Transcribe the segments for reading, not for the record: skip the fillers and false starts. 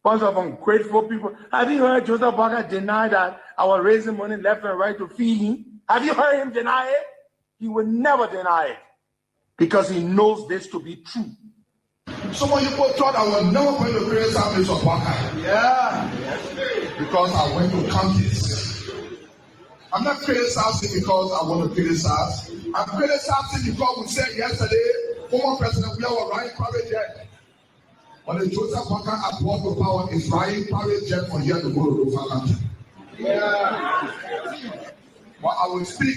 Bunch of ungrateful people. Have you heard Joseph Parker deny that I was raising money left and right to feed him? Have you heard him deny it? He will never deny it because he knows this to be true. Some of you thought I was never going to criticize Bishop Parker. Yeah. Because I went to counties. I'm not criticizing because I want to criticize. I'm criticizing because we said yesterday, former President Weah was riding private jet. But the Joseph Parker at brought to power is riding private jet from here to go to Lofa country. Yeah. But I will speak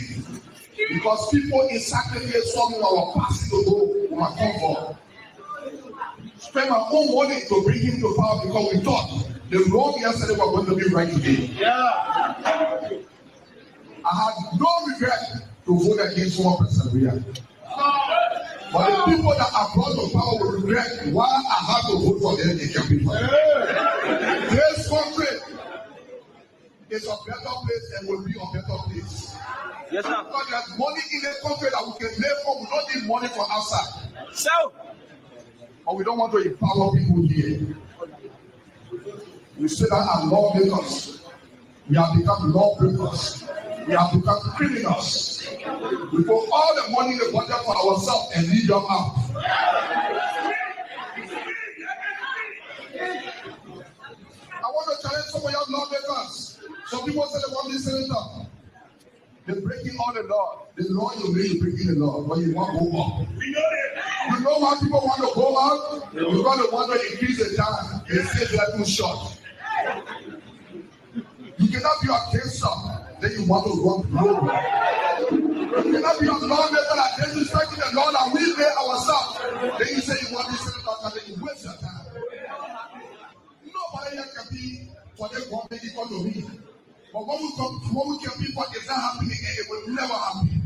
because people in sacrifice saw me our passing to go to my comfort. Spend my own money to bring him to power because we thought the wrong yesterday was going to be right today. Yeah. I had no regret to vote against former President Weah. But the people that are brought to power will regret why I had to vote for them in people. This country is a better place and will be a better place. Yes, sir. Because there's money in the country that we can live for. We don't need money from outside. So, but we don't want to empower people here. We say that as lawmakers, we have become lawbreakers. We have become criminals. We put all the money in the budget for ourselves and leave them out. I want to challenge some of your lawmakers. Some people say they want this senator. They're breaking all the law. The law you make is breaking the law, but you want to go up. You know why people want to go out? Because they want to increase the time. They say they are too short. You cannot be a gangster, then you want to run global. You cannot be a lawmaker that disrespecting the law that we made ourselves. Then you say you want this senator, and then you waste your time. Nobody here can be for the government equal to me. But when we can be what is not happening, and it will never happen.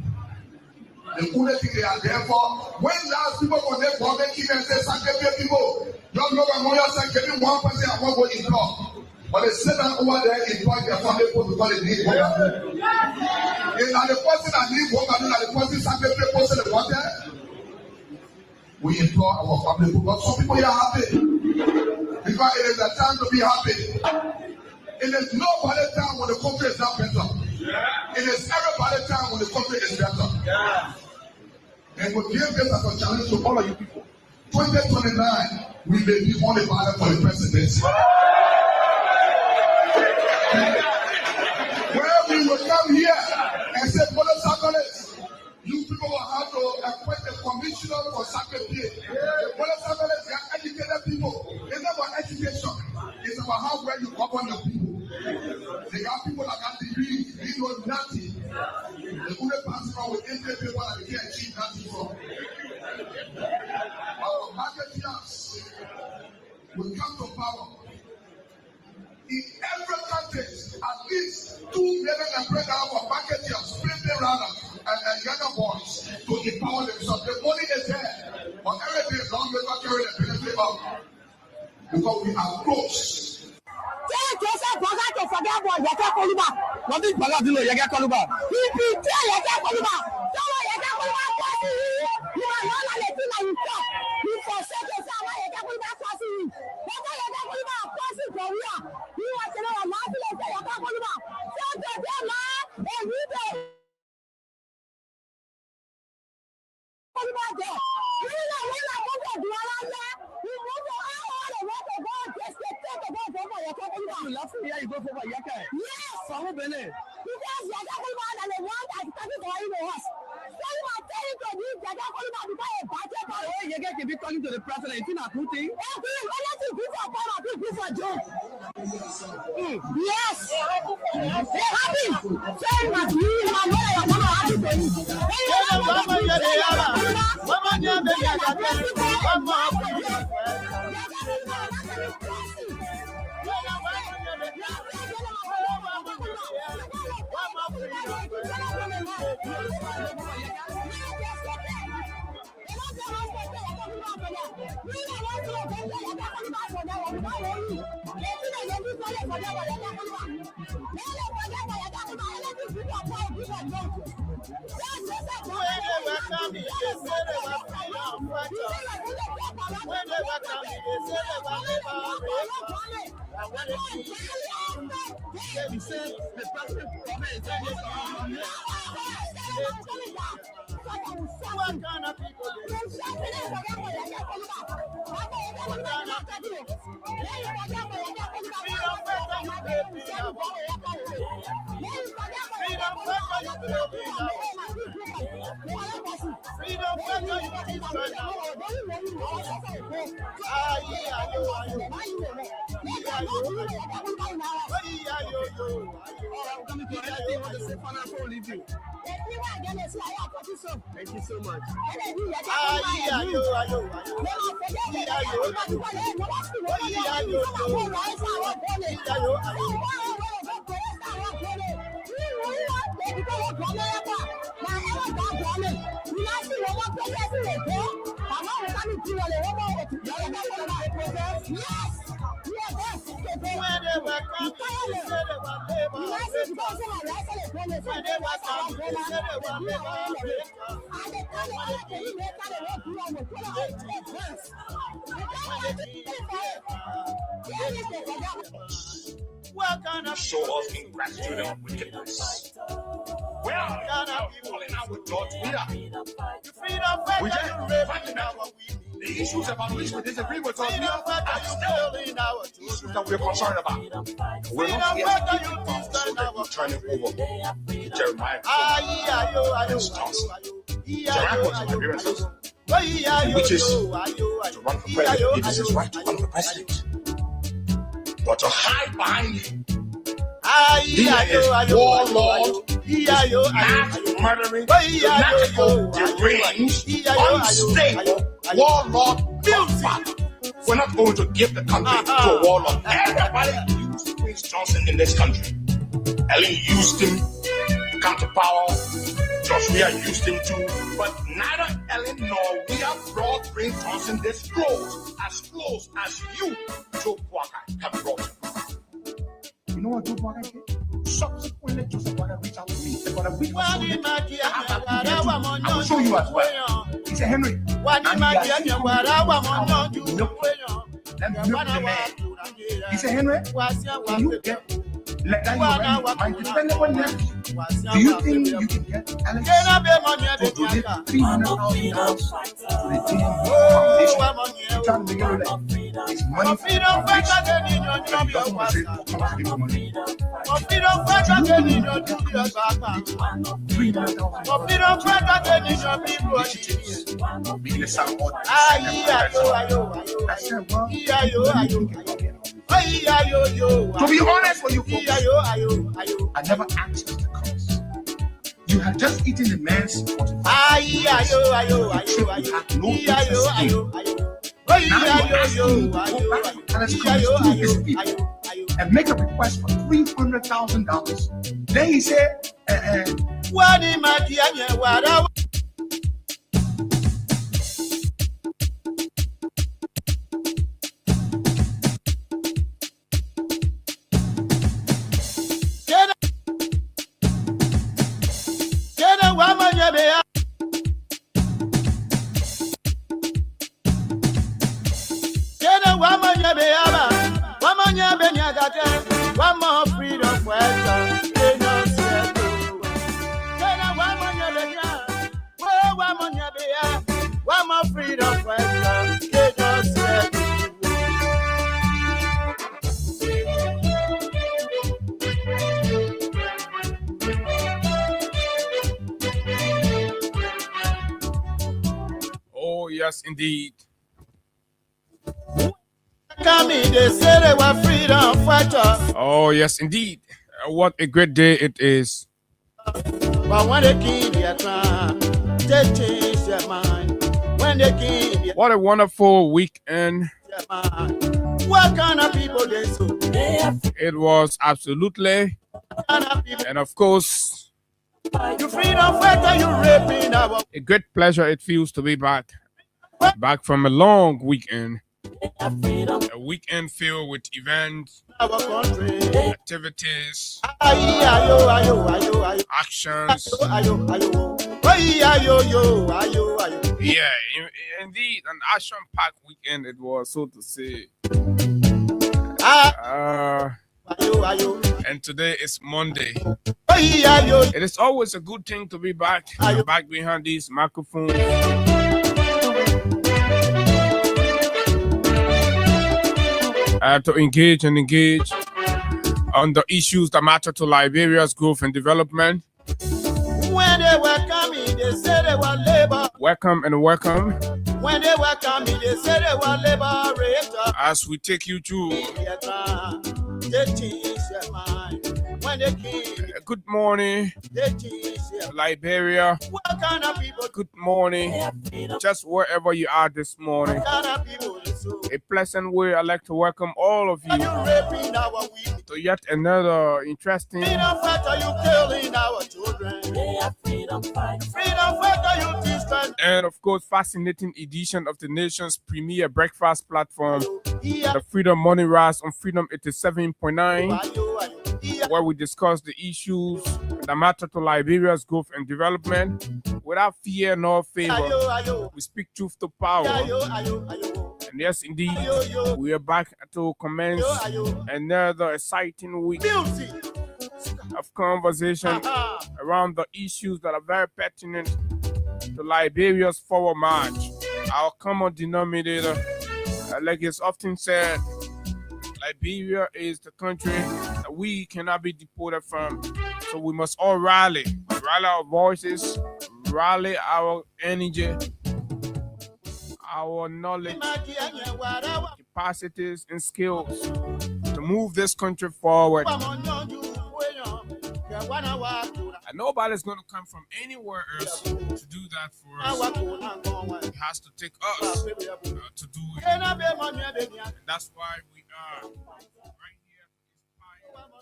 The only thing they are there for, when last people go there, government even say, "Sanctify people." Young no one more say, "Give me 1% I won't go in law." But they sit down over there in point their family because they need work. And the person that needs work and the person sanctify person the water. We implore our family because some people are happy. Because it is a time to be happy. It is nobody time when the country is not better. It is everybody time when the country is better. And we give this as a challenge to all of you people. 2029, we may be on the ballot for the presidency. Where we will come here and say, "Brother Sacraments, you people will have to appoint a commissioner for sacrifice." Brother Sacraments, they are educated people. It's not about education. It's about how well you govern your people. They are people that got degrees, they know nothing. The only person with entry people that they can achieve nothing from. Our marketeers will come to power. In every country, at least 2 million and break out for marketeers, sprinting runners, and younger boys to empower themselves. The money is there, but everything is long without carrying the benefit out. Because we are close. Tell Joseph Parker to forget about Yaka Koluba. What is Parker doing? Yaka Koluba. He tell Yaka Koluba. Tell Yaka Koluba. You are not letting you talk. You forsake yourself. Yaka Koluba passing you. Yaka Koluba passing from here. You want to know a lot of Yaka Koluba. Tell them now and we there. Koluba there. You know when I want to do all that. You want to all the work of God. Just take about Yaka Koluba. You love here. You go for Yaka. Yes. For who Benin? Because Yaka Koluba and the one that is coming to our house. So you are telling to me Yaka Koluba because a budget. Oh, Yaka can be talking to the president. It's not a good thing. Anything good for power, good for Joe. Yes. They're happy. Say what you are not happy for you. me, they say they were freedom fighters. When they welcome me, they say they were liberators. And when they see they say the person what kind of people they freedom fighter, you baby now. Freedom fighter, you baby now. Freedom fighter, you teach right now. Thank you so much. Show us ingratitude and wickedness. Where are you calling out with George Weah? We just fighting out the issues about which we disagree with us. Issues that we're concerned about. We're not here to so that we're turning over Jeremiah and Johnson. Jeremiah was my appearances, which is to run for president. It is his right to run for president. But to hide behind him, he is warlord, mass murdering, fanatical, deranged, unstable, warlord, godfather. We're not going to give the country to a warlord. Everybody used Prince Johnson in this country. Ellen used him to come to power. Joshua used him too. But neither Ellen nor Weah brought Prince Johnson this close as you, Joe Walker, have brought him. You know what Joe Walker did? Subsequently, Joseph Walker reached out to me. He said, "But we will show you. I will show you as well." He said, "Henry, I'm let me milk the man." He said, "Henry, can you get like that? I'm depending on them. Do you think you can get Alex to donate $300,000 to the team foundation? I'm trying to make it like it's money for the foundation. So he doesn't want to say, "Oh, come to give me money." Being a sound I said, well, to be honest with you folks, I never asked Mr. Cox. You had just eaten the man's 45 years. You had no interest in. Now you're asking me to go back to Alex Cox to his people and make a request for $300,000. Then he said, one more freedom fighter. One more freedom fighter. Oh, yes, indeed. They say they were freedom fighters. Oh, yes, indeed. What a great day it is. But when they kill their crime, they change their mind. When they kill their What a wonderful weekend. mind. What kind of people they so? It was absolutely, and of course, You freedom fighter, you raping our a great pleasure it feels to be back from a long weekend. A weekend filled with events, country. activities, Ayo. actions, Yeah, indeed, an action-packed weekend it was, so to say. And today is Monday. It is always a good thing to be back behind these microphones. To engage on the issues that matter to Liberia's growth and development. When they were coming, they said they were labor. Welcome and welcome. When they were coming, they said they were liberators. As we take you through. Good morning, Liberia. Good morning, just wherever you are this morning. A pleasant way I'd like to welcome all of you to yet another interesting and of course fascinating edition of the nation's premier breakfast platform, the Freedom Morning Rise on Freedom 87.9, where we discuss the issues that matter to Liberia's growth and development without fear nor favor. We speak truth to power. And yes, indeed, we are back to commence another exciting week of conversation around the issues that are very pertinent to Liberia's forward march. Our common denominator, like it's often said, Liberia is the country that we cannot be deported from. So we must all rally our voices, rally our energy, our knowledge, capacities, and skills to move this country forward. And nobody's going to come from anywhere else to do that for us. It has to take us to do it. And that's why we are right here inspired all of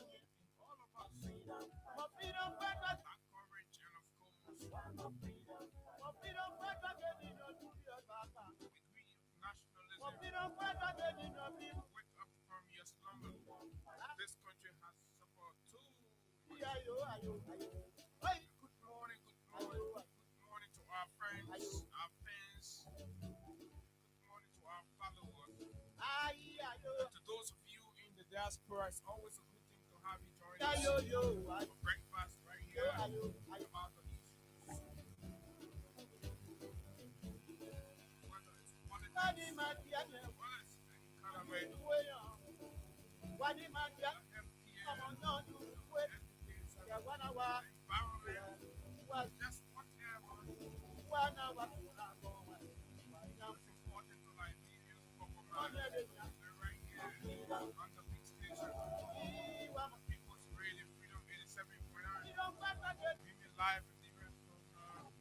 us, our courage, and of course, we nationalism. Wake up from your slumber. This country has suffered too much. Good morning to our friends, our fans. Good morning to our followers. To those of you in the diaspora, it's always a good thing to have you join us for breakfast right here about the issues. Whether it's politics, just whatever. What's important to Liberia's proper mind. We're right here on the big station. People's Radio Freedom 87.9. Being live and different from out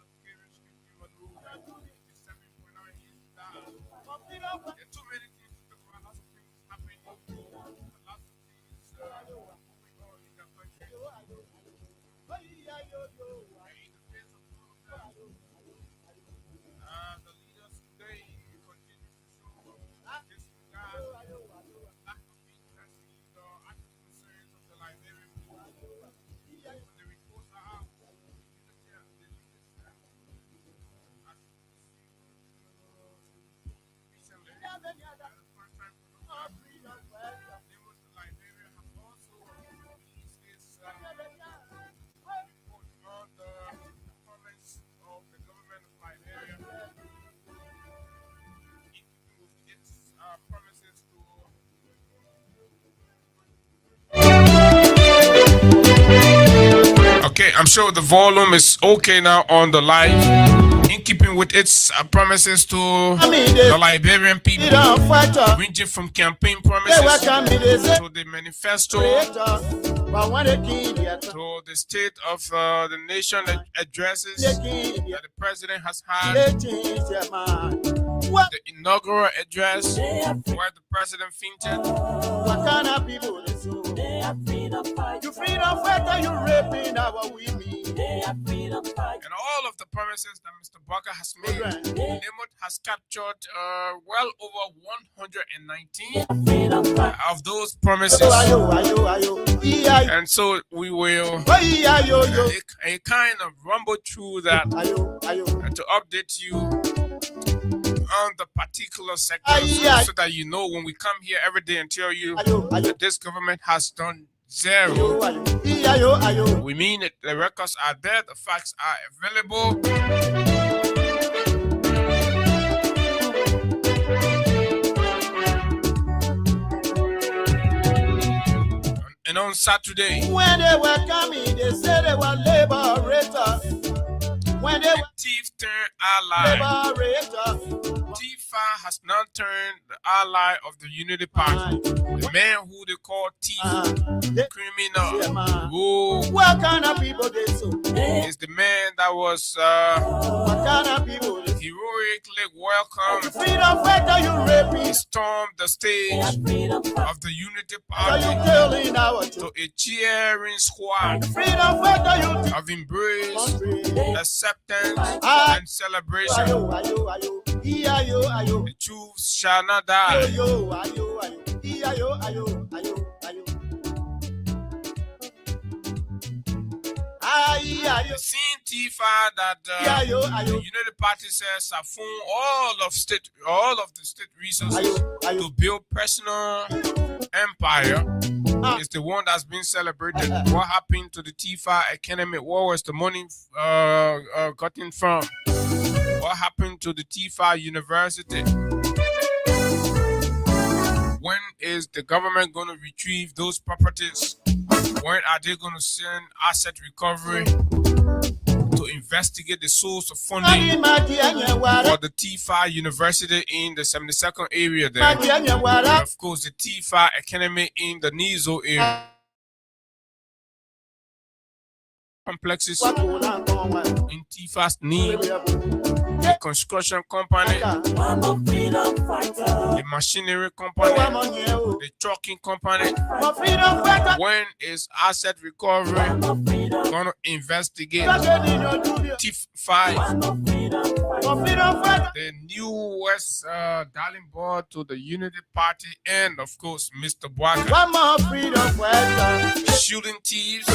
of Cambridge, Human Road. 87.9 is down. There are too many things to talk about. Lots of things happening. Lots of things moving on in the country. In the face of all of that, the leaders today continue to show disregard, lack of interest in the actual concerns of the Liberian people. When the reports are out, the leaders has recently, the first time for the neighbors of Liberia have also released this report on the performance of the government of Liberia in keeping with its promises to Okay, I'm sure the volume is okay now on the live. In keeping with its promises to the Liberian people, ranging from campaign promises to the manifesto to the state of the nation addresses that the president has had, the inaugural address where the president fainted. What kind of people is you? You freedom fighter, you raping our women. And all of the promises that Mr. Barker has made, Nimrod has captured well over 119 of those promises. And so we will a kind of rumble through that to update you on the particular sectors so that you know when we come here every day and tell you that this government has done zero. We mean it. The records are there. The facts are available. And on Saturday, when they were coming, they said they were liberators. When they were thief turned ally. liberators, Tifa has now turned the ally of the Unity Party. The man who they call thief, criminal, who what kind of people they so? is the man that was What kind of people they so? heroically welcomed. Freedom fighter, you He raping. stormed the stage of the Unity Are you Party killing our to children? a cheering squad Freedom fighter, you of embrace, acceptance, Ah. and celebration. Ayo. The truth shall not die. Ayo. The same Tifa that the Unity Party says have found all of the state resources to build personal empire is the one that's been celebrated. What happened to the Tifa Academy? Where was the money gotten from? What happened to the Tifa University? When is the government going to retrieve those properties? When are they going to send asset recovery to investigate the source of funding for the Tifa University in the 72nd area there? And of course, the Tifa Academy in the Nizo area. Complexes in Tifa's need. The construction company, the machinery company, the trucking company. When is asset recovery going to investigate TIF 5? The new West Darling Board to the Unity Party and of course Mr. Bwaka. Shooting thieves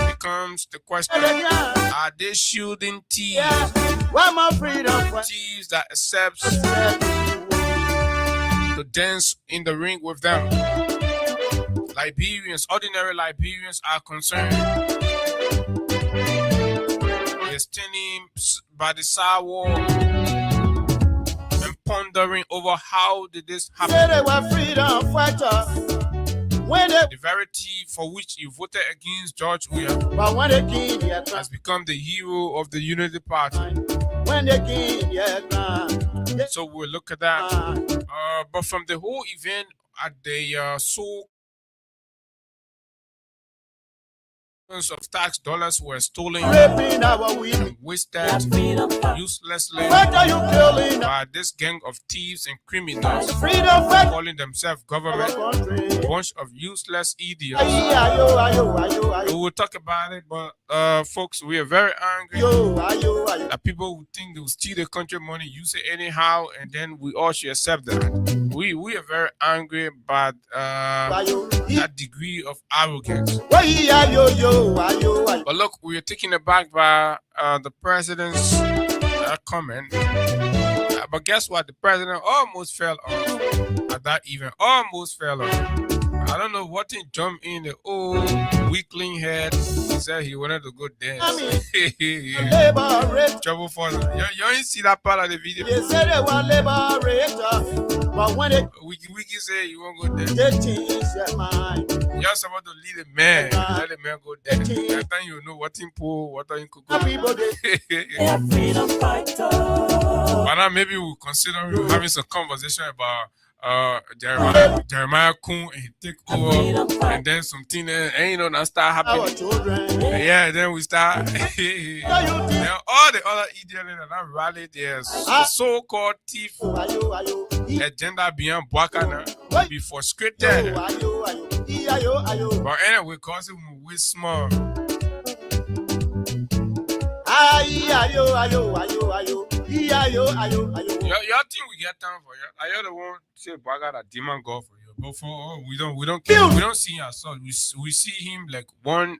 becomes the question. Are they shooting thieves? Thieves that accepts to dance in the ring with them. Liberians, ordinary Liberians are concerned. They're standing by the sidewalk and pondering over how did this happen. The very thief for which he voted against George Weah has become the hero of the Unity Party. So we'll look at that. But from the whole event at the of tax dollars were stolen and wasted uselessly by this gang of thieves and criminals calling themselves government, a bunch of useless idiots. We will talk about it, but folks, we are very angry that people who think they will steal the country money use it anyhow, and then we all should accept that. We are very angry about that degree of arrogance. But look, we are taken aback by the president's comment. But guess what? The president almost fell off at that event. Almost fell off. I don't know what he jumped in the old weakling head. He said he wanted to go dance. Trouble for them. You ain't see that part of the video. They said they were liberator, but when they Wiki say you won't go dance. they change their mind. You're supposed to lead a man. Let the man go dance. That time you know what in pull, what in cook. People they But now maybe we'll consider having some conversation about Jeremiah Kuhn and take over, and then something that start our happening. children. Yeah, then we start. Then all the other idiots that are rallied there, so-called thief agenda beyond Bwaka will be frustrated. But anyway, because it will be small. Y'all think we get time for you? I the one say Baga that demon go for you, but for we don't care. We don't see ourselves. We see him like one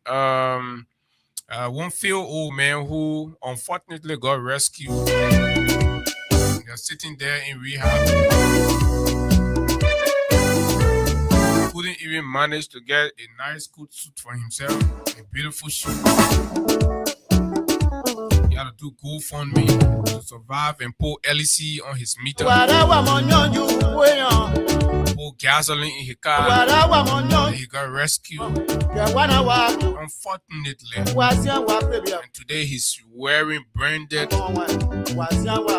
failed old man who unfortunately got rescued. They're sitting there in rehab. Couldn't even manage to get a nice good suit for himself, a beautiful suit. He had to do GoFundMe to survive and pour LEC on his meter. Pour gasoline in his car. And he got rescued. Unfortunately. And today he's wearing branded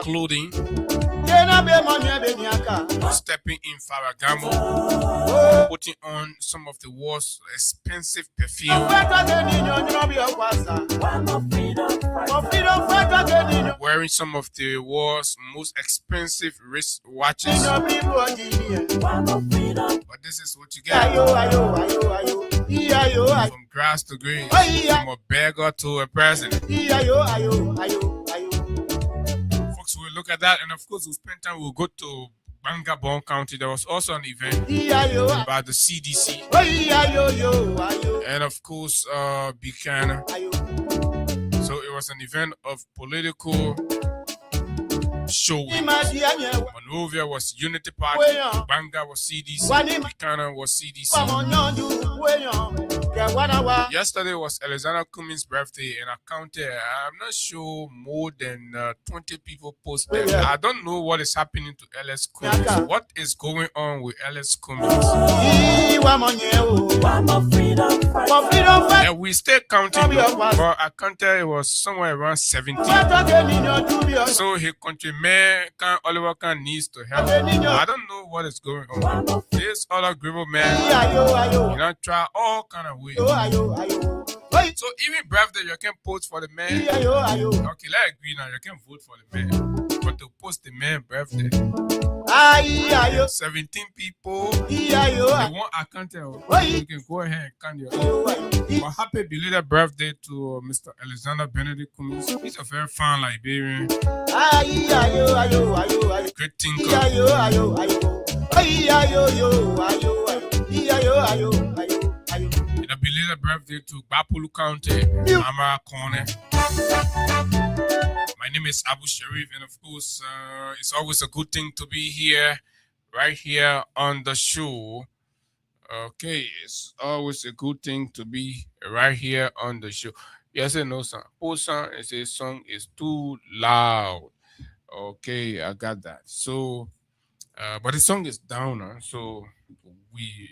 clothing. Stepping in Faragamo, putting on some of the world's expensive perfume, wearing some of the world's most expensive wrist watches. But this is what you get. From grass to green, from a beggar to a president. Folks will look at that, and of course we'll spend time. We'll go to Bangabon County. There was also an event about the CDC, and of course Buchanan. So it was an event of political showing. Monrovia was Unity Party, Banga was CDC, Buchanan was CDC. Yesterday was Alexander Cummings' birthday, and I counted, I'm not sure, more than 20 people posted. I don't know what is happening to LS Cummings. What is going on with LS Cummings? Yeah, we still counting, but I counted it was somewhere around 17. So his countryman, Oliver Khan, needs to help. I don't know what is going on. This other group of men, you know, try all kind of ways. So even birthday, you can post for the man. Okay, let's agree now. You can vote for the man, but to post the man birthday, 17 people. The one I can't tell. You can go ahead and count your own. But happy belated birthday to Mr. Alexander Benedict Cummings. He's a very fine Liberian. Great thinker. A belated birthday to Bapulu County, Amara Corner. My name is Abu Sharif, and of course, it's always a good thing to be here, right here on the show. Okay, it's always a good thing to be right here on the show. Yes and no, son. Oh, son, it says song is too loud. Okay, I got that. So, but the song is down, so we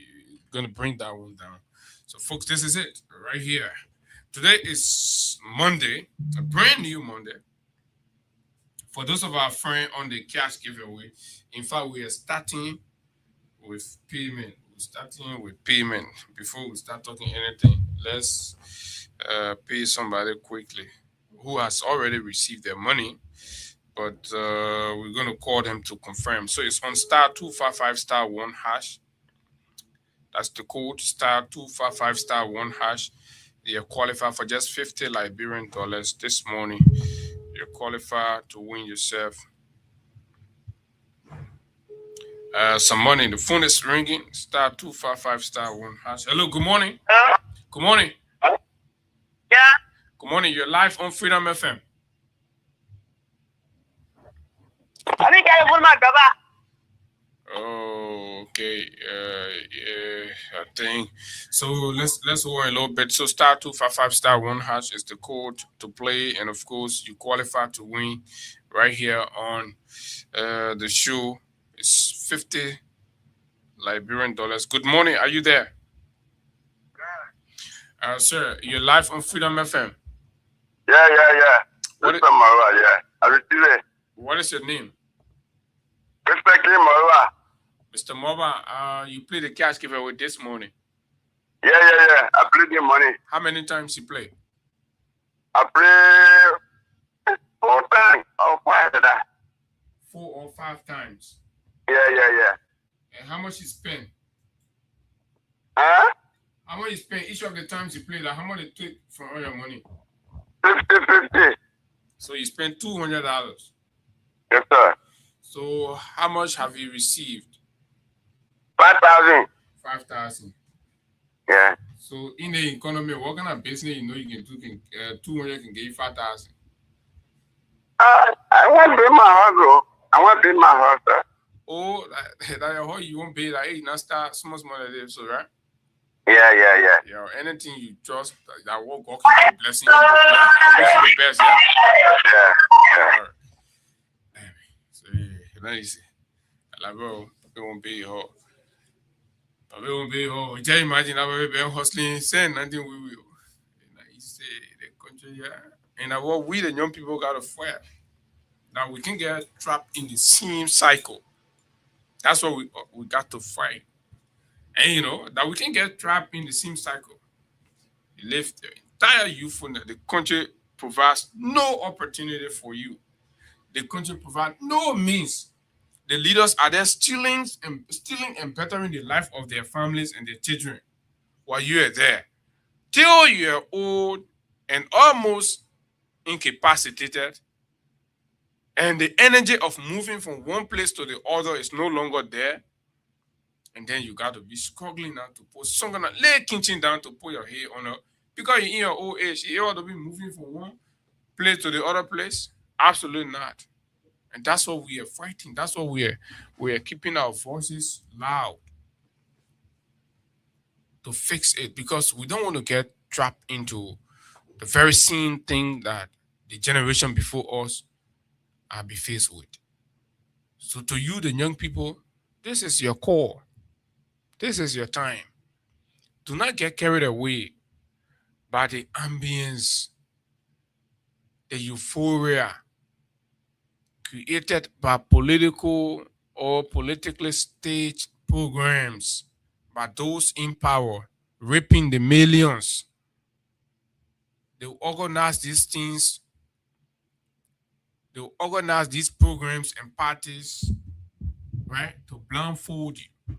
gonna bring that one down. So, folks, this is it right here. Today is Monday, a brand new Monday. For those of our friends on the cash giveaway, in fact, we are starting with payment. We're starting with payment. Before we start talking anything, let's pay somebody quickly who has already received their money, but we're going to call them to confirm. So it's on *255*1#. That's the code, *255*1#. You're qualified for just $50 Liberian this morning. You're qualified to win yourself some money. The phone is ringing. *255*1#. Hello, good morning. Hello? Good morning. Yeah. Good morning. You're live on Freedom FM. I think I will my brother. Oh, okay. Yeah, I think so. Let's hold a little bit. So *255*1# is the code to play, and of course you qualify to win right here on the show. It's $50 Liberian. Good morning. Are you there? Sir, you're live on Freedom FM. Yeah. This is Mara, yeah. I receive it. What is your name? Respectfully, Mara. Mr. Moba, you played the cash giveaway this morning. Yeah. I played the money. How many times you play? I play 4 times or 5 times. 4 or 5 times. Yeah. And how much you spend? Huh? How much you spend each of the times you play? Like how much you take from all your money? 50. So you spent $200. Yes, sir. So how much have you received? 5,000. 5,000. Yeah. So in the economy, what kind of business you know you can do? 200 can get you 5,000. I want to build my house, bro. I want to build my house, sir. Oh, that how you won't pay like hey, not start small like this, so right? Yeah. Yeah, anything you trust that will God can put blessing in you. Yeah? I wish you the best, yeah? Yeah. All right. So let me see. Like bro, it won't be hard. But it won't be hard. Just imagine that we been hustling, saying nothing we will. And I say the country, yeah. And what we the young people gotta fight. That we can get trapped in the same cycle. That's what we got to fight. And you know, that we can get trapped in the same cycle. You live the entire youthfulness. The country provides no opportunity for you. The country provides no means. The leaders are there stealing and bettering the life of their families and their children while you are there. Till you are old and almost incapacitated, and the energy of moving from one place to the other is no longer there. And then you got to be struggling now to put some kind of lay kitchen down to put your head on a because you're in your old age, you ought to be moving from one place to the other place. Absolutely not. And that's what we are fighting. That's what we are keeping our voices loud to fix it because we don't want to get trapped into the very same thing that the generation before us are be faced with. So to you, the young people, this is your call. This is your time. Do not get carried away by the ambience, the euphoria created by political or politically staged programs by those in power, raping the millions. They organize these things, they organize these programs and parties, right, to blindfold you.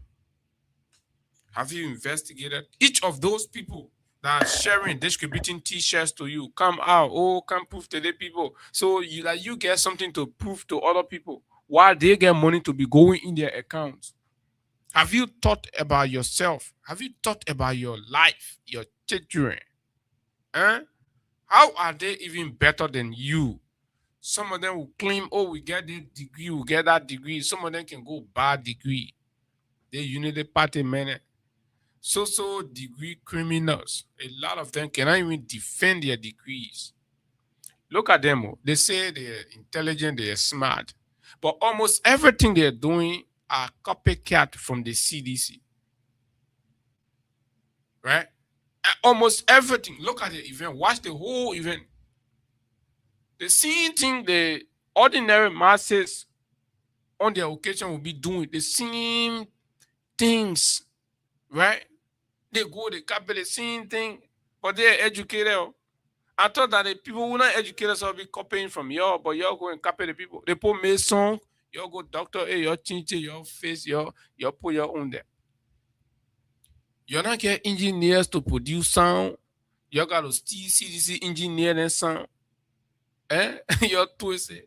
Have you investigated each of those people that are sharing, distributing t-shirts to you? Come out, come prove to the people. So you get something to prove to other people while they get money to be going in their accounts. Have you thought about yourself? Have you thought about your life, your children? Huh? How are they even better than you? Some of them will claim, oh, we get this degree, we get that degree. Some of them can go bad degree. They unity party men. So degree criminals. A lot of them cannot even defend their degrees. Look at them. They say they're intelligent, they're smart. But almost everything they're doing are copycat from the CDC. Right? Almost everything. Look at the event. Watch the whole event. The same thing the ordinary masses on their occasion will be doing. The same things. Right? They go, they copy the same thing, but they're educated. I thought that the people who not educated will be copying from y'all, but y'all go and copy the people. They put Mason, y'all go doctor, hey, your change your face, y'all put your own there. You're not get engineers to produce sound. You got to still CDC engineer and sound. You're twisted.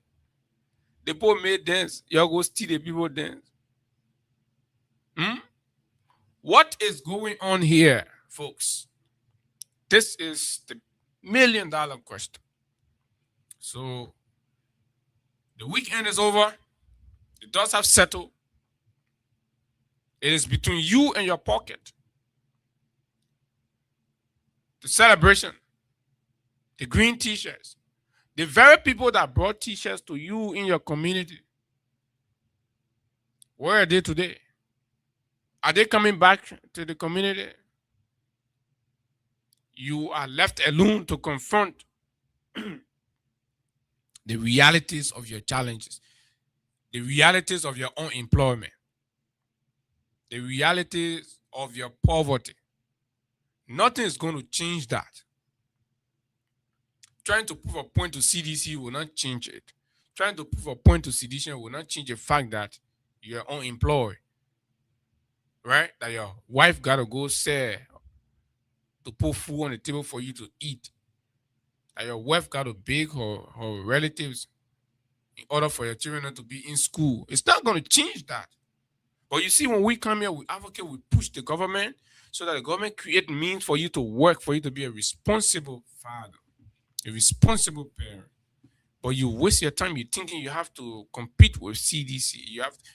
They put made dance. Y'all go steal the people dance. What is going on here, folks? This is the $1 million question. So the weekend is over. The dust have settled. It is between you and your pocket. The celebration, the green t-shirts, the very people that brought t-shirts to you in your community. Where are they today? Are they coming back to the community? You are left alone to confront the realities of your challenges, the realities of your unemployment, the realities of your poverty. Nothing is going to change that. Trying to prove a point to CDC will not change it. Trying to prove a point to sedition will not change the fact that you're unemployed. Right? That your wife got to go sell to put food on the table for you to eat. that your wife got to beg her relatives in order for your children not to be in school. It's not going to change that. But you see, when we come here, we advocate, we push the government so that the government create means for you to work, for you to be a responsible father, a responsible parent. But you waste your time. You're thinking you have to compete with CDC.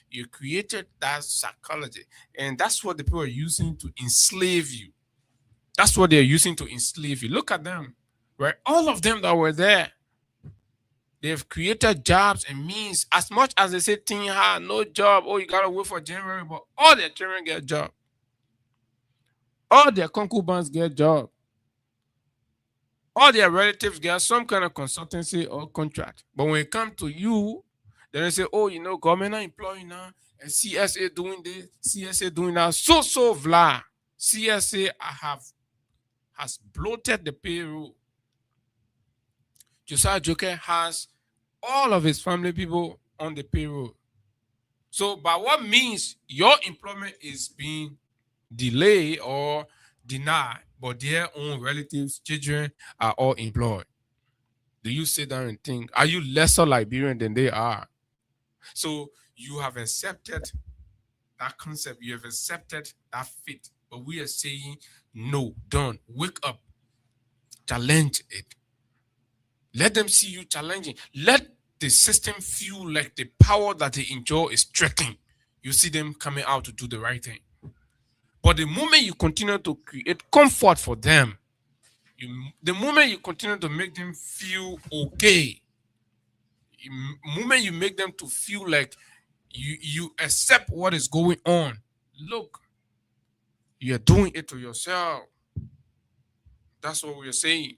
You created that psychology, and that's what the people are using to enslave you. That's what they're using to enslave you. Look at them, right? All of them that were there, they've created jobs and means. As much as they say, teen high, no job. Oh, you gotta wait for January, but all their children get job. All their concubines get job. All their relatives get some kind of consultancy or contract. But when it comes to you, then they say, oh, government employee now, and CSA doing this, CSA doing that. So vla. CSA has bloated the payroll. Josiah Joker has all of his family people on the payroll. So by what means your employment is being delayed or denied, but their own relatives, children are all employed? Do you sit down and think, are you lesser Liberian than they are? So you have accepted that concept, you have accepted that fate, but we are saying, no, don't. Wake up, challenge it. Let them see you challenging. Let the system feel like the power that they enjoy is threatening. You see them coming out to do the right thing. But the moment you continue to create comfort for them, the moment you continue to make them feel okay, the moment you make them to feel like you accept what is going on, look, you're doing it to yourself. That's what we're saying.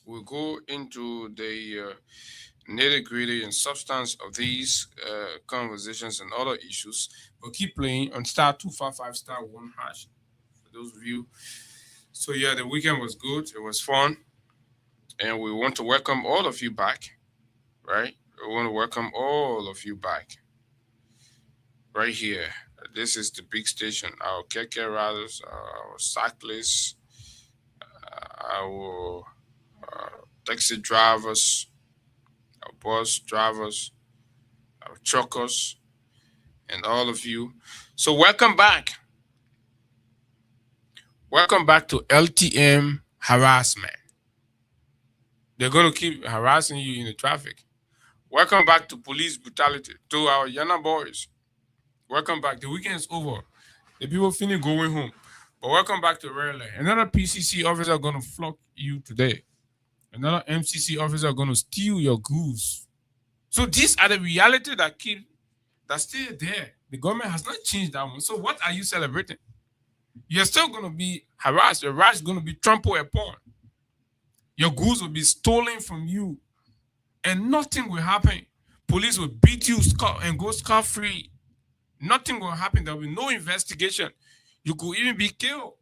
We'll go into the nitty-gritty and substance of these conversations and other issues. But keep playing on *255*1# for those of you. So yeah, the weekend was good. It was fun. And we want to welcome all of you back, right? We want to welcome all of you back right here. This is the big station. Our keke riders, our cyclists, our taxi drivers, our bus drivers, our truckers, and all of you. So welcome back. Welcome back to LTM harassment. They're going to keep harassing you in the traffic. Welcome back to police brutality, to our Yana boys. Welcome back. The weekend is over. The people finish going home. But welcome back to Rarely. Another PCC officer going to flock you today. Another MCC officer going to steal your goods. So these are the reality that's still there. The government has not changed that one. So what are you celebrating? You're still going to be harassed. Your rights going to be trampled upon. Your goods will be stolen from you. And nothing will happen. Police will beat you and go scot-free. Nothing will happen. There will be no investigation. You could even be killed.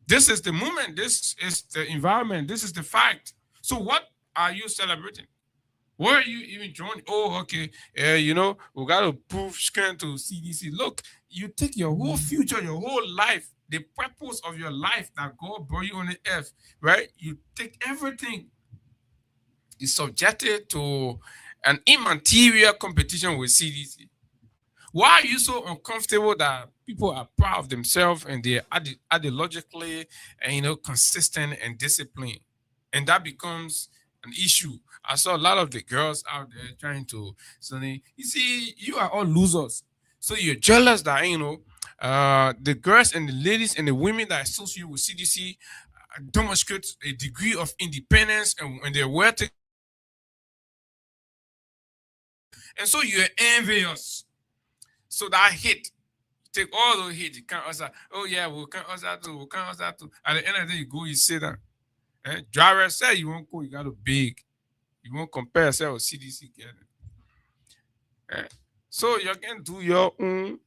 This is the moment. This is the environment. This is the fact. So what are you celebrating? Where are you even joining? Oh, okay. We got to prove scan to CDC. Look, you take your whole future, your whole life, the purpose of your life that God brought you on the earth, right? You take everything. It's subjected to an immaterial competition with CDC. Why are you so uncomfortable that people are proud of themselves and they're ideologically and consistent and disciplined? And that becomes an issue. I saw a lot of the girls out there trying to say, you see, you are all losers. So you're jealous that the girls and the ladies and the women that associate with CDC demonstrate a degree of independence and they're well taken. And so you're envious. So that hit, take all those hits, you can't answer. Oh yeah, we can't answer too. We can't answer too. At the end of the day, you go, you sit down. Driver said you won't go, you got to beg. You won't compare yourself with CDC. So you can do your own.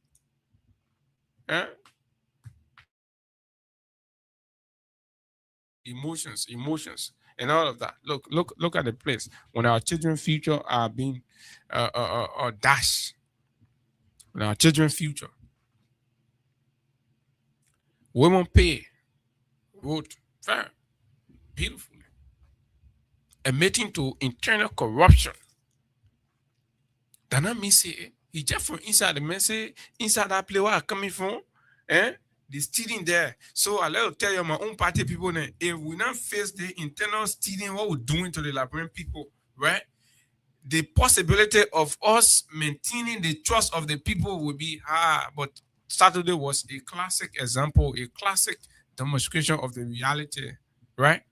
Emotions, and all of that. Look at the place when our children's future are being dashed. When our children's future, women pay, vote fair. beautifully, admitting to internal corruption. That not mean say he just from inside the man say inside that place where I coming from, eh? The stealing there. So I let you tell you my own party people then if we not face the internal stealing, what we're doing to the Liberian people, right? The possibility of us maintaining the trust of the people will be hard. But Saturday was a classic example, a classic demonstration of the reality, right?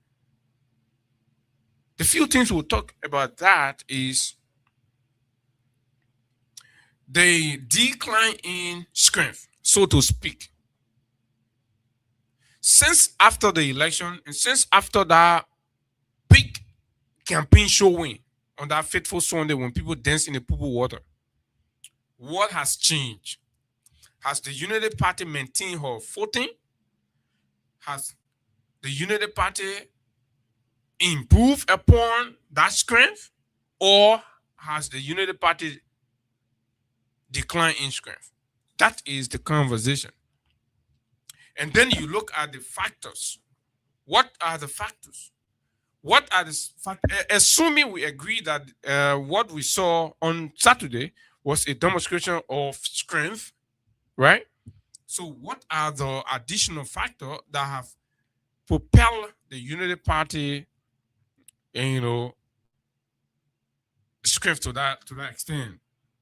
The few things we'll talk about that is the decline in strength, so to speak. Since after the election and since after that big campaign showing on that fateful Sunday when people dance in the poo water, what has changed? Has the Unity Party maintained her footing? Has the Unity Party improved upon that strength? Or has the Unity Party declined in strength? That is the conversation. And then you look at the factors. What are the factors? What are the factors? Assuming we agree that what we saw on Saturday was a demonstration of strength, right? So what are the additional factors that have propelled the Unity Party, strength to that extent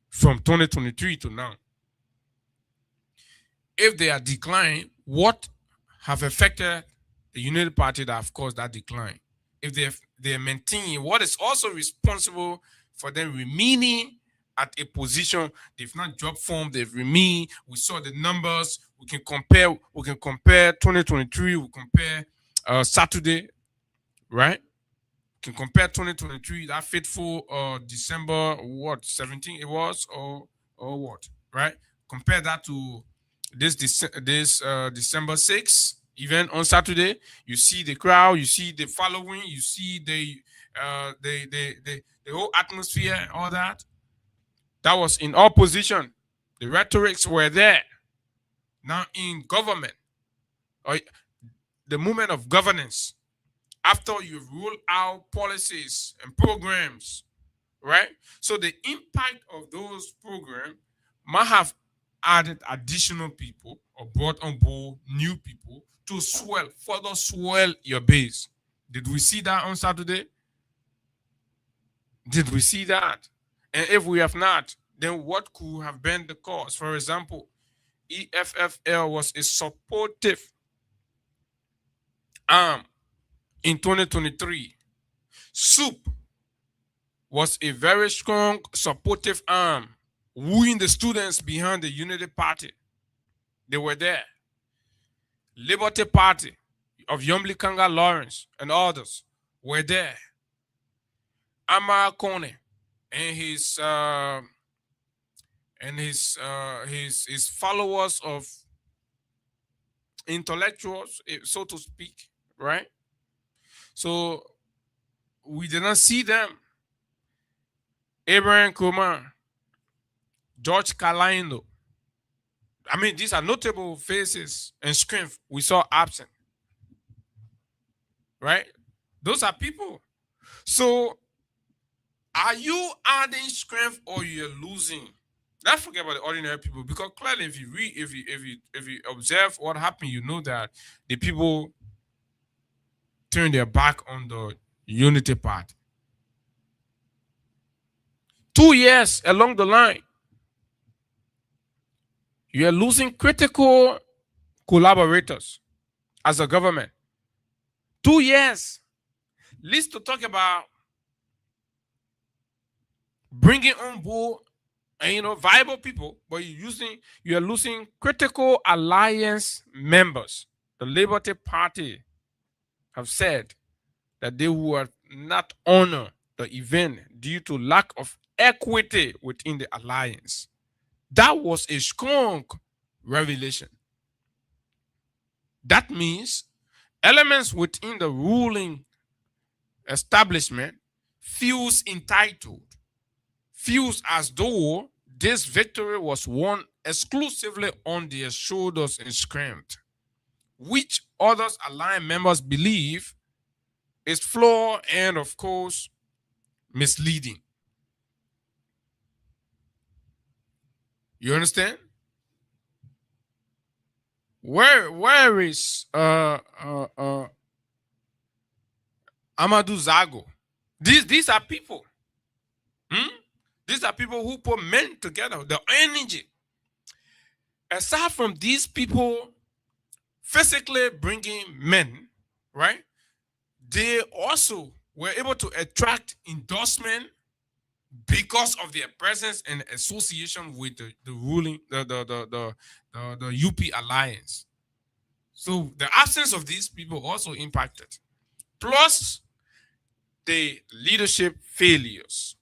from 2023 to now? If they are declined, what have affected the Unity Party that have caused that decline? If they're maintaining, what is also responsible for them remaining at a position? They've not dropped form, they've remained. We saw the numbers. We can compare 2023, we compare Saturday, right? We can compare 2023, that fateful December 17 it was, or what, right? Compare that to this December 6th event on Saturday. You see the crowd, you see the following, you see the whole atmosphere and all that. That was in opposition. The rhetorics were there. Now in government, or the movement of governance, after you've rolled out policies and programs, right? So the impact of those programs might have added additional people or brought on board new people to further swell your base. Did we see that on Saturday? Did we see that? And if we have not, then what could have been the cause? For example, EFFL was a supportive arm in 2023. SOUP was a very strong supportive arm, wooing the students behind the Unity Party. They were there. Liberty Party of Yomli Kanga Lawrence and others were there. Amar Kone and his followers of intellectuals, so to speak, right? So we did not see them. Abraham Kumar, George Kalaindo. I mean, these are notable faces and strength we saw absent. Right? Those are people. So are you adding strength or you're losing? Let's forget about the ordinary people, because clearly if you observe what happened, you know that the people turned their back on the Unity Party. 2 years along the line, you are losing critical collaborators as a government. 2 years, least to talk about bringing on board viable people, but you are losing critical alliance members. The Liberty Party have said that they will not honor the event due to lack of equity within the alliance. That was a strong revelation. That means elements within the ruling establishment feels entitled, feels as though this victory was won exclusively on their shoulders and strength, which others alliance members believe is flawed and, of course, misleading. You understand? Where is Amadou Zago? These are people. These are people who put men together, the energy. Aside from these people physically bringing men, right? They also were able to attract endorsement because of their presence and association with the ruling the UP alliance. So the absence of these people also impacted. Plus the leadership failures.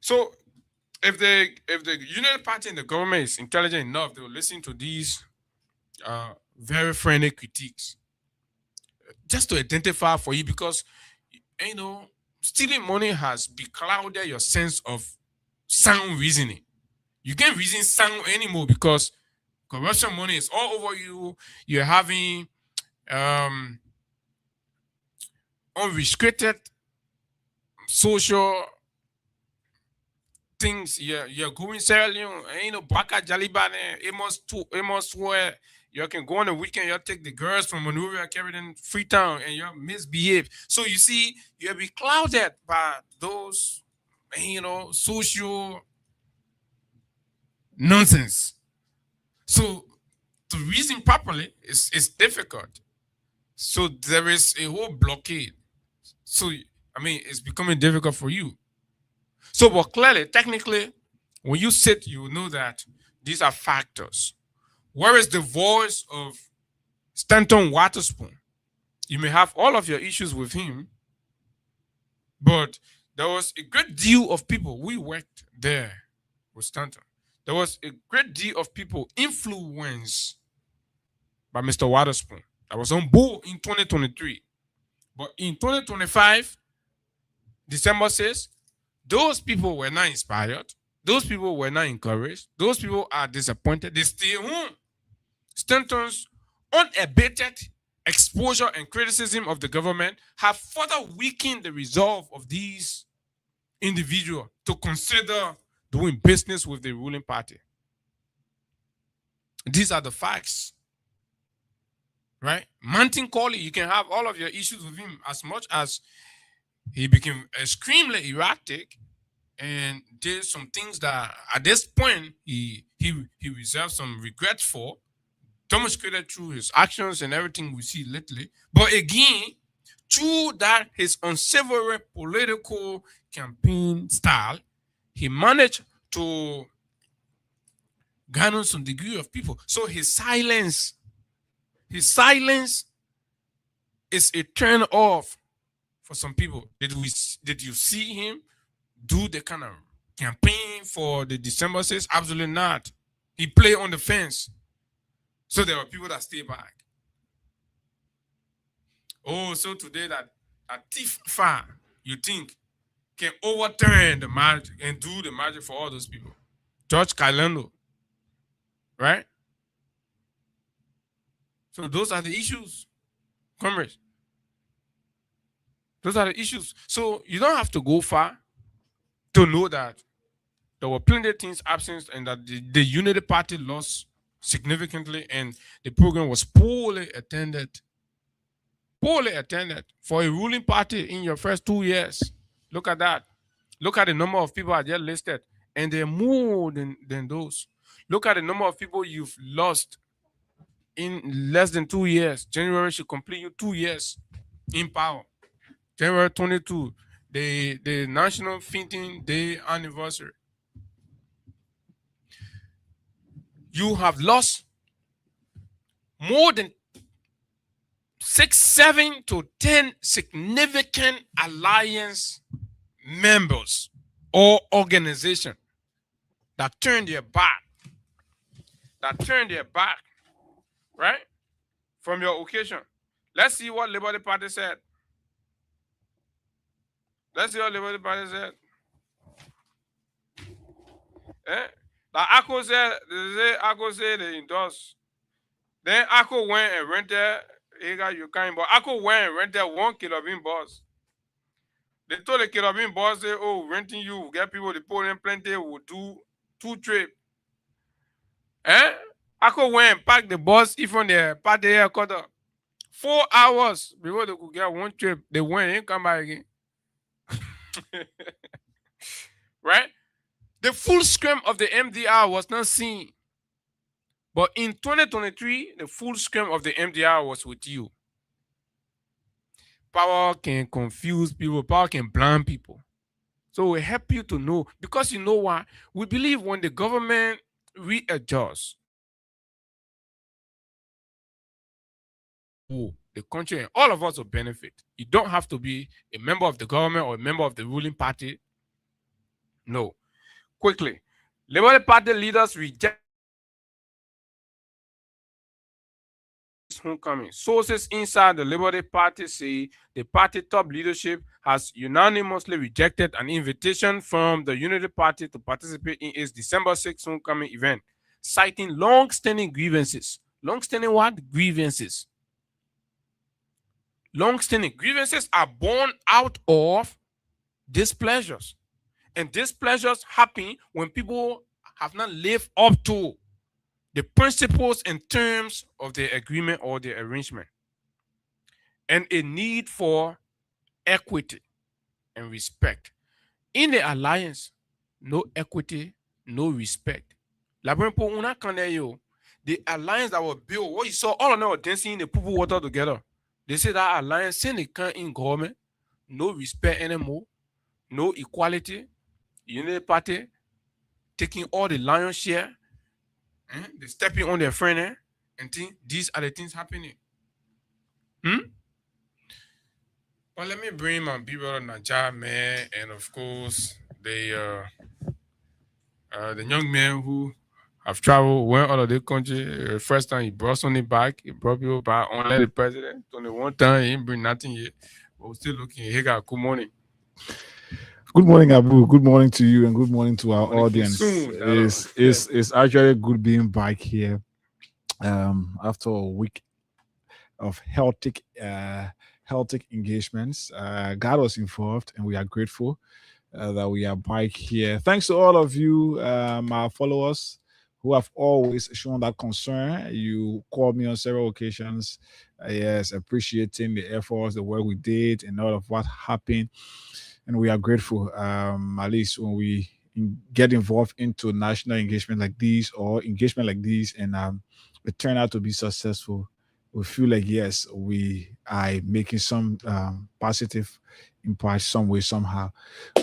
So if the United Party and the government is intelligent enough, they will listen to these very friendly critiques just to identify for you, because stealing money has beclouded your sense of sound reasoning. You can't reason sound anymore because corruption money is all over you. You're having unrestricted social things. You're going Sierra Leone, Baka Jalibane, Amos where you can go on the weekend, you take the girls from Monrovia, carry them Freetown, and you misbehave. So you see, you'll be clouded by those, social nonsense. So to reason properly is difficult. So there is a whole blockade. So it's becoming difficult for you. So, but clearly, technically, when you sit, you know that these are factors. Where is the voice of Stanton Waterspoon? You may have all of your issues with him, but there was a great deal of people. We worked there with Stanton. There was a great deal of people influenced by Mr. Waterspoon. I was on board in 2023. But in 2025, December says, those people were not inspired. Those people were not encouraged. Those people are disappointed. They stay home. Stanton's unabated exposure and criticism of the government have further weakened the resolve of these individuals to consider doing business with the ruling party. These are the facts. Right? Martin Colley, you can have all of your issues with him as much as he became extremely erratic and did some things that at this point he reserved some regret for, demonstrated through his actions and everything we see lately. But again, through that his unsavory political campaign style, he managed to garner some degree of people. So his silence is a turn off for some people. Did you see him do the kind of campaign for the December 6th? Absolutely not. He played on the fence. So there were people that stay back. Oh, so today that a thief fire, you think, can overturn the magic and do the magic for all those people. George Kailando. Right? So those are the issues, comrades. Those are the issues. So you don't have to go far to know that there were plenty of things absent and that the Unity Party lost significantly and the program was poorly attended. Poorly attended for a ruling party in your first 2 years. Look at that. Look at the number of people I just listed, and they're more than those. Look at the number of people you've lost in less than 2 years. January should complete you 2 years in power. January 22, the National Fainting Day anniversary. You have lost more than 6, 7 to 10 significant alliance members or organization that turned their back, right, from your occasion. Let's see what Liberty Party said. Let's see what Liberty Party said. The ACO said they endorse. Then ACO went and rented Haggai, you can't. But I could rent that 1 kilobin bus. They told the kilobin boss, say, oh, renting you, get people to put in plenty, will do 2 trips. Eh? I could pack the bus even the party headquarters. 4 hours before they could get 1 trip. They went and come back again. Right? The full scrum of the MDR was not seen. But in 2023, the full scrum of the MDR was with you. Power can confuse people. Power can blind people. So it help you to know. Because you know why? We believe when the government readjusts, the country and all of us will benefit. You don't have to be a member of the government or a member of the ruling party. No. Quickly. Labour Party leaders reject homecoming. Sources inside the Labour Party say the party top leadership has unanimously rejected an invitation from the Unity Party to participate in its December 6th homecoming event, citing long-standing grievances. Long-standing what? Grievances. Long-standing grievances are born out of displeasures. And displeasures happen when people have not lived up to the principles and terms of the agreement or the arrangement. And a need for equity and respect. In the alliance, no equity, no respect. The alliance that was built, what you saw, all of them were dancing in the poo water together. They say that alliance, since they can't in government, no respect anymore, no equality, Unity Party taking all the lion's share, they stepping on their friend, and think these are the things happening. But let me bring my people Najah, man, and of course the young man who have traveled, went out of the country. First time he brought something back, he brought people back, only the president. Only one time he didn't bring nothing yet. But we're still looking. Haggai, good morning. Good morning, Abu. Good morning to you, and good morning to our audience. It's actually good being back here after a week of healthy engagements. God was involved, and we are grateful that we are back here. Thanks to all of you, our followers, who have always shown that concern. You called me on several occasions, yes, appreciating the efforts, the work we did, and all of what happened. And we are grateful, at least when we get involved into national engagement like these or engagement like these, and it turned out to be successful. We feel like, yes, we are making some positive impact some way, somehow.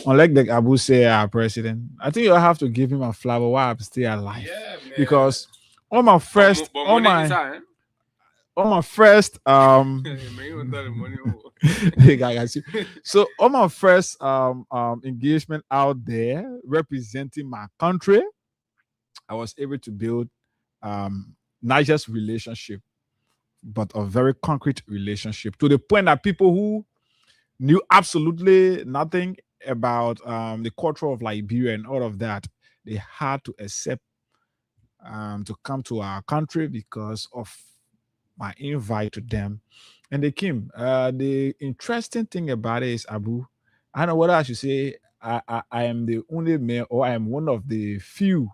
Unlike the Abu say, our president, I think you have to give him a flower while I'm still alive. Yeah, man. Because on my first so on my first engagement out there representing my country, I was able to build not just relationship, but a very concrete relationship, to the point that people who knew absolutely nothing about the culture of Liberia and all of that, they had to accept to come to our country because of my invite to them, and they came. The interesting thing about it is, Abu, I don't know what I should say. I am the only man, or I am one of the few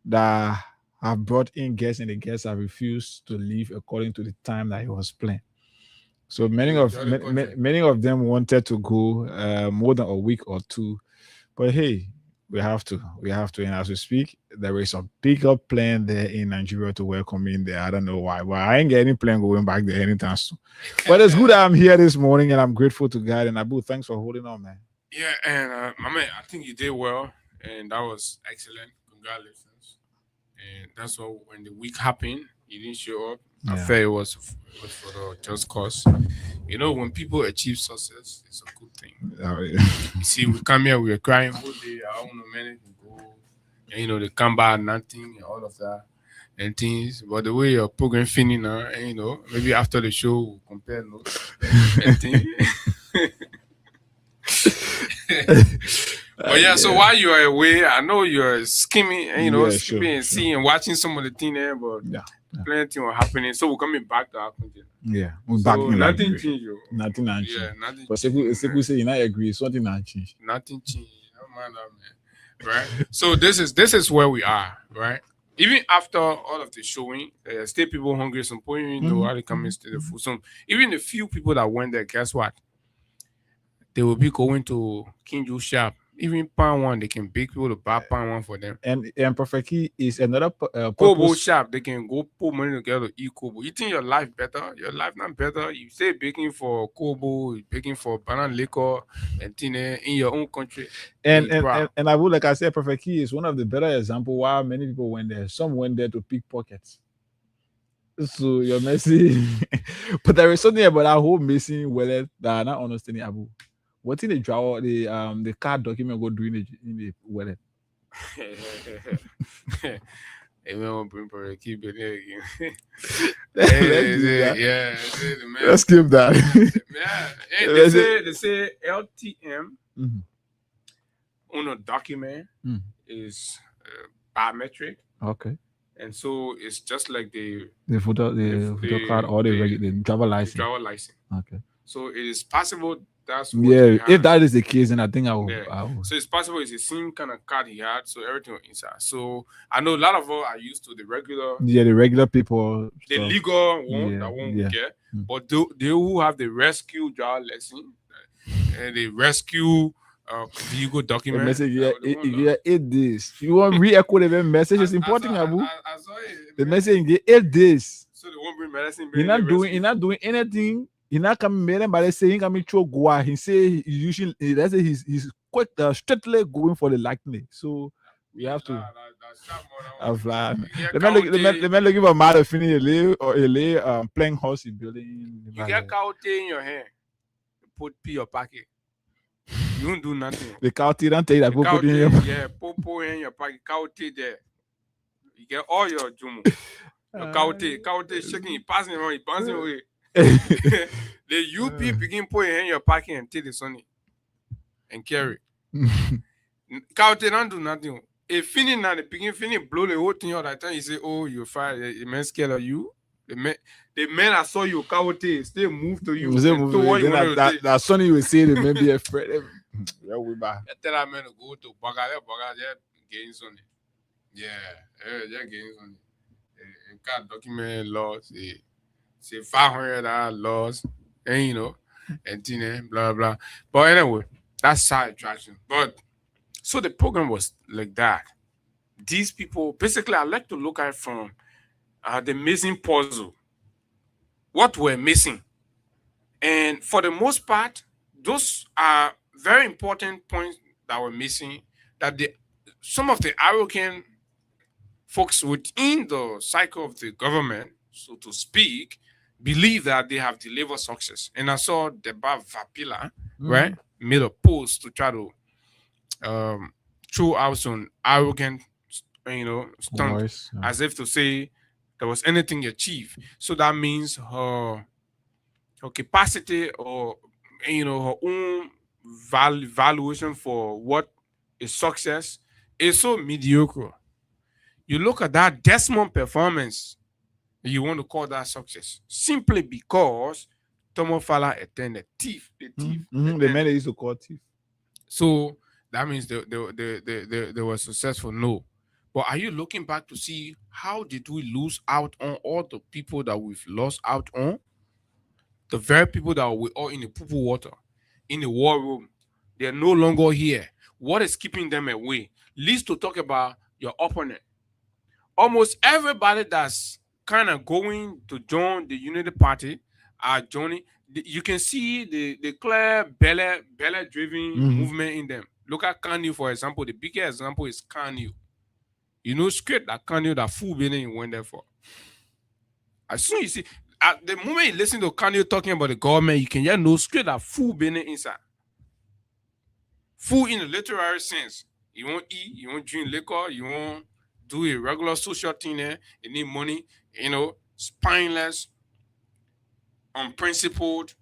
that have brought in guests, and the guests have refused to leave according to the time that he was playing. So many of them wanted to go more than a week or two, but hey, we have to. And as we speak, there is a bigger plan there in Nigeria to welcome me in there. I don't know why, but I ain't getting any plan going back there anytime soon. But it's good that I'm here this morning, and I'm grateful to God. And Abu, thanks for holding on, man. Yeah, and my man, I think you did well, and that was excellent. Congratulations. And that's why when the week happened, you didn't show up. I felt it was for the just cause. You know, when people achieve success, it's a good thing. You see, we come here, we are crying whole day. I don't know, man, go, and they come back, nothing, and all of that, and things. But the way your program finished now, and maybe after the show, we'll compare notes and things. But yeah, so while you are away, I know you're skimming, skimming and seeing and watching some of the things there, but Plenty were happening. So we're coming back to our country. Yeah, we're So back in nothing Liberia. changed, yo. Nothing has Yeah, changed. nothing But changed. Sekou say, I agree, something has changed. Nothing changed. Don't mind that, man. Right? So this is where we are, right? Even after all of the showing, still people hungry. Some point you know how they come into the food. Some even the few people that went there, guess what? They will be going to King Juice shop. Even pound one, they can beg people to buy pound one for them. And Prophet Key is another Kobo purpose. shop, they can go put money together to eat Kobo. You think your life better? Your life not better. You say baking for Kobo, baking for banana liquor and thing in your own country. And I would, like I said, Prophet Key is one of the better examples why many people went there. Some went there to pick pockets. So you're messy. But there is something about that whole missing wallet that I'm not understanding, Abu. What in the drawer, the card document go do in the wallet? Everyone bring for a keep it there again. Let's skip that. Yeah, they say LTM on a document Mm. is biometric. Okay. And so it's just like the photo card or the driver license. Driver license. Okay. So it is possible that's what yeah. If that is the case, then I think I will. So it's possible it's the same kind of card he had, so everything was inside. So I know a lot of us are used to the regular. Yeah, the regular people. The stuff. Legal one that one we get, but they who have the rescue driver license and the rescue legal document. The message 8 days. You want to re-echo the message? It's important, Abu. I saw it. The message 8 days. So they won't bring medicine. You're not doing anything. He's not coming meeting, but they say he coming through Goa. He say he usually let's say he's quite straightly going for the lightning. So we have to fly. The man looking for mother finish a playing horse in building. You get cow in your hand. Put your pocket. You don't do nothing. The cow don't tell you that put in your popo in your pocket. Cow there. You get all your jumu. Your cow shaking, passing around, bouncing away. The UP begin put in your pocket and take the sunny and carry. Coyote don't do nothing. If finish now, the begin finish blow the whole thing out. That time you say, "Oh, you fired." The man scared of you. The man I saw you coyote still move to you. That sunny will say the man be afraid. Yeah, we back. Tell that man to go to Baga, getting sunny. Yeah, getting sunny. And got document laws. Say $500 loss, and and blah blah. But anyway, that's side attraction. But so the program was like that. These people basically, I like to look at it from the missing puzzle. What we're missing, and for the most part, those are very important points that were missing. That some of the arrogant folks within the cycle of the government, so to speak, believe that they have delivered success. And I saw Deba Vapila, right, made a post to try to throw out some arrogant, stunt, as if to say there was anything achieved. So that means her capacity or her own valuation for what is success is so mediocre. You look at that Desmond performance, you want to call that success simply because Tomo Fala attended thief. The man they used to call thief. So that means they were successful. No. But are you looking back to see how did we lose out on all the people that we've lost out on? The very people that were all in the poo water, in the war room, they're no longer here. What is keeping them away? Least to talk about your opponent. Almost everybody that's kind of going to join the Unity Party are joining. You can see the clear belly-driven movement in them. Look at Kanye, for example. The biggest example is Kanye. You know, straight that Kanye, that fool Benin went there for. As soon as you see, at the moment you listen to Kanye talking about the government, you can just know straight that fool Benin inside. Fool in the literary sense. You won't eat, you won't drink liquor, you won't do a regular social thing there. You need money, spineless, unprincipled.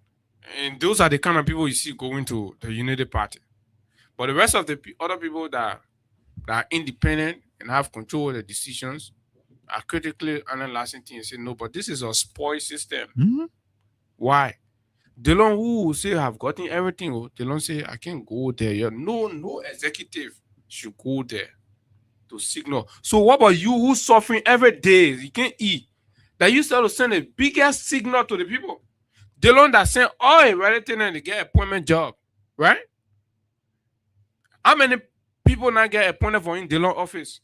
And those are the kind of people you see going to the Unity Party. But the rest of the other people that are independent and have control of the decisions, are critically analyzing things and say, no, but this is a spoil system. Mhm. Why? Delon who say have gotten everything, Delon say, I can't go there. No executive should go there to signal. So what about you who's suffering every day? You can't eat. That you start to send the biggest signal to the people. Delon that sent all a relative and they get appointment job, right? How many people now get appointed for in Delon office?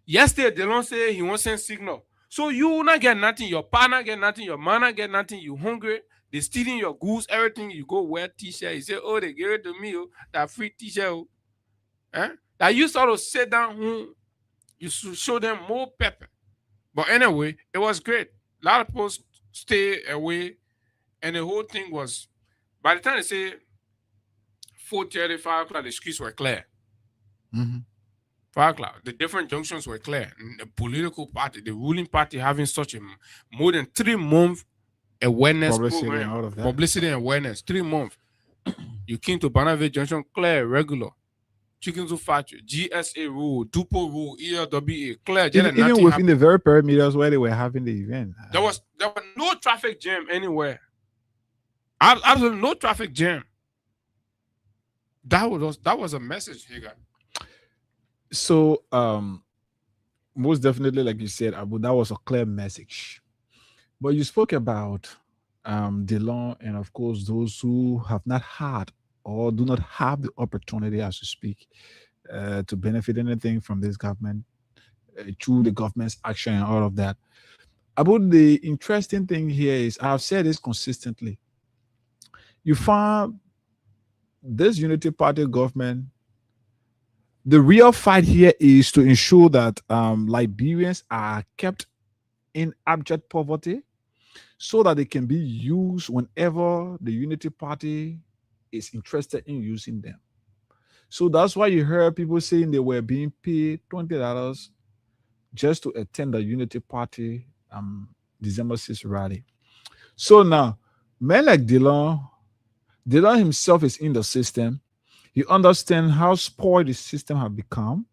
Yesterday, Delon say he won't send signal. So you not get nothing, your partner get nothing, your man not get nothing, you hungry, they stealing your goods, everything, you go wear t-shirt, you say, oh, they give it to me, that free t-shirt. That you sort of sit down, you should show them more pepper. But anyway, it was great. A lot of people stay away, and the whole thing was, by the time they say 4:30, 5 o'clock, the streets were clear. Mhm. 5 o'clock, the different junctions were clear. And the political party, the ruling party, having such a more than 3 month awareness Publicity program, and all of that. publicity and awareness, 3 months. You came to Banaville Junction, clear, regular. Chicken to factory, GSA rule, Dupo rule, ELWA, clear. Even within the very perimeters where they were having the event. There was no traffic jam anywhere. Absolutely no traffic jam. That was a message, Haggai. So most definitely, like you said, Abu, that was a clear message. But you spoke about Delon and of course those who have not had or do not have the opportunity, as you speak, to benefit anything from this government through the government's action and all of that. About the interesting thing here is, I've said this consistently. You find this unity party government, the real fight here is to ensure that Liberians are kept in abject poverty so that they can be used whenever the unity party is interested in using them. So that's why you heard people saying they were being paid $20 just to attend the unity party December 6th rally. So now, men like Delon himself is in the system. He understands how spoiled the system has become.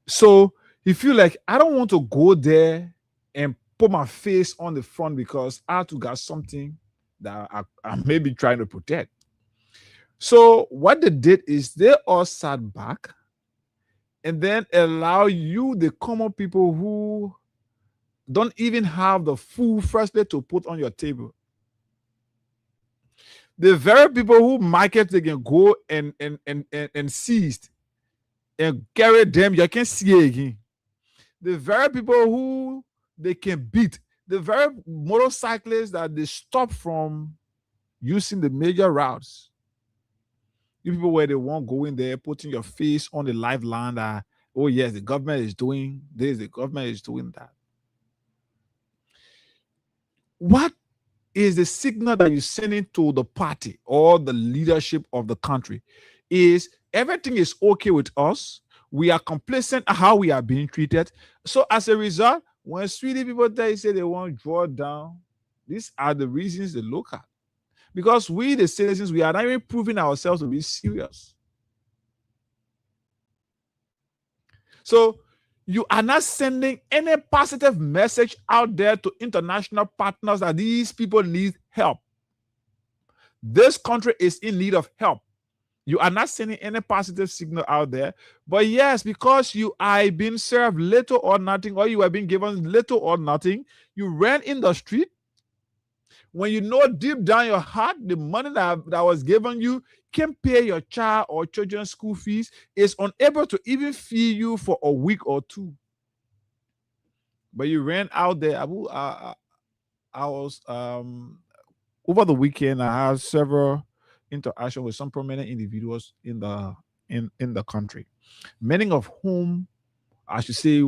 So he feel like, I don't want to go there and put my face on the front because I too got something that I may be trying to protect. So what they did is they all sat back and then allow you, the common people who don't even have the food firstly to put on your table. The very people who market they can go and seize and carry them, you can't see again. The very people who they can beat, the very motorcyclists that they stop from using the major routes. You people where they won't go in there, putting your face on the live land. Oh yes, the government is doing this, the government is doing that. What is the signal that you're sending to the party or the leadership of the country? Is everything is okay with us? We are complacent at how we are being treated. So as a result, when sweetie people say they want to draw down, these are the reasons they look at. Because we, the citizens, we are not even proving ourselves to be serious. So you are not sending any positive message out there to international partners that these people need help. This country is in need of help. You are not sending any positive signal out there. But yes, because you are being served little or nothing, or you are being given little or nothing, you ran in the street. When you know deep down your heart, the money that was given you can't pay your child or children's school fees, is unable to even feed you for a week or two. But you ran out there. I was over the weekend, I had several interactions with some prominent individuals in the country, many of whom, I should say,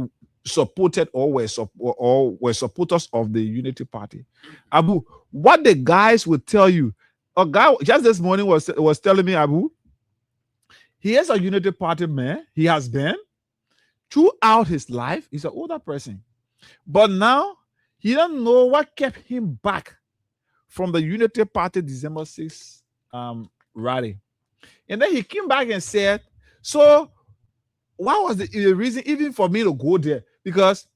supported or were supporters of the Unity Party. Abu, what the guys would tell you, a guy just this morning was telling me, Abu, he is a Unity Party man. He has been throughout his life. He's an older person, but now he don't know what kept him back from the Unity Party December 6th rally. And then he came back and said, so what was the reason even for me to go there? Because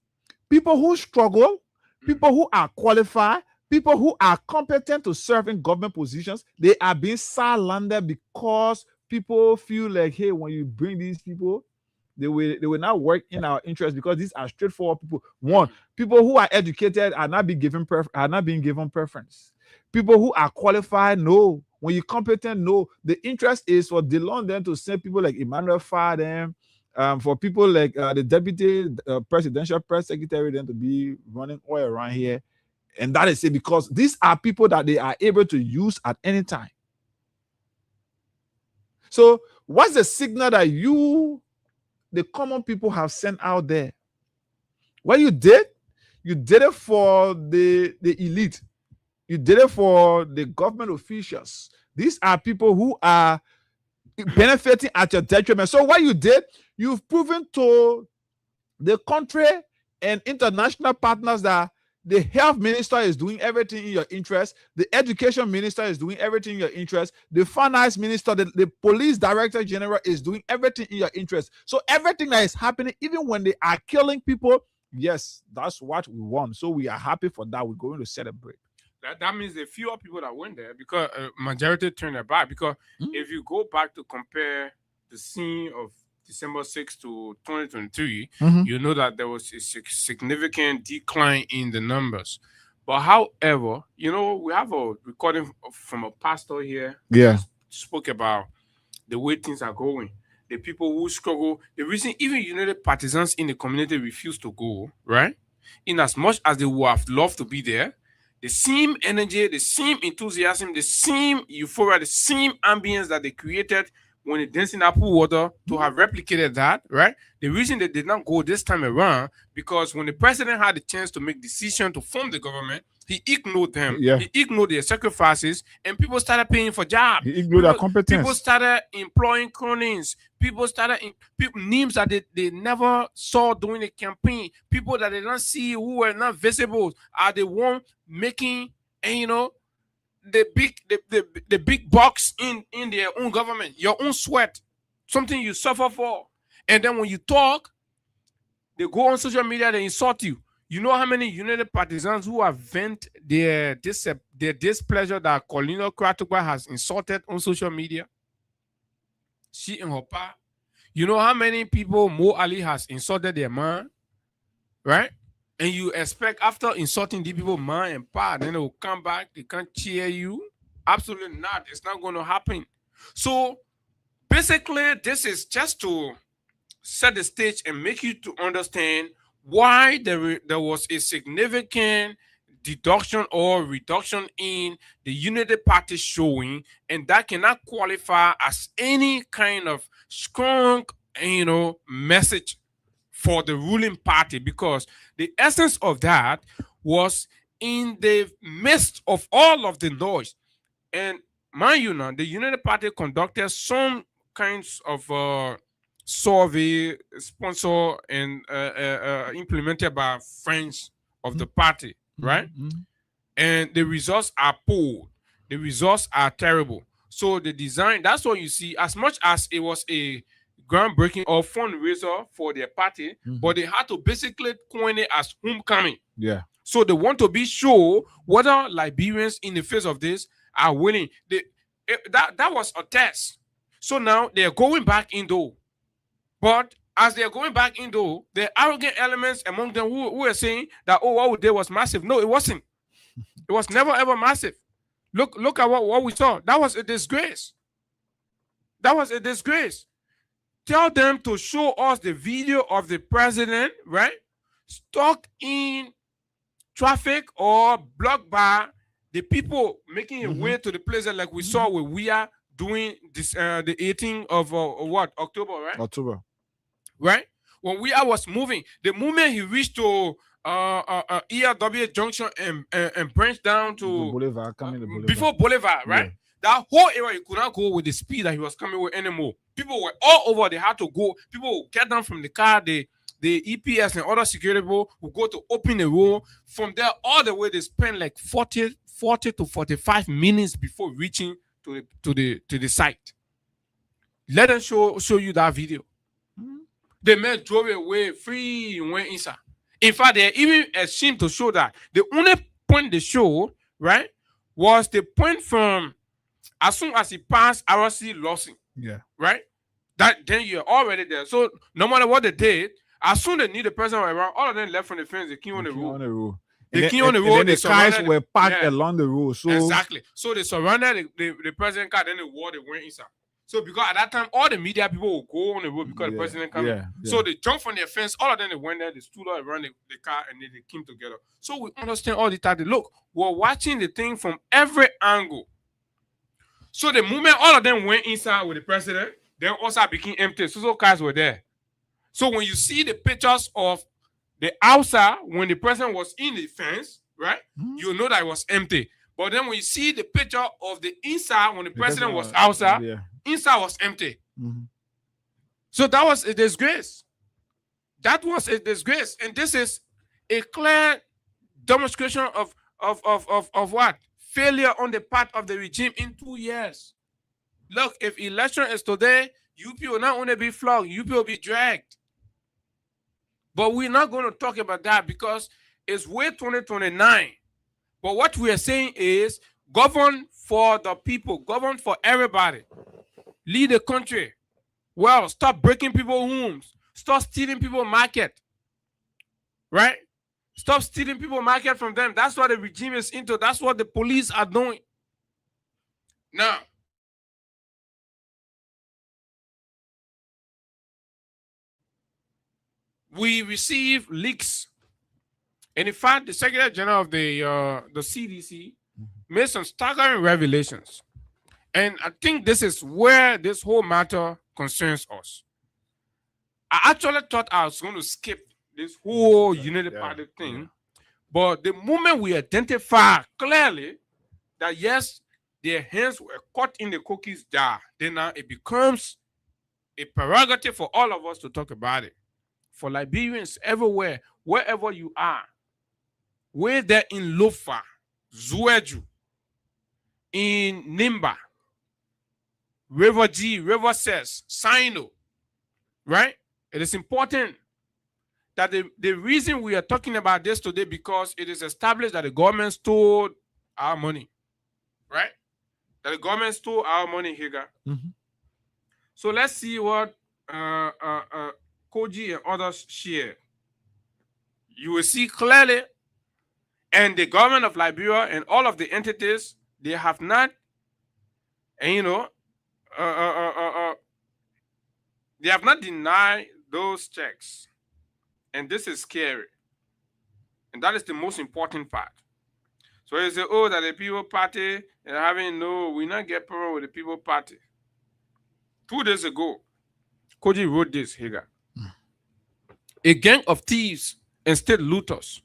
people who struggle, people who are qualified, people who are competent to serve in government positions, they are being sidelined because people feel like, hey, when you bring these people, they will not work in our interest because these are straightforward people. One, people who are educated are not being given preference. People who are qualified, no. When you're competent, no. The interest is for DeLon then to send people like Emmanuel Fadem, for people like the deputy presidential press secretary then to be running oil around here. And that is it, because these are people that they are able to use at any time. So what's the signal that the common people have sent out there? What you did it for the elite. You did it for the government officials. These are people who are benefiting at your detriment. So what you did, you've proven to the country and international partners that the health minister is doing everything in your interest. The education minister is doing everything in your interest. The finance minister, the police director general is doing everything in your interest. So everything that is happening, even when they are killing people, yes, that's what we want. So we are happy for that. We're going to celebrate. That means there are fewer people that went there because majority turned their back. Because if you go back to compare the scene of December 6 to 2023, you know that there was a significant decline in the numbers. But however, you know, we have a recording from a pastor here. Yeah. Spoke about the way things are going. The people who struggle, the reason even United partisans in the community refuse to go, right? In as much as they would have loved to be there, the same energy, the same enthusiasm, the same euphoria, the same ambience that they created when they danced in Apple water to have replicated that, right? The reason they did not go this time around, because when the president had the chance to make decision to form the government, he ignored them. Yeah. He ignored their sacrifices, and people started paying for jobs. He ignored their competence. People started employing cronies. People started names that they never saw during the campaign. People that they don't see, who were not visible, are the one making, and you know, the big bucks in their own government, your own sweat, something you suffer for. And then when you talk, they go on social media, they insult you. You know how many United partisans who have vent their displeasure that Colino Kratuba has insulted on social media? She and her pa. You know how many people Mo Ali has insulted their man? Right? And you expect after insulting the people, man and pa, then they will come back, they can't cheer you? Absolutely not. It's not going to happen. So basically, this is just to set the stage and make you to understand why there was a significant deduction or reduction in the Unity Party showing, and that cannot qualify as any kind of strong, message for the ruling party, because the essence of that was in the midst of all of the noise. And mind you now, the United Party conducted some kinds of survey sponsored and implemented by friends of the party, right? And the results are poor. The results are terrible. So the design, that's what you see, as much as it was a groundbreaking or fundraiser for their party, but they had to basically coin it as homecoming. Yeah. So they want to be sure whether Liberians in the face of this are willing. That was a test. So now they're going back indoor. But as they're going back indoor, the arrogant elements among them who are saying that, oh, what we did was massive. No, it wasn't. It was never, ever massive. Look at what we saw. That was a disgrace. That was a disgrace. Tell them to show us the video of the president, right, stuck in traffic or blocked by the people making a way to the places like we saw where we are doing this, the 18th of October, right? October. Right? When we was moving, the moment he reached to ERW Junction and branched down to Boulevard, coming to Boulevard. Before Boulevard, right? Yeah. That whole area, you could not go with the speed that he was coming with anymore. People were all over. They had to go. People would get down from the car. The EPS and other security people would go to open the road. From there, all the way, they spent like 40 to 45 minutes before reaching to the site. Let them show you that video. The man drove away free and went inside. In fact, they even ashamed to show that. The only point they show, right, was the point from as soon as he passed RC Lawson. Yeah. Right? That then you're already there. So no matter what they did, as soon as they knew the person were around, all of them left from the fence, they came on the road. They came on the road. And then the cars were parked along the road. So exactly. So they surrounded the president car, then they went inside. So because at that time, all the media people will go on the road because the president came. So they jumped from their fence, all of them they went there, they stood up around the car, and then they came together. So we understand all the time. Look, we're watching the thing from every angle. So the moment all of them went inside with the president, then also became empty. So cars were there. So when you see the pictures of the outside when the president was in the fence, right, you know that it was empty. But then when you see the picture of the inside when the president was outside, inside was empty. So that was a disgrace. That was a disgrace. And this is a clear demonstration of what? Failure on the part of the regime in 2 years. Look, if election is today, UP will not only be flogged, UP will be dragged. But we're not going to talk about that because it's way 2029. But what we are saying is govern for the people, govern for everybody. Lead the country. Well, stop breaking people's homes. Stop stealing people's market. Right? Stop stealing people's market from them. That's what the regime is into. That's what the police are doing. Now, we receive leaks. And in fact, the Secretary General of the CDC made some staggering revelations. And I think this is where this whole matter concerns us. I actually thought I was going to skip this whole Unity Party thing. But the moment we identify clearly that, yes, their hands were caught in the cookies jar, then now it becomes a prerogative for all of us to talk about it. For Liberians everywhere, wherever you are, whether they're in Lofa, Zueju, in Nimba, River G, River Ses, Sino, right? It is important that the reason we are talking about this today because it is established that the government stole our money, right? That the government stole our money, Haggai. So let's see what Koji and others share. You will see clearly, and the government of Liberia and all of the entities, they have not, and they have not denied those checks. And this is scary. And that is the most important part. So you say, oh, that the People Party and having we not get problem with the People Party. 2 days ago, Koji wrote this, Haggai. A gang of thieves and state looters,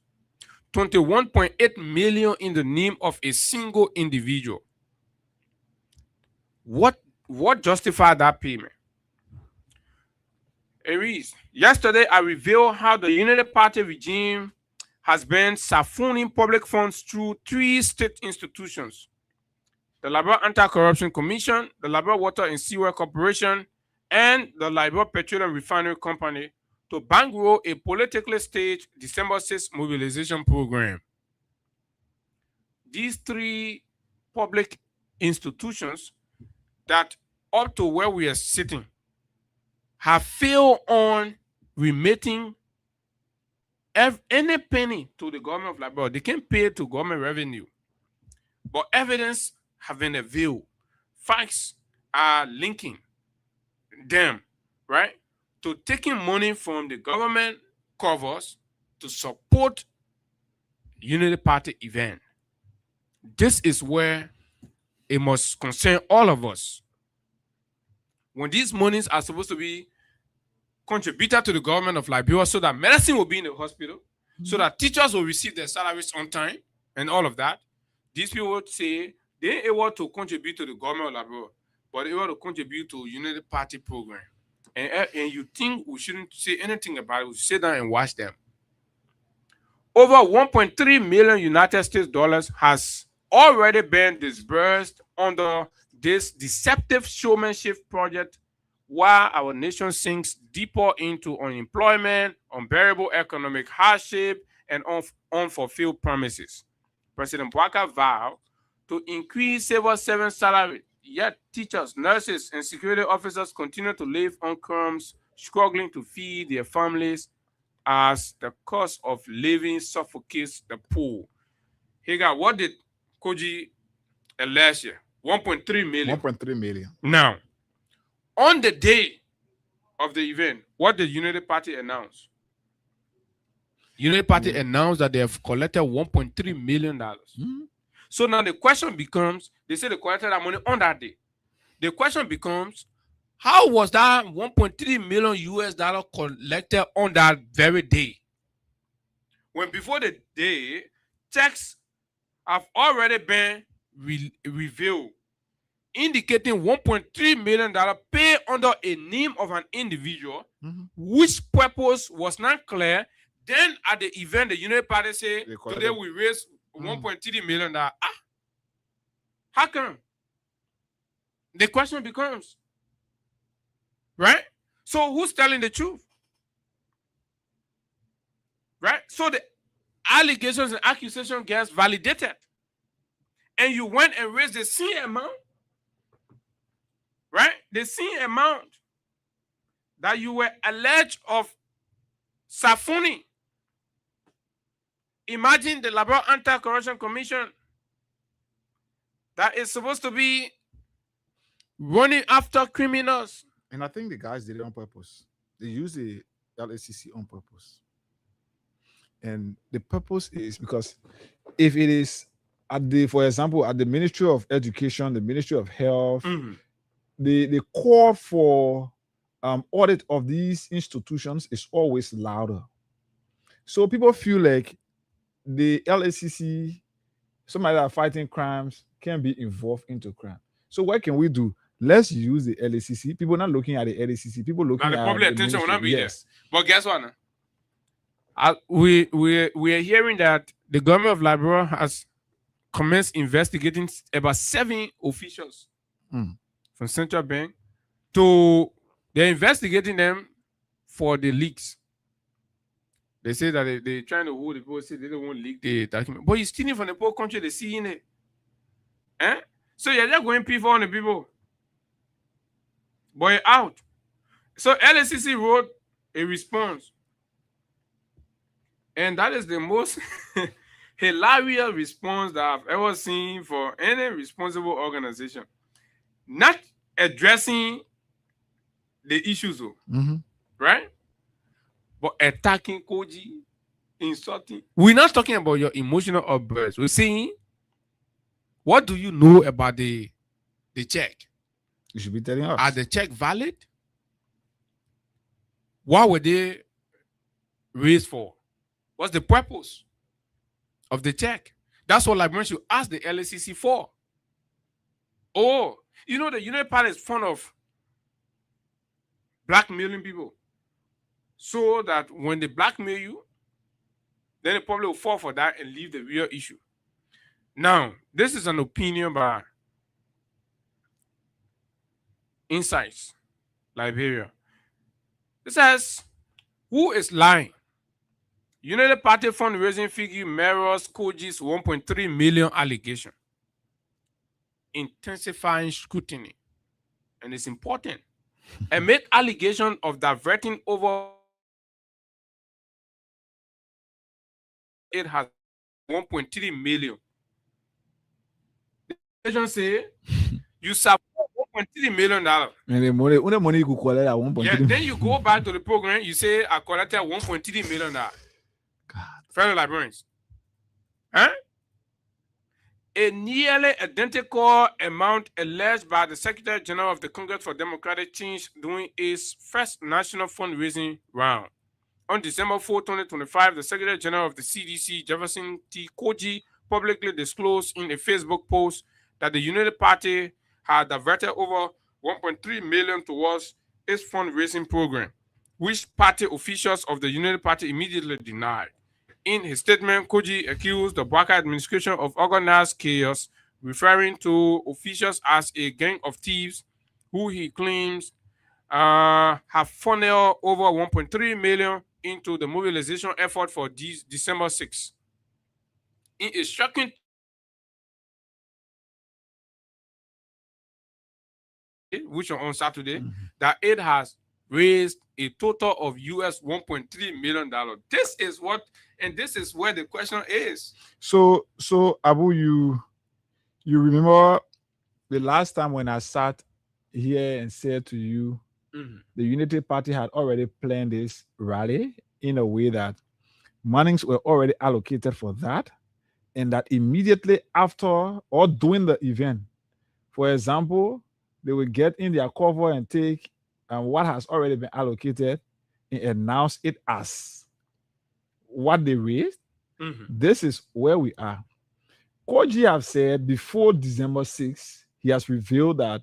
21.8 million in the name of a single individual. What justified that payment? Aries, yesterday I revealed how the Unity Party regime has been siphonning public funds through 3 state institutions: the Liberia Anti-Corruption Commission, the Liberia Water and Sewer Corporation, and the Liberia Petroleum Refinery Company to bankroll a politically staged December 6th mobilization program. These 3 public institutions that up to where we are sitting have failed on remitting any penny to the government of Liberia. They can't pay to government revenue. But evidence have been availed. Facts are linking them, right, to taking money from the government covers to support Unity Party event. This is where it must concern all of us. When these monies are supposed to be contributed to the government of Liberia so that medicine will be in the hospital, so that teachers will receive their salaries on time and all of that, these people would say they ain't able to contribute to the government of Liberia, but able to contribute to Unity Party program. And you think we shouldn't say anything about it, we should sit down and watch them. Over 1.3 million United States dollars has already been disbursed under this deceptive showmanship project while our nation sinks deeper into unemployment, unbearable economic hardship, and unfulfilled promises. President Bwaka vowed to increase civil servant salary, yet teachers, nurses, and security officers continue to live on crumbs, struggling to feed their families as the cost of living suffocates the poor. Haggai, what did Koji last year? 1.3 million. 1.3 million. Now, on the day of the event, what did United Party announce? United Party announced that they have collected $1.3 million. So now the question becomes, they say they collected that money on that day. The question becomes, how was that 1.3 million US dollar collected on that very day? When before the day, checks have already been revealed, indicating $1.3 million paid under a name of an individual, which purpose was not clear. Then at the event, the United Party say, today we raised $1.3 million. How come? The question becomes, right? So who's telling the truth? Right? So the allegations and accusation gets validated. And you went and raised the same amount, right? The same amount that you were alleged of Safuni. Imagine the Liberal Anti-Corruption Commission that is supposed to be running after criminals. And I think the guys did it on purpose. They use the LACC on purpose. And the purpose is because if it is at the, for example, at the Ministry of Education, the Ministry of Health, the call for audit of these institutions is always louder. So people feel like the LACC, somebody that are fighting crimes, can be involved into crime. So what can we do? Let's use the LACC. People not looking at the LACC. People looking now, at the public attention will not be there. But guess what? We are hearing that the government of Liberia has commenced investigating about 7 officials from Central Bank. They're investigating them for the leaks. They say that they're trying to hold the people, say they don't want to leak the document. But you're stealing from the poor country, they're seeing it. So you're just going people on the people. But you're out. So LACC wrote a response. And that is the most hilarious response that I've ever seen for any responsible organization. Not addressing the issues, right? But attacking Koji, insulting. We're not talking about your emotional outbursts. We're saying, what do you know about the check? You should be telling us. Are the check valid? What were they raised for? What's the purpose of the check? That's what Liberians should ask the LACC for. Oh, you know the United Party is fond of blackmailing people. So that when they blackmail you, then they probably will fall for that and leave the real issue. Now, this is an opinion by Insights, Liberia. It says, who is lying? United Party fundraising figure mirrors Koji's 1.3 million allegation. Intensifying scrutiny. And it's important. Amid allegation of diverting over, it has 1.3 million. The allegation say you support $1.3 million. And the money you could collect at 1.3 million. Then you go back to the program, you say I collected $1.3 million. God. Fellow librarians. A nearly identical amount alleged by the Secretary General of the Congress for Democratic Change during its first national fundraising round. On December 4, 2025, the Secretary General of the CDC, Jefferson T. Koji, publicly disclosed in a Facebook post that the United Party had diverted over $1.3 million towards its fundraising program, which party officials of the United Party immediately denied. In his statement, Koji accused the Bwaka administration of organized chaos, referring to officials as a gang of thieves who he claims have funneled over 1.3 million into the mobilization effort for December 6th. In a shocking which on Saturday, that it has raised a total of US $1.3 million. This is what, and this is where the question is. So Abu, you remember the last time when I sat here and said to you, the Unity Party had already planned this rally in a way that monies were already allocated for that, and that immediately after or during the event, for example, they will get in their cover and take what has already been allocated and announce it as what they raised. This is where we are. Koji have said before December 6th, he has revealed that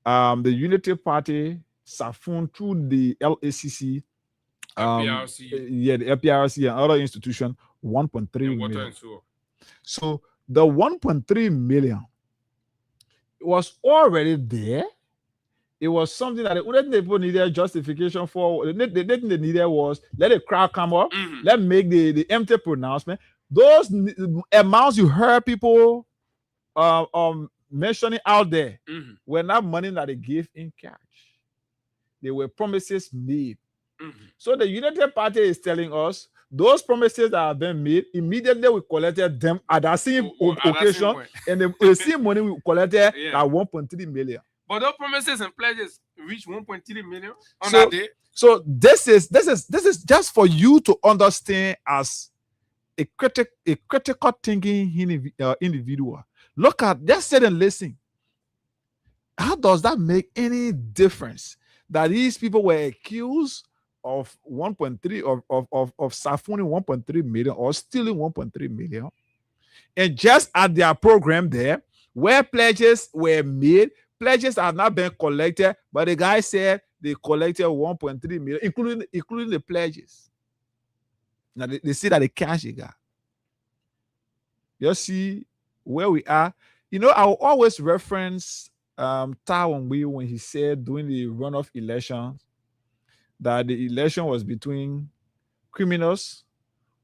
the Unity Party siphoned through the LACC, the LPRC and other institutions, 1.3 million. So the 1.3 million was already there. It was something that the people needed justification for. The thing they needed was let the crowd come up, let make the empty pronouncement. Those amounts you heard people mentioning out there were not money that they gave in cash. They were promises made. So the United Party is telling us those promises that have been made, immediately we collected them at that same occasion, and the same money we collected at 1.3 million. But those promises and pledges reached 1.3 million on that day. So this is just for you to understand as a critical thinking individual. Look at, just sit and listen. How does that make any difference that these people were accused of 1.3 of siphoning 1.3 million or stealing 1.3 million, and just at their program there, where pledges were made, pledges have not been collected, but the guy said they collected 1.3 million, including the pledges. Now they see that the cash they got. You see where we are. You know, I will always reference Taiwan when he said during the runoff elections that the election was between criminals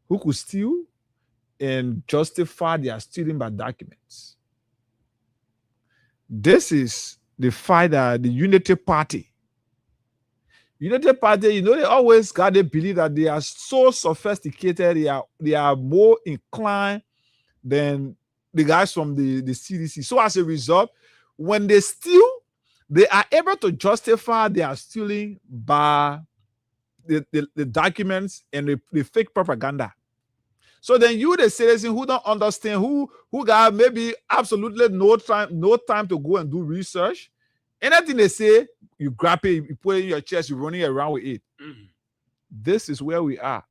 who could steal and justify their stealing by documents. This is the fight that the Unity Party, you know, they always got to believe that they are so sophisticated, they are more inclined than the guys from the CDC. So as a result, when they steal, they are able to justify their stealing by the documents and the fake propaganda. So then you, the citizen who don't understand, who got maybe absolutely no time to go and do research, anything they say, you grab it, you put it in your chest, you're running around with it. This is where we are.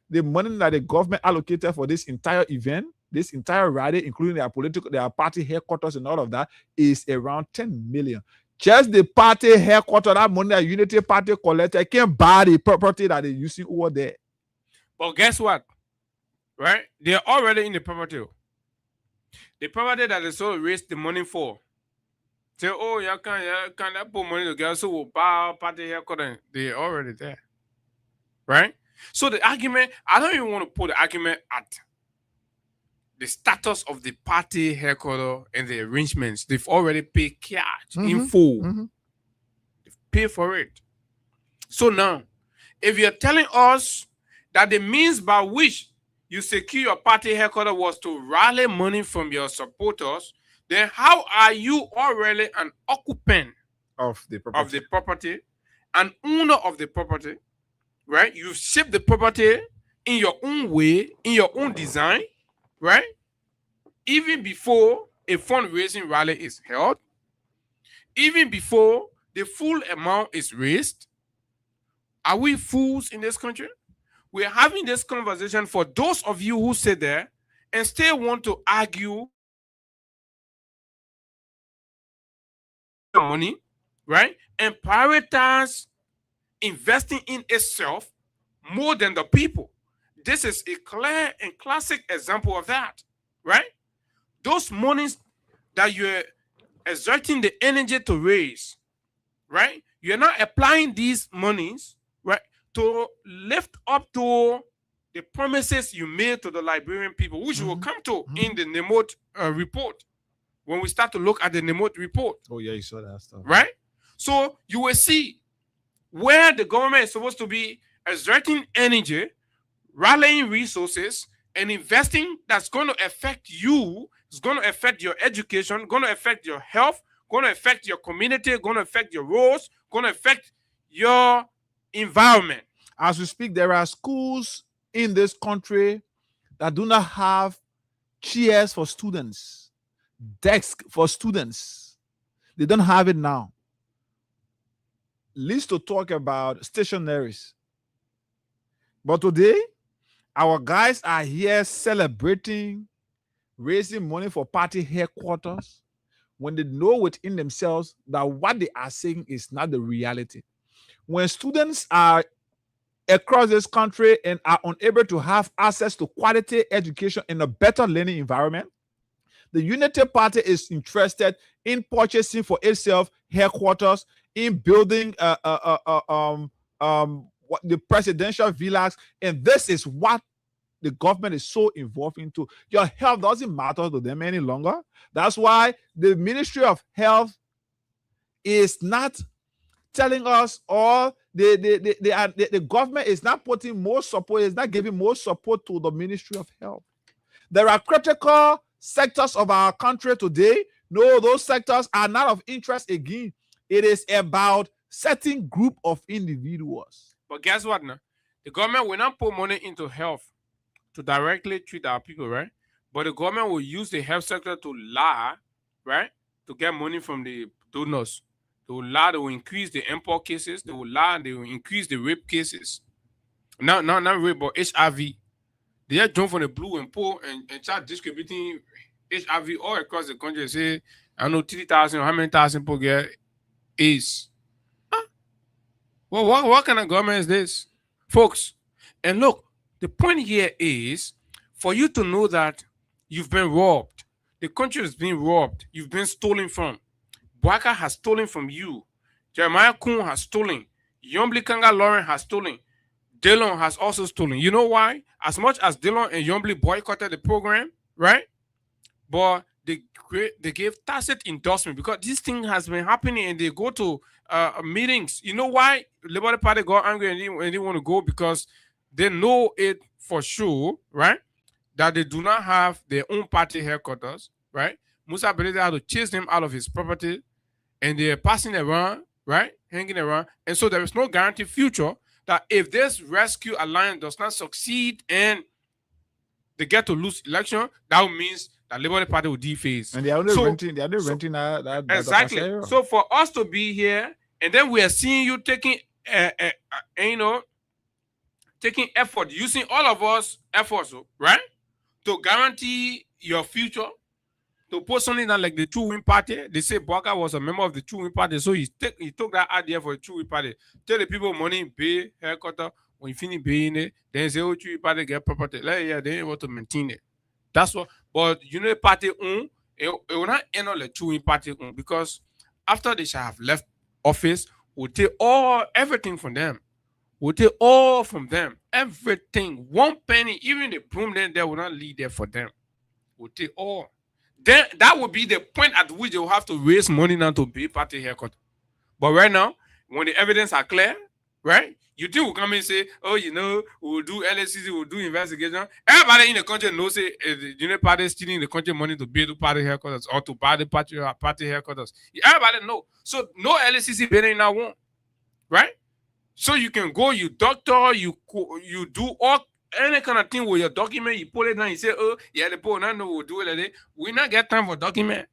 The money that the government allocated for this entire event, this entire rally, including their party headquarters and all of that, is around 10 million. Just the party headquarters, that money that Unity Party collected can't buy the property that they're using over there. But guess what? Right? They're already in the property. The property that they sort of raised the money for. Say, oh, you can't put money together, so we'll buy party headquarters. They're already there. Right? So the argument, I don't even want to put the argument at the status of the party headquarters and the arrangements. They've already paid cash in full. They've paid for it. So now, if you're telling us that the means by which you secure your party headquarters was to rally money from your supporters, then how are you already an occupant of the property, an owner of the property, right? You've shaped the property in your own way, in your own design, right? Even before a fundraising rally is held, even before the full amount is raised. Are we fools in this country? We're having this conversation for those of you who sit there and still want to argue money, right? And prioritize investing in itself more than the people. This is a clear and classic example of that, right? Those monies that you're exerting the energy to raise, right? you're not applying these monies, right, to lift up to the promises you made to the Liberian people, which we'll come to in the Nemot report when we start to look at the Nemot report. Oh yeah, you saw that stuff, right? So you will see where the government is supposed to be exerting energy, rallying resources, and investing that's going to affect you. It's going to affect your education, going to affect your health, going to affect your community, going to affect your roads, going to affect your environment. As we speak, there are schools in this country that do not have chairs for students, desks for students. They don't have it now. Least to talk about stationaries. But today, our guys are here celebrating, raising money for party headquarters, when they know within themselves that what they are saying is not the reality. When students are across this country and are unable to have access to quality education in a better learning environment, the Unity Party is interested in purchasing for itself headquarters, in building the presidential villas, and this is what the government is so involved into. Your health doesn't matter to them any longer. That's why the Ministry of Health is not telling us, or the government is not putting more support, is not giving more support to the Ministry of Health. There are critical sectors of our country today. No, those sectors are not of interest again. It is about certain group of individuals. But guess what now? The government will not put money into health to directly treat our people, right? But the government will use the health sector to lie, right? To get money from the donors. They will lie, they will increase the import cases. They will lie, they will increase the rape cases. Not rape, but HIV. They just jump from the blue and pull and start distributing HIV all across the country and say, I know 3,000 or how many thousand people get AIDS. Huh? Well, what kind of government is this? Folks, and look, the point here is for you to know that you've been robbed. The country has been robbed. You've been stolen from. Boaka has stolen from you. Jeremiah Kuhn has stolen. Yombli Kanga Lauren has stolen. Dillon has also stolen. You know why? As much as Dillon and Yombli boycotted the program, right? But they gave tacit endorsement because this thing has been happening, and they go to meetings. You know why Liberty Party got angry and they didn't want to go? Because they know it for sure, right? That they do not have their own party headquarters, right? Musa Belede had to chase them out of his property, and they're passing around, right? Hanging around. And so there is no guaranteed future that if this rescue alliance does not succeed and they get to lose election, that means that Liberty Party will deface. And they are only renting that exactly. So for us to be here, and then we are seeing you taking taking effort, using all of us efforts, right? To guarantee your future, to put something that like the True Win Party. They say Boaka was a member of the True Win Party, so he took that idea for the True Win Party. Tell the people money, pay, headquarter. When you finish paying it, then say, oh, True Win Party get property. Like, yeah, they ain't able to maintain it. That's what. But Unity Party it will not end up like True Win Party because after they shall have left office, we'll take everything from them. We'll take all from them. Everything. One penny, even the broom there will not leave there for them. We'll take all. Then that would be the point at which they will have to raise money now to pay party haircut. But right now, when the evidence are clear, right? You think we'll come and say, oh, we'll do LSCC, we'll do investigation. Everybody in the country knows the Unity Party is stealing the country money to pay the party haircuts or to buy the party haircuts. Everybody know. So no LSCC bidding in that one, right? So you can go, you doctor, you do all any kind of thing with your document, you put it down, you say, oh, yeah, the poor, no, we'll do it like that. We not get time for document.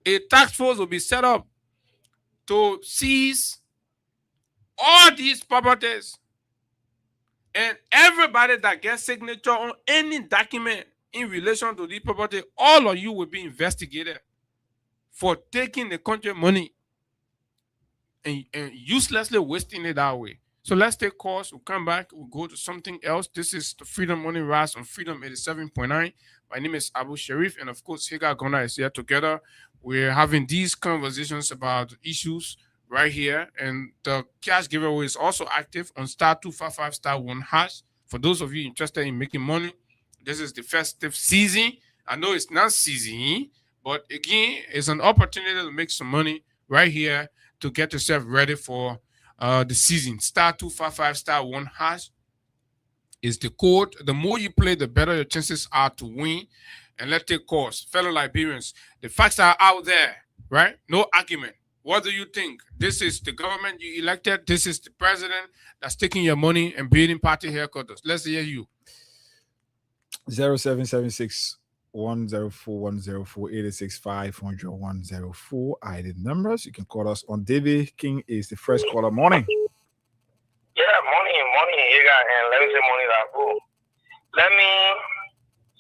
A task force will be set up to seize all these properties. And everybody that gets signature on any document in relation to this property, all of you will be investigated for taking the country money and uselessly wasting it that way. So let's take course. We'll come back. We'll go to something else. This is the Freedom Money Rise on Freedom 87.9. My name is Abu Sharif, and of course, Haggai is here together. We're having these conversations about issues right here. And the cash giveaway is also active on *255*1#. For those of you interested in making money, this is the festive season. I know it's not season, but again, it's an opportunity to make some money right here to get yourself ready for the season. *255*1# is the code. The more you play, the better your chances are to win. And let's take course. Fellow Liberians, the facts are out there, right? No argument. What do you think? This is the government you elected. This is the president that's taking your money and building party headquarters. Let's hear you. 0776 104 104 865 104 ID numbers. You can call us on. David King is the first caller. Morning. Yeah, morning, Haggai, and let me say morning, Rabu. Let me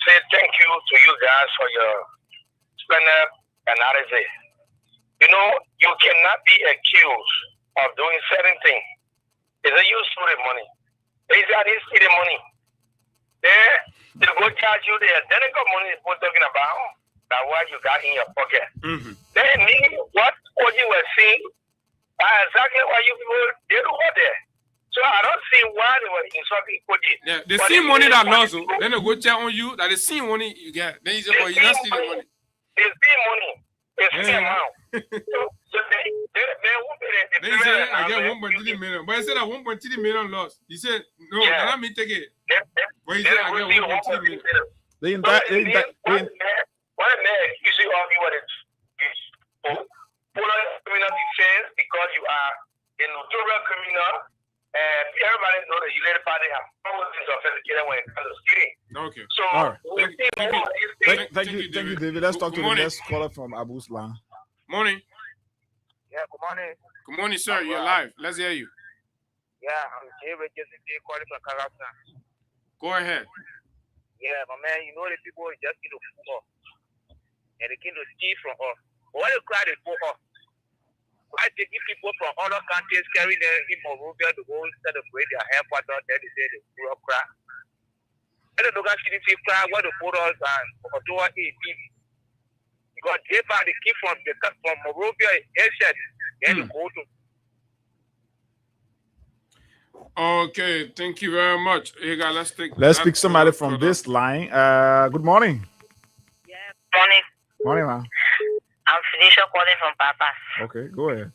say thank you to you guys for your splendid analysis. You know, you cannot be accused of doing certain things. It's a use for the money. They didn't see the money. They go charge you the identical money people talking about that what you got in your pocket. Mm-hmm. Then what you were seeing, exactly what you people did over there. So I don't see why they were insulting Koji. Yeah, they see money that lost, then they go check on you that they see money you get. Then you say, well, you not see the money. They see money. They see amount. So they won't be the Then he said, I get 1.3 million. But he said that 1.3 million lost. He said, no, let me take it. But he said, I get 1.3 million. They indict. What man usually argue what it is for criminal defense because you are a notorious criminal. And everybody know that you let a party have thousands of educated when it comes to stealing. Okay. So all right. Thank you, David. Let's talk to the next caller from Abu's line. Morning. Yeah, good morning. Good morning, sir. You're live. Let's hear you. Yeah, I'm Jay Richardson calling from Kazakhstan. Go ahead. Yeah, my man, you know the people just need to fool us. And they came to steal from us. But when they cry, they fool us. Why taking people from other countries, carrying them in Monrovia to go celebrate their headquarters, then they say they grew up cry. And the local city cry where they put us and October 18. Because they found the key from Monrovia, Asia, then they go to. Okay, thank you very much. Haggai, let's pick somebody from this line. Good morning. Yeah, morning. Morning, man. I'm Felicia calling from Papas. Okay, go ahead.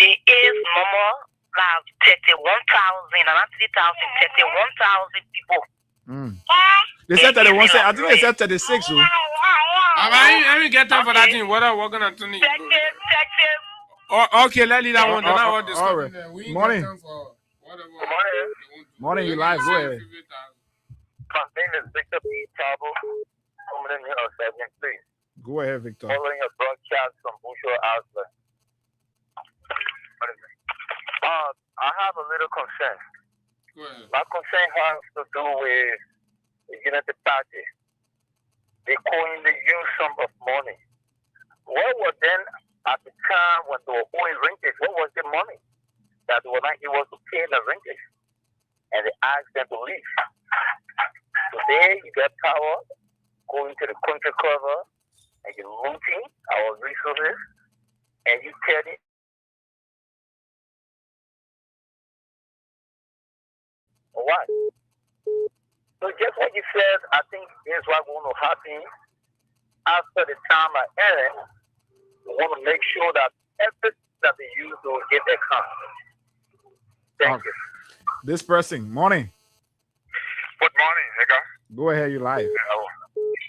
The is Momo now 31,000 and not 3,000, 31,000 people. They said 31. I think they said 36. I didn't get time for that thing. What are we going to do? Check it. Oh, okay, let's leave that one. Then I want this. All right. Morning. Morning, you live. Go ahead. My name is Victor P. Tabo. Coming in here on 73. Go ahead, Victor. Following a broadcast from Bushel Outlet. I have a little concern. My concern has to do with the Unity Party. They calling the huge sum of money. What was then at the time when they were owing renters? What was the money that they were not able to pay the renters? And they asked them to leave. Today you get power going to the country cover. And you're looting our resources, and you tell it. Why? So just what you said, I think is what's going to happen after the time I end. We want to make sure that everything that they use will get their count. Thank you. This person, morning. Good morning, Haggai. Go ahead, you live.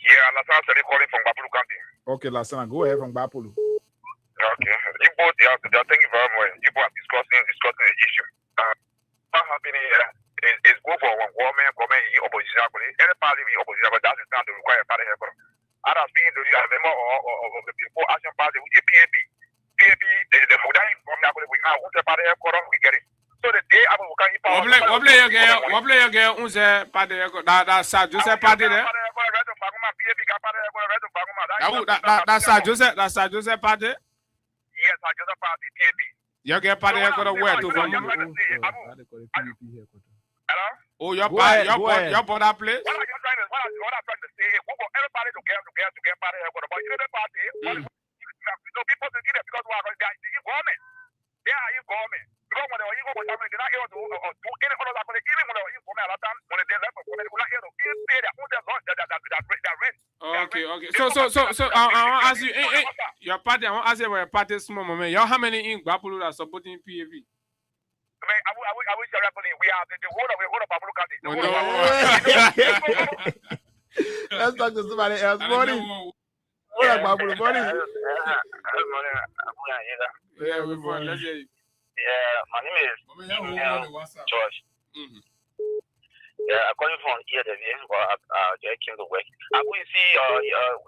Yeah, Lasana calling from Bapulu County. Okay, Lasana, go ahead from Bapulu. Okay. You both, thank you very much. You both are discussing the issue. What happening here is good for one government in opposition. Any party in opposition, but that's the time to require a party here. I don't think the member of the People Action Party, which is PAP. PAP, the food that we have, who's the party here, we get it. So the day after we can eat power. What play your girl, who's the party? That's Joseph party there. That's Joseph party. Yes, I just a party, PAP. You get party here to where to from? Hello? Oh, your bought that place? What I'm trying to say is, everybody to get party here, but you know the party, people to get it because they are government. They are do any other company, even when they come out time, when they left for company, they will not pay their own rent. Okay. So I want to ask you, your party, I want to ask you about your party small moment. Y'all, how many in Guapulu are supporting PAV? I wish we are the whole of Babulu County. Let's talk to somebody else. Morning. What about Babulu? Morning. Yeah, we're fine. Let's hear you. Yeah, my name is George. Yeah, I'm calling from here. The just came to work. I will see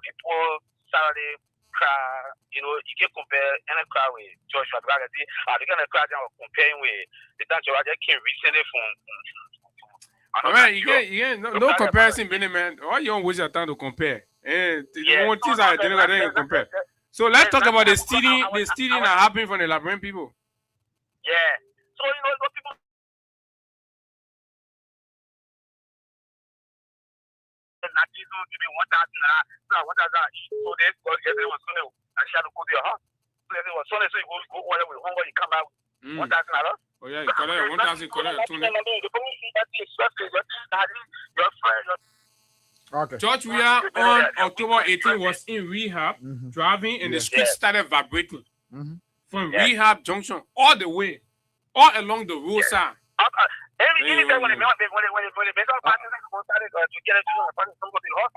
people Saturday crowd. You know, you can compare any crowd with George. But I see, the kind of crowd I'm comparing with the time I just came recently from. You can't, no comparison, Benny, man. Why you don't waste your time to compare? One things I didn't compare. So let's talk about the stealing that happened from the Liberian people. Yeah. So you know, people. Not give me 1,000. So they was going to actually go to your house. So it was Sunday, so you go wherever you hunger, you come out with $1,000. Oh yeah, you collect 1,000, collect 20. Okay. George, we are on October 18 was in rehab, driving, and the street started vibrating from Rehab Junction all the way, all along the roadside.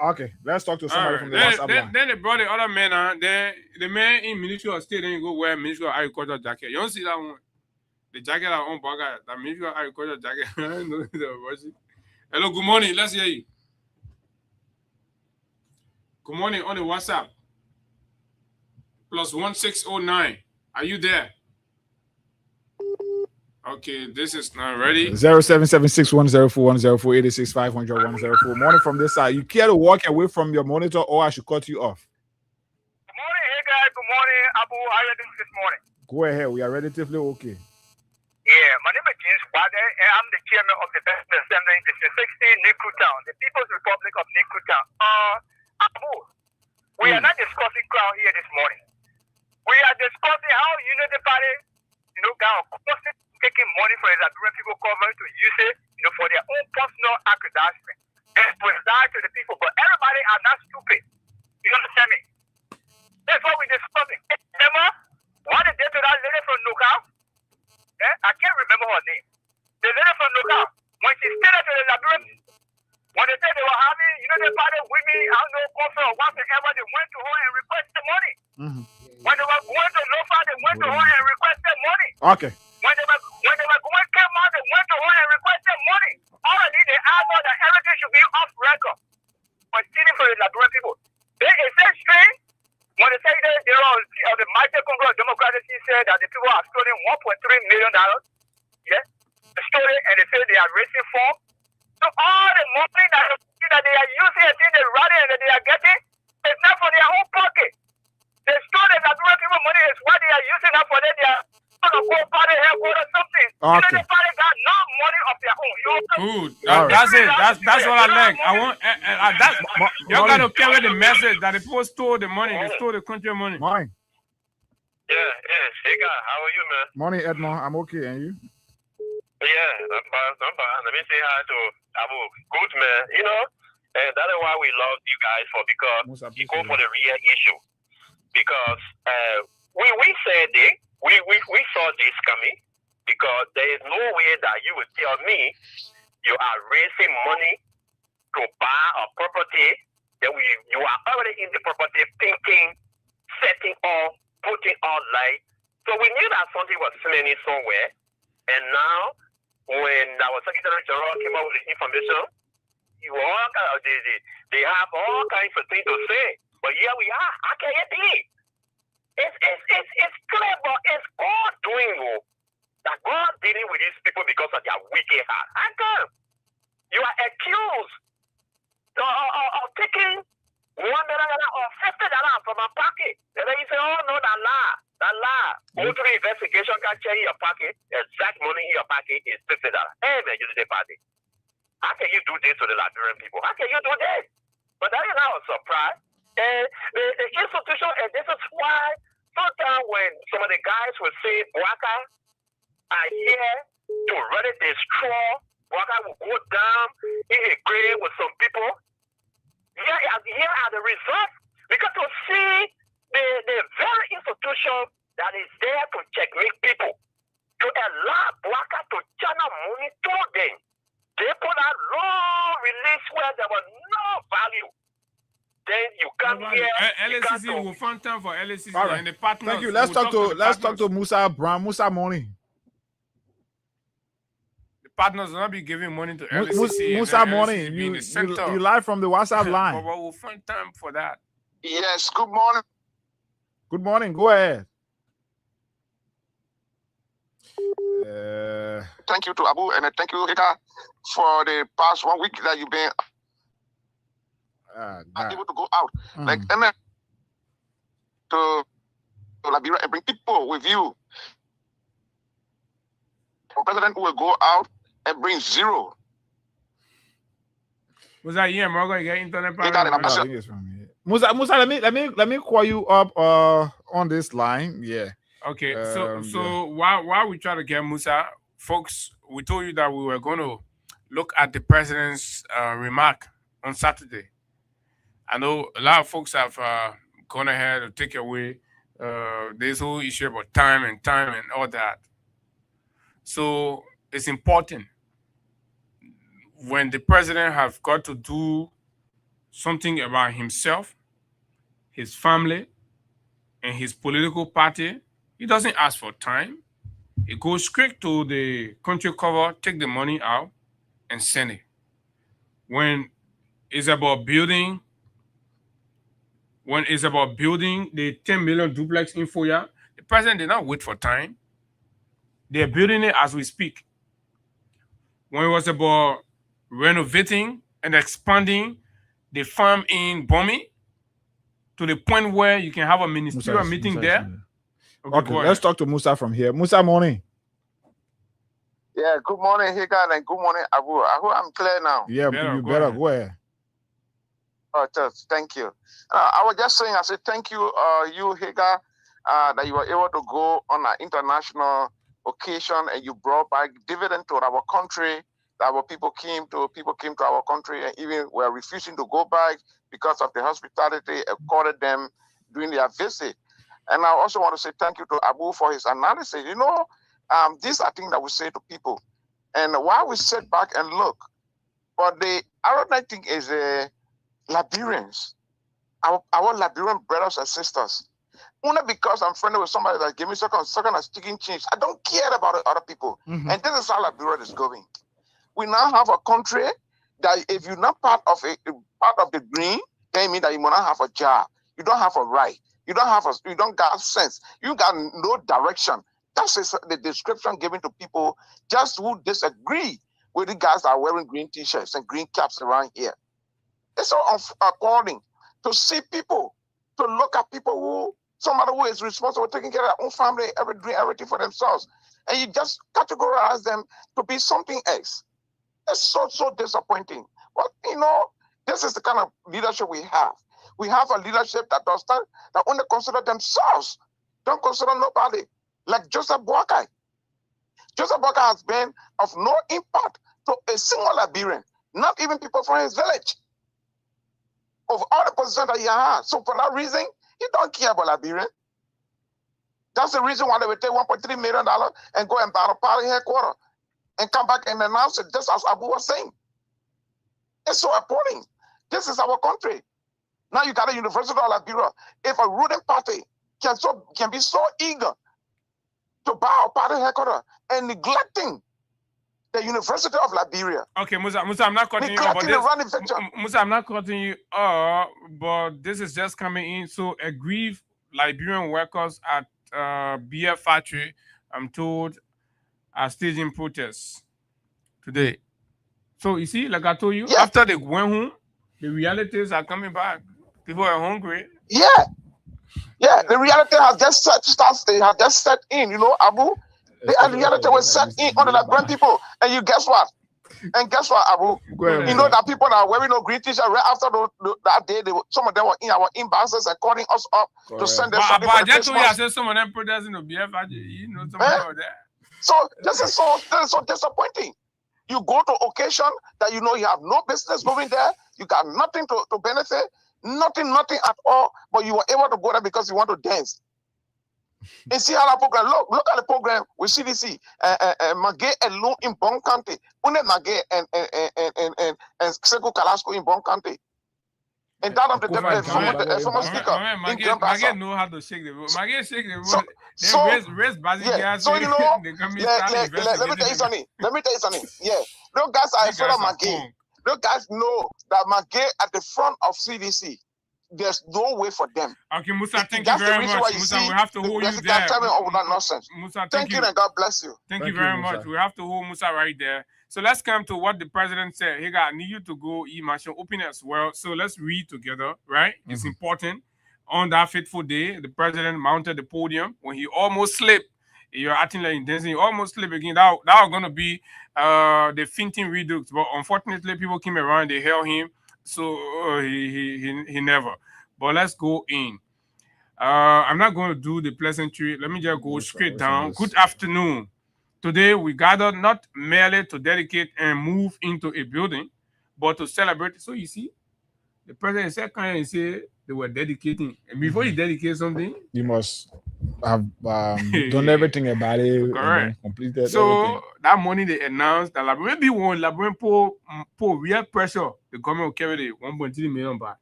Okay, let's talk to somebody from the WhatsApp line. Then they brought the other man. Then the man in Ministry of State, then you go wear Ministry of Agriculture jacket. You don't see that one. The jacket I own, Baga, that Ministry of Agriculture jacket. Hello, good morning. Let's hear you. Good morning on the WhatsApp. +1609. Are you there? Okay, this is not ready. 077610410486510104. Morning from this side. You care to walk away from your monitor, or I should cut you off? Good morning, hey guys. Good morning, Abu. How are you doing this morning? Go ahead. We are relatively okay. Yeah, my name is James Wade, and I'm the chairman of the Best Assembly in the 16 Niku Town, the People's Republic of Niku Town. Abu, we are not discussing crown here this morning. We are discussing how Unity Party, taking money from the Liberian people government to use it, for their own personal aggrandizement and preside to the people. But everybody are not stupid. You understand me? That's what we're discussing. Remember what they did to that lady from Nukau? I can't remember her name. The lady from Nukau, when she stated to the Liberian, when they said they were having, the party with me, I don't know, conference or whatever, they went to her and requested money. When they were going to Lofa, they went to her and requested money. Okay. When they were going came out, they went to her and requested money. Already they asked her that everything should be off record. But stealing from the Liberian people. They is that strange? When they say they are on the mighty Congo Democratic, he said that the people are stealing $1.3 million. Yeah? They stole it and they say they are raising funds. So all the money that they are using and the rally that they are getting is not for their own pocket. They stole the Liberian people money is what they are using up for them. They are going to go party headquarters or something. Okay. The party got no money of their own. That's it. That's what I like. I want you gotta carry the message that the people stole the money. They stole the country money. Morning. Yeah. Hey guy, how are you, man? Morning, Edmond. I'm okay, and you? Yeah, I'm fine. Let me say hi to Abu. Good, man. And that is why we love you guys because you go for the real issue. Because we said it, we saw this coming because there is no way that you would tell me you are raising money to buy a property that you are already in the property thinking, setting up, putting out light. So we knew that something was smelling somewhere. And now, when our Secretary General came out with the information, they have all kinds of things to say. But here we are. How can it be? It's clever. It's God doing that. God dealing with these people because of their wicked heart. And God, you are accused of taking $1 million or $50 from a pocket. And then you say, oh no, that lie. Go through the investigation, can check in your pocket. Exact money in your pocket is $50. Hey man, you the party. How can you do this to the Liberian people? How can you do this? But that is not a surprise. And the institution, and this is why sometimes when some of the guys will say Waka, I hear to really destroy. Waka will go down in a grave with some people. Here are the results. Because to see the very institution that is there to checkmate people, to allow Waka to channel money to them. They put out long release where there was no value. Then you come here. LACC will find time for LACC and the partners. Thank you. Let's talk to Musa Brown. Musa Money. The partners will not be giving money to LACC. Musa Money. You live from the WhatsApp line. But we'll find time for that. Yes. Good morning. Good morning. Go ahead. Thank you to Abu and thank you, Rika, for the past 1 week that you've been able to go out. Like, and then to Liberia and bring people with you. The president will go out and bring zero. Was that you, Morgan? You get internet problem? Musa, let me call you up on this line. Yeah. Okay, so while we try to get Musa, folks, we told you that we were going to look at the president's remark on Saturday. I know a lot of folks have gone ahead to take away this whole issue about time and all that. So it's important when the president has got to do something about himself, his family, and his political party. He doesn't ask for time. He goes straight to the country cover, take the money out, and send it. When it's about building, the 10 million duplex in Foya, the president did not wait for time. They're building it as we speak. When it was about renovating and expanding the farm in Bomi to the point where you can have a ministerial meeting there. Okay, let's talk to Musa from here. Musa, morning. Yeah, good morning, Haggai, and good morning, Abu. I hope I'm clear now. Yeah, you better go ahead. Oh, thank you. I was just saying, I said thank you, you, Haggai, that you were able to go on an international occasion and you brought back dividend to our country. That our people came to our country and even were refusing to go back because of the hospitality accorded them during their visit. And I also want to say thank you to Abu for his analysis. You know, these are things that we say to people. And while we sit back and look, but the ironic thing is Liberians, our Liberian brothers and sisters, only because I'm friendly with somebody that gave me second as chicken change, I don't care about the other people. And this is how Liberia is going. We now have a country that if you're not part of the green, then it means that you will not have a job. You don't have a right. You don't got sense. You got no direction. That's the description given to people just who disagree with the guys that are wearing green t-shirts and green caps around here. It's so appalling to see people, to look at people who, somebody who is responsible for taking care of their own family, doing everything for themselves. And you just categorize them to be something else. It's so disappointing. But, you know, this is the kind of leadership we have. We have a leadership that only consider themselves, don't consider nobody, like Joseph Boakai. Joseph Boakai has been of no impact to a single Liberian, not even people from his village, of all the positions that he has. So for that reason, he don't care about Liberian. That's the reason why they will take $1.3 million and go and battle party headquarters and come back and announce it, just as Abu was saying. It's so appalling. This is our country. Now you got a University of Liberia. If a ruling party can be so eager to buy our party headquarters and neglecting the University of Liberia. Okay, Musa, I'm not cutting you off. Musa, I'm not cutting you off, but this is just coming in. So aggrieved Liberian workers at beer factory, I'm told, are staging protests today. So you see, like I told you, after they went home, the realities are coming back. People are hungry. Yeah, the reality has just set in, you know, Abu. The reality was set in on the Liberian people. And you guess what? Abu? You know that people that are wearing no green t-shirt right after that day, some of them were in our inboxes and calling us up to send them something. But I just told you, I said some of them protesting the BF, you know, some of them were there. So this is so disappointing. You go to occasion that you know you have no business going there. You got nothing to benefit, nothing at all. But you were able to go there because you want to dance. And see how the program look at the program with CDC. Magé alone in Bon County. Une Magé and Seko Kalasco in Bon County. And that of the former speaker in Grand Magé know how to shake the boat. Magé shake the boat. Raise basic gas. So you know, let me tell you something. Yeah, those guys are afraid of Magé. Those guys know that Magé at the front of CDC. There's no way for them. Okay, Musa, thank you very much. Musa, we have to hold you there. All that nonsense. Musa, thank you and God bless you. Thank you very much. We have to hold Musa right there. So let's come to what the president said. Haggai, I need you to go e-marshal open as well. So let's read together, right? It's important. On that fateful day, the president mounted the podium when he almost slipped. You're acting like dancing. He almost slipped again. That was going to be the fainting redux. But unfortunately, people came around. They held him. So he never. But let's go in. I'm not going to do the pleasantry. Let me just go straight down. Good afternoon. Today we gathered not merely to dedicate and move into a building, but to celebrate. So you see, the president said, "Can you say they were dedicating?" And before you dedicate something, you must have done everything about it. Correct. Completed. So everything. that morning they announced that maybe one Labyrinth pour real pressure. The government will carry the 1.3 million back,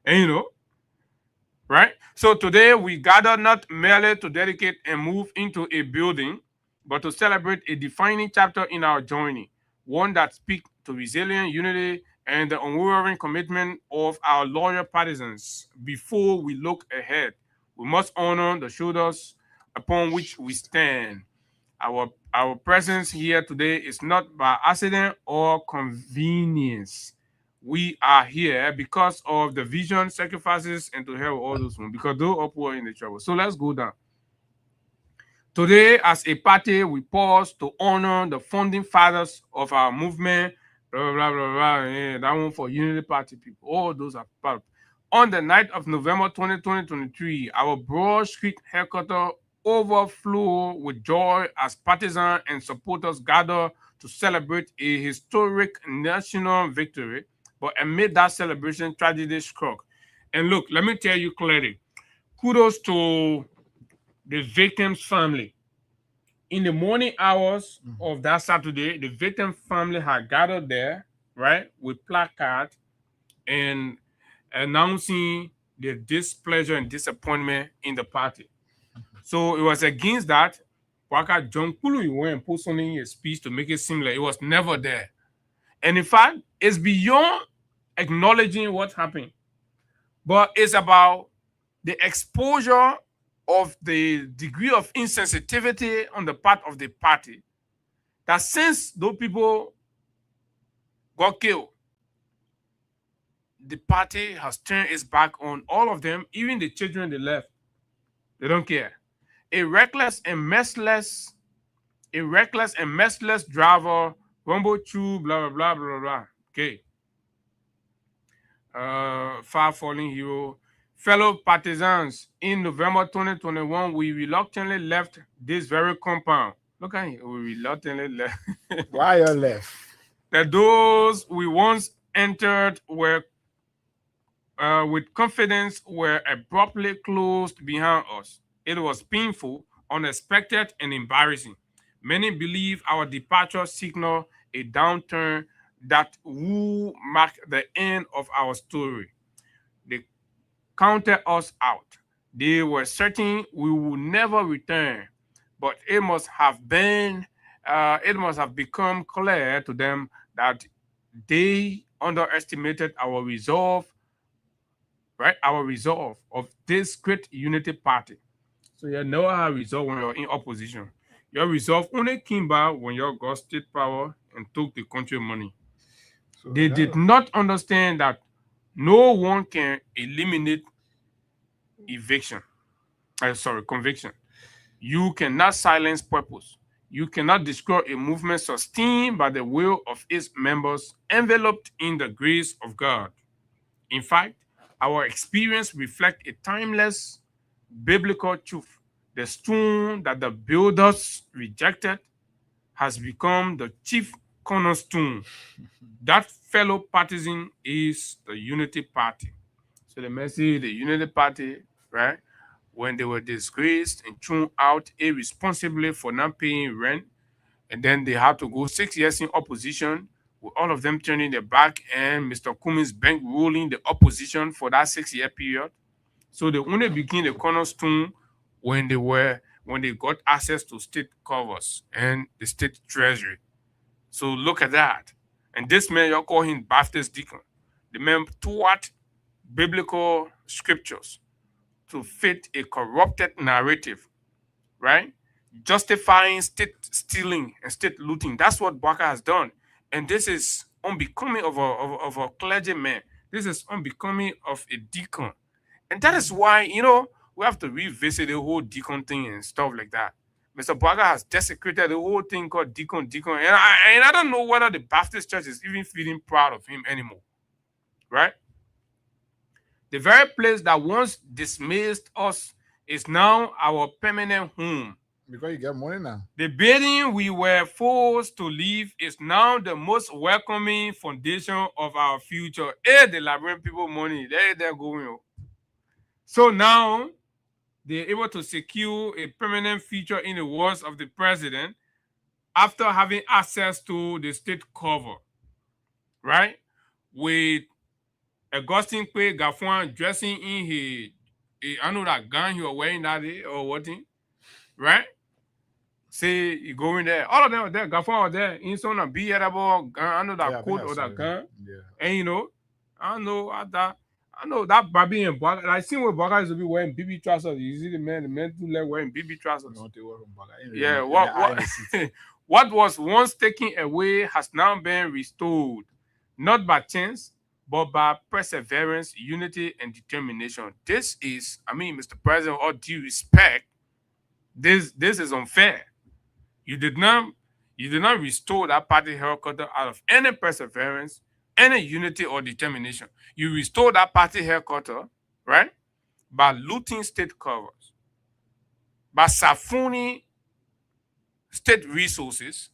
and you know. Right? So today we gather not merely to dedicate and move into a building, but to celebrate a defining chapter in our journey, one that speaks to resilient unity and the unwavering commitment of our loyal partisans. Before we look ahead, we must honor the shoulders upon which we stand. Our presence here today is not by accident or convenience. We are here because of the vision, sacrifices, and to help all those ones, because those up were in the trouble. So let's go down. Today, as a party, we pause to honor the founding fathers of our movement. Blah, blah, blah, blah. Yeah, that one for Unity Party people. All those are part. On the night of November 2023, our Broad Street headquarters overflow with joy as partisans and supporters gather to celebrate a historic national victory. But amid that celebration, tragedy struck. And look, let me tell you clearly, kudos to the victim's family. In the morning hours of that Saturday, the victim family had gathered there, right, with placards and announcing their displeasure and disappointment in the party. So it was against that. Waka John Kulu went and put something in his speech to make it seem like it was never there. And in fact, it's beyond acknowledging what happened, but it's about the exposure of the degree of insensitivity on the part of the party, that since those people got killed, the party has turned its back on all of them, even the children they left. They don't care. A reckless and messless driver rumble through blah blah blah blah blah. Okay. Far falling hero. Fellow partisans, in November 2021, we reluctantly left this very compound. Look at it. We reluctantly left. Why you left? That those we once entered were with confidence were abruptly closed behind us. It was painful, unexpected, and embarrassing. Many believe our departure signaled a downturn that will mark the end of our story. They counted us out. They were certain we would never return, but it must have become clear to them that they underestimated our resolve, right? Our resolve of this great unity party. So you know how resolve when you're in opposition. Your resolve only came back when you got state power and took the country money. So they did not understand that no one can eliminate conviction. You cannot silence purpose. You cannot destroy a movement sustained by the will of its members, enveloped in the grace of God. In fact, our experience reflects a timeless biblical truth. The stone that the builders rejected has become the chief cornerstone. That fellow partisan is the Unity Party. So the message, the Unity Party, right? When they were disgraced and thrown out irresponsibly for not paying rent, and then they had to go 6 years in opposition, with all of them turning their back and Mr. Cummings bank ruling the opposition for that 6-year period. So they only became the cornerstone when they got access to state covers and the state treasury. So look at that. And this man, you call him Baptist deacon. The man taught biblical scriptures to fit a corrupted narrative, right? Justifying state stealing and state looting. That's what Baka has done. And this is unbecoming of a clergyman. This is unbecoming of a deacon. And that is why, we have to revisit the whole deacon thing and stuff like that. Mr. Baka has desecrated the whole thing called deacon. And I don't know whether the Baptist church is even feeling proud of him anymore, right? The very place that once dismissed us is now our permanent home. Because you get money now. The building we were forced to leave is now the most welcoming foundation of our future. Hey, the Liberian people money, they're going. So now they're able to secure a permanent feature in the words of the president after having access to the state cover, right? With Augustine Kwe Gafuan dressing in his, I know that gun he was wearing that day or what thing, right? Say you go in there, all of them are there. Gafuan was there in some of the gun. I know that coat or that gun, and I know that Babi and Baka. I seen where Baka used to be wearing BB trousers. You see the men too like wearing BB trousers. Yeah, what was once taken away has now been restored, not by chance, but by perseverance, unity, and determination. This is, Mr. President, all due respect, this is unfair. You did not restore that party headquarters out of any perseverance, any unity or determination. You restored that party headquarters, right, by looting state covers, by siphoning state resources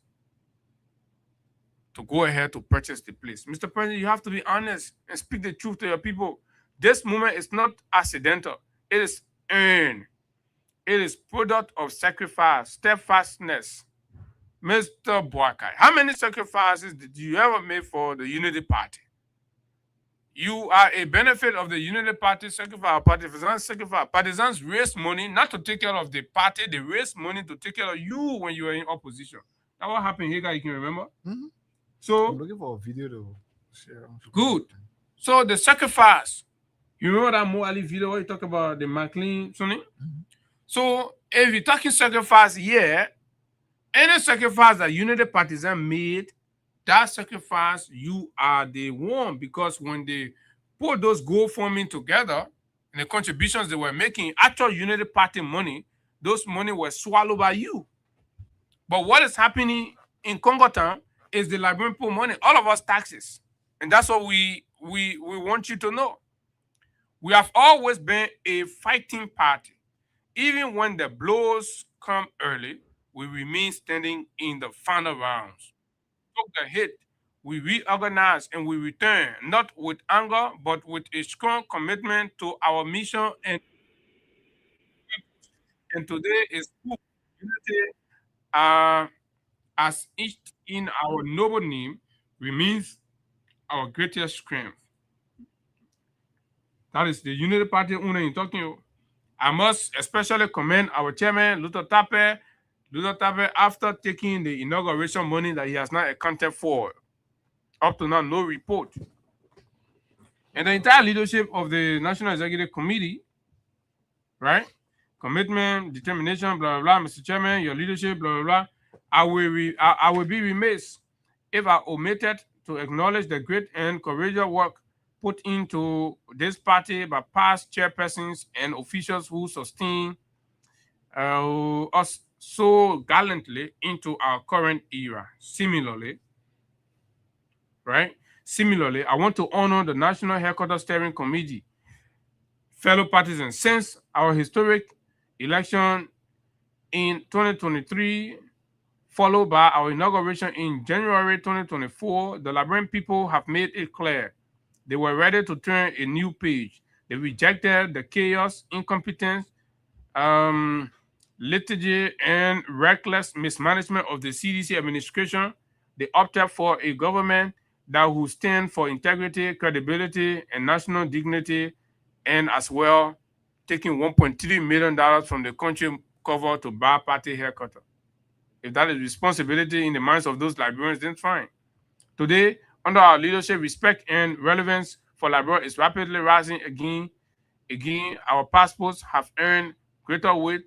to go ahead to purchase the place. Mr. President, you have to be honest and speak the truth to your people. This movement is not accidental. It is earned. It is product of sacrifice, steadfastness. Mr. Boakai, how many sacrifices did you ever make for the Unity Party? You are a benefit of the Unity Party, sacrifice. Partisans raise money not to take care of the party. They raise money to take care of you when you were in opposition. Now what happened, Haggai, you can remember? Mm-hmm. So I'm looking for a video to share. Good. So the sacrifice. You remember that Mo Ali video where you talk about the McLean, Sonny? Mm-hmm. So if you're talking sacrifice here, any sacrifice that Unity Partisan made, that sacrifice, you are the one, because when they put those GoFundMe together and the contributions they were making, actual Unity Party money, those money were swallowed by you. But what is happening in Congo Town is the Liberian people money, all of us taxes. And that's what we want you to know. We have always been a fighting party. Even when the blows come early, we remain standing in the final rounds. Took the hit, we reorganize and we return, not with anger, but with a strong commitment to our mission. And today is unity, as each in our noble name remains our greatest strength. That is the Unity Party owner in talking. I must especially commend our chairman, Luther Tappe, after taking the inauguration money that he has not accounted for. Up to now, no report. And the entire leadership of the National Executive Committee, right? Commitment, determination, blah, blah, blah. Mr. Chairman, your leadership, blah, blah, blah. I will be remiss if I omitted to acknowledge the great and courageous work put into this party by past chairpersons and officials who sustain us so gallantly into our current era. Similarly, I want to honor the National Headquarters Steering Committee, fellow partisans. Since our historic election in 2023, followed by our inauguration in January 2024, the Liberian people have made it clear they were ready to turn a new page. They rejected the chaos, incompetence, liturgy, and reckless mismanagement of the CDC administration. They opted for a government that will stand for integrity, credibility, and national dignity, and as well taking $1.3 million from the country cover to buy party haircutter. If that is responsibility in the minds of those Liberians, then fine. Today, under our leadership, respect and relevance for Liberia is rapidly rising again. Our passports have earned greater weight.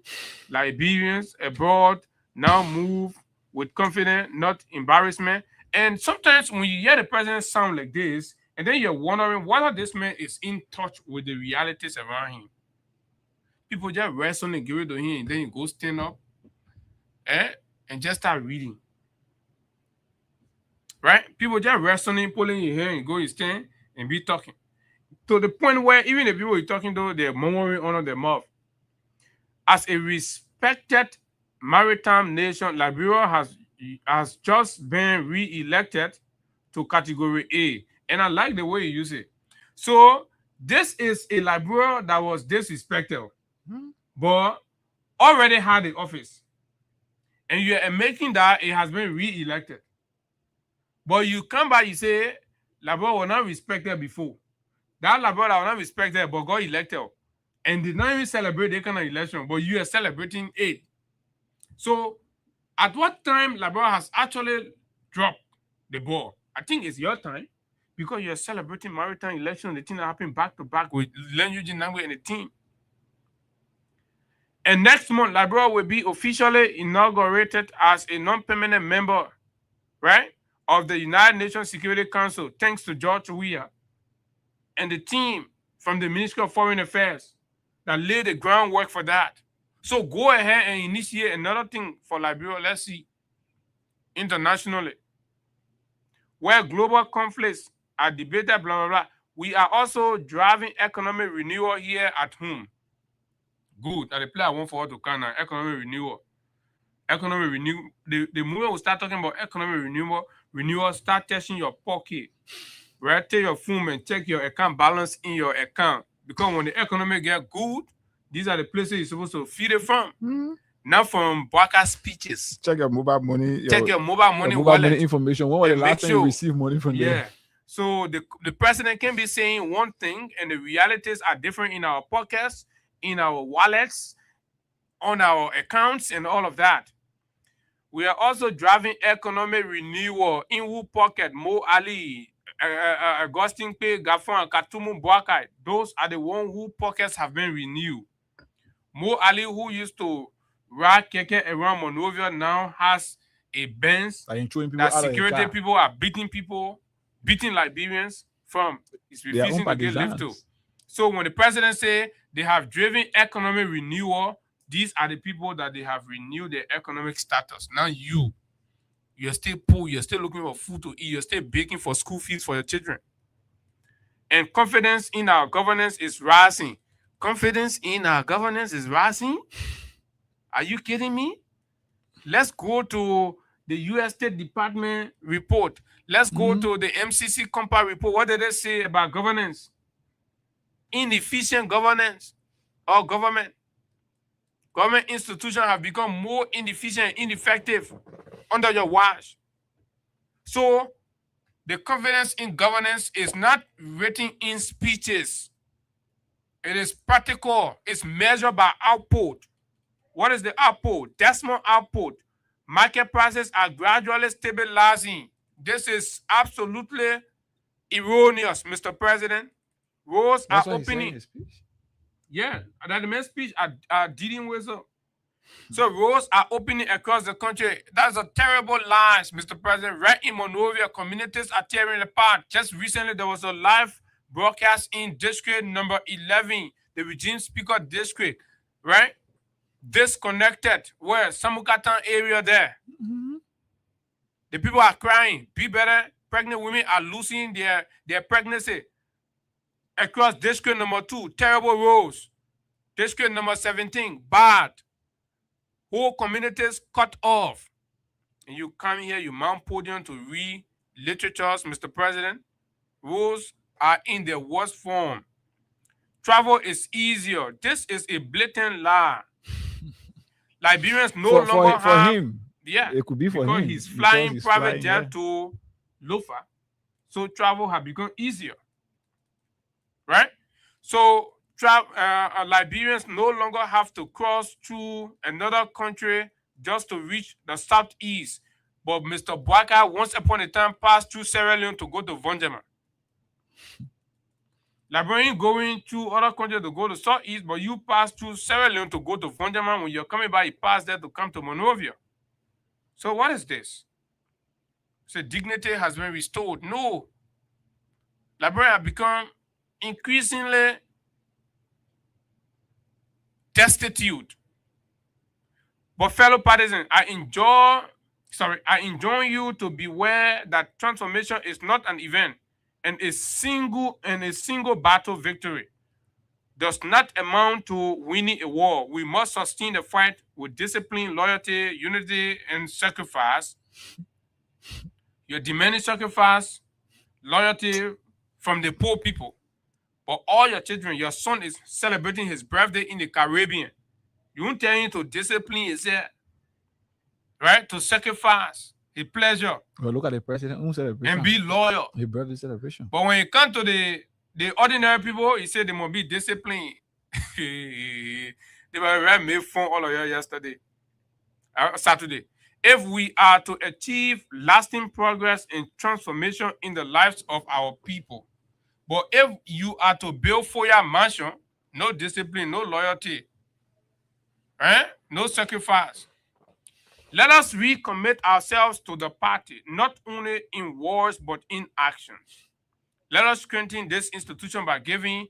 Liberians abroad now move with confidence, not embarrassment. And sometimes when you hear the president sound like this, and then you're wondering whether this man is in touch with the realities around him. People just rest on and give it to him, and then you go stand up and just start reading. Right? People just rest on him, pulling your hair and go and stand and be talking. To the point where even the people you're talking to, they're murmuring under their mouth. As a respected maritime nation, Liberia has just been re-elected to Category A. And I like the way you use it. So this is a Liberia that was disrespected, but already had the office. And you're making that it has been re-elected. But you come back, you say, Liberia was not respected before. That Liberia was not respected, but got elected. And did not even celebrate the kind of election, but you are celebrating it. So, at what time Liberia has actually dropped the ball? I think it's your time, because you're celebrating maritime election, the thing that happened back to back with Len Eugene Nangwe and the team. And next month, Liberia will be officially inaugurated as a non-permanent member, right, of the United Nations Security Council, thanks to George Weah and the team from the Ministry of Foreign Affairs that laid the groundwork for that. So go ahead and initiate another thing for Liberia, let's see, internationally, where global conflicts are debated, blah, blah, blah. We are also driving economic renewal here at home. Good. And the play I want for to Canada, economic renewal. Economic renewal. The moment we start talking about economic renewal, start testing your pocket. Right? Take your phone and check your account balance in your account. Because when the economy get good, these are the places you're supposed to feed it from. Not from broadcast speeches. Check your mobile money. Check your mobile money wallet. Information. When was the last time you received money from them? Yeah. So the president can be saying one thing, and the realities are different in our pockets, in our wallets, on our accounts, and all of that. We are also driving economic renewal in who pocket, Mo Ali, Augustine Pay, Gafon, Katumu Boakai. Those are the ones whose pockets have been renewed. Mo Ali, who used to ride keke around Monrovia, now has a Benz that security people are beating Liberians from. It's refusing to get lift to. So when the president say they have driven economic renewal, these are the people that they have renewed their economic status. Now you're still poor, you're still looking for food to eat, you're still begging for school fees for your children. And confidence in our governance is rising. Confidence in our governance is rising? Are you kidding me? Let's go to the U.S. State Department report. Let's go to the MCC Compact report. What did they say about governance? Inefficient governance or government. Government institutions have become more inefficient and ineffective under your watch. So the confidence in governance is not written in speeches. It is practical. It's measured by output. What is the output? Decimal output. Market prices are gradually stabilizing. This is absolutely erroneous, Mr. President. Roads are opening. Yeah, that the main speech are dealing with. So roads are opening across the country. That's a terrible lie, Mr. President. Right in Monrovia, communities are tearing apart. Just recently, there was a live broadcast in district number 11, the regime speaker district, right? Disconnected, where Samukatan area there. The people are crying. Be better. Pregnant women are losing their pregnancy. Across district number 2, terrible roads. District number 17, bad. Whole communities cut off. and you come here, you mount podium to read literatures, Mr. President, rules are in their worst form. Travel is easier. This is a blatant lie. Liberians no longer for have, him. yeah, It could be for because him he's flying because he's private flying, jet yeah. to Lofa, so travel has become easier, right? So Liberians no longer have to cross through another country just to reach the southeast. But Mr. Bwaka once upon a time passed through Sierra Leone to go to Vonjama. Liberian going through other countries to go to southeast, but you pass through Sierra Leone to go to Vonjama. When you're coming by, you pass there to come to Monrovia. So what is this? So dignity has been restored. No. Liberia have become increasingly destitute. But fellow partisans, I enjoin you to beware that transformation is not an event, and a single battle victory does not amount to winning a war. We must sustain the fight with discipline, loyalty, unity, and sacrifice. You're demanding sacrifice, loyalty from the poor people. But all your children, your son is celebrating his birthday in the Caribbean. You won't tell him to discipline himself, right? To sacrifice his pleasure. Well, look at the president and be loyal. His birthday celebration. But when it comes to the ordinary people, he said they must be disciplined. They were made fun all of you yesterday, Saturday. If we are to achieve lasting progress and transformation in the lives of our people, but if you are to build for your mansion, no discipline, no loyalty, no sacrifice. Let us recommit ourselves to the party, not only in words, but in actions. Let us strengthen this institution by giving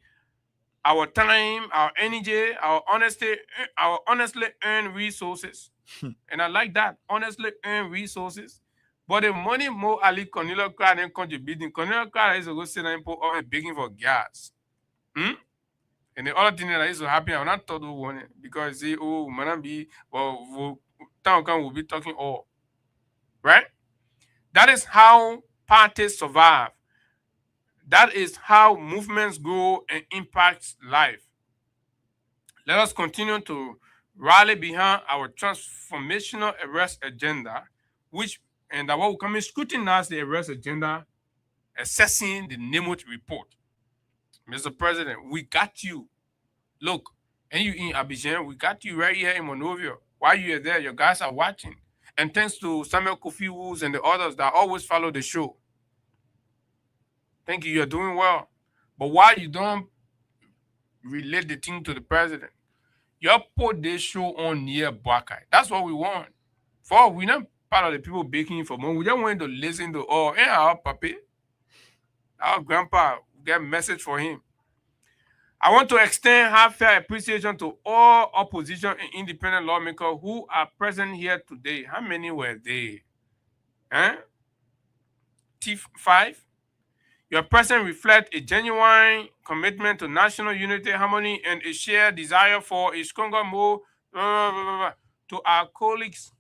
our time, our energy, our honestly earned resources. And I like that, honestly earned resources. But the money more Ali Cornelia crowd and contributing. Cornelia crowd is to go sit and put all begging for gas. And the other thing that is so happy, I'm not told who won it because they man be town will be talking all. Right? That is how parties survive. That is how movements grow and impact life. Let us continue to rally behind our transformational arrest agenda, and that what will come in scrutinize the arrest agenda, assessing the Nimut report. Mr. President, we got you. Look, and you in Abidjan, we got you right here in Monrovia. While you are there, your guys are watching. And thanks to Samuel Kofi Woods and the others that always follow the show. Thank you, you're doing well. But why you don't relate the thing to the president? You put this show on near Bwakai. That's what we want. We're not part of the people baking for money. We just want to listen to our papi, our grandpa, get a message for him. I want to extend heartfelt appreciation to all opposition and independent lawmakers who are present here today. How many were they? T5. Your presence reflects a genuine commitment to national unity, harmony, and a shared desire for a stronger move to our colleagues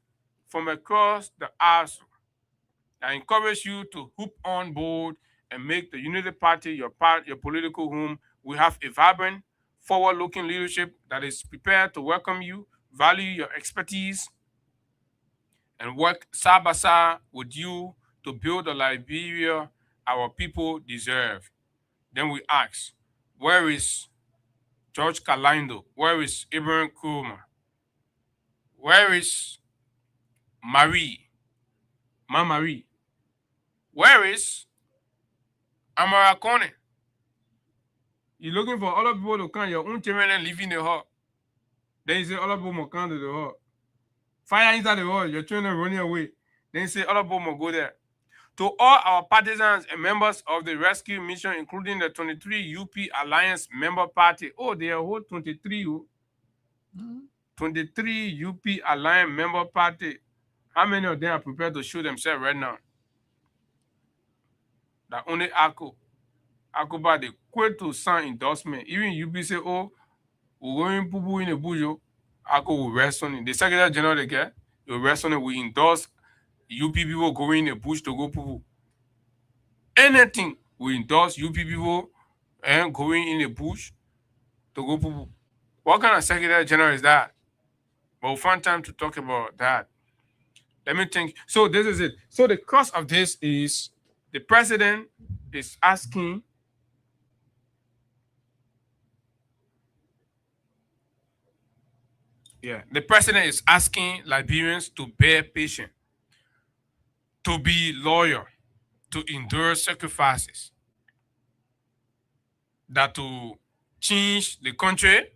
from across the aisle. I encourage you to hoop on board and make the Unity Party your political home. We have a vibrant, forward-looking leadership that is prepared to welcome you, value your expertise, and work side by side with you to build the Liberia our people deserve. Then we ask, where is George Kalindo? Where is Ibrahim Kuruma? Where is Marie? Where is Amara Kone? You're looking for other people to come, your own children and live in the hut. Then you say other people must come to the hut. Fire inside the hut, your children running away. Then you say other people must go there. To all our partisans and members of the rescue mission, including the 23 UP Alliance member party. Oh, they are whole 23. 23 UP Alliance member party. How many of them are prepared to show themselves right now? That only Akuba, they quit to sign endorsement. Even UP say, oh, we're going to in the bujo. Aku will rest on it. The Secretary General, they get, will rest on it. We endorse UP people going in the bush to go poo. Anything we endorse UP people and going in the bush to go poo. What kind of Secretary General is that? But we'll find time to talk about that. Let me think. So this is it. So the cause of this is the president is asking the president is asking Liberians to bear patience, to be loyal, to endure sacrifices, that to change the country,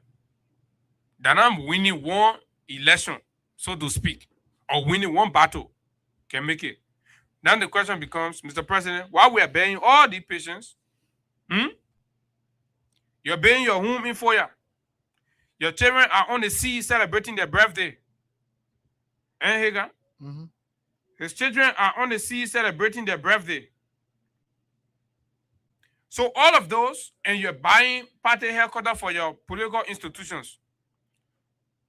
that I'm winning one election, so to speak, or winning one battle can make it. Then the question becomes, Mr. President, while we are bearing all the patience, you're bearing your home in fire. Your children are on the sea celebrating their birthday. And Haggai? His children are on the sea celebrating their birthday. So all of those, and you're buying party headquarters for your political institutions.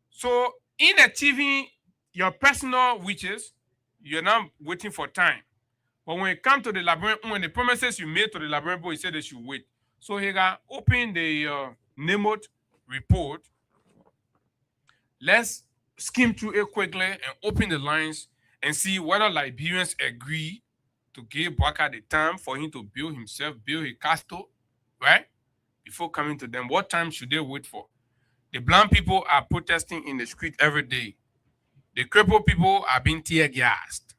So in achieving your personal wishes, you're not waiting for time. But when it comes to the Liberian, when the promises you made to the Liberian people, you said they should wait. So Haggai, open the NEMOT report. Let's skim through it quickly and open the lines and see whether Liberians agree to give Bwaka the time for him to build himself, build his castle, right? Before coming to them, what time should they wait for? The blind people are protesting in the street every day. The crippled people are being tear gassed,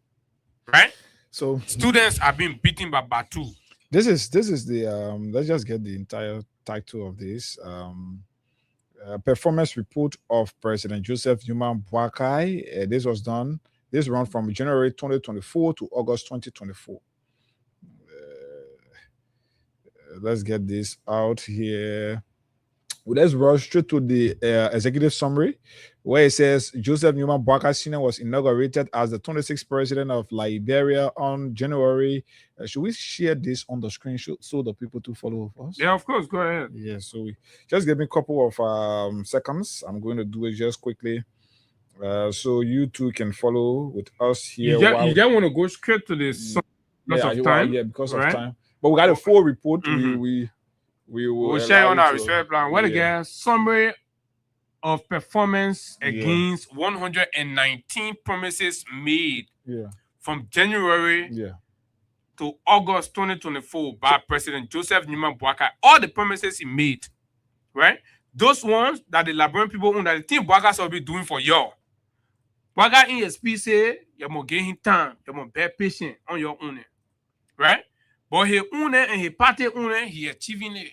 right? So students are being beaten by Batu. This is the let's just get the entire title of this. Performance report of President Joseph Newman Boakai. This run from January 2024 to August 2024. Let's get this out here. Let's rush straight to the executive summary, where it says Joseph Newman Boakai Sr. was inaugurated as the 26th president of Liberia on January. Should we share this on the screen so the people to follow us? Yeah, of course. Go ahead. Yeah, so we just give me a couple of seconds. I'm going to do it just quickly. So you two can follow with us here. You just want to go straight to this because of time? Yeah, because of time. But we got a full report. We will share on our research plan. Well, again, summary of performance against 119 promises made from January to August 2024 by President Joseph Newman Boakai. All the promises he made, right? Those ones that the Liberian people own, that the team Boakai will be doing for y'all. Boakai in his speech say, you must give him time, you must bear patient on your own, right? But he own it and he party own it, he achieving it.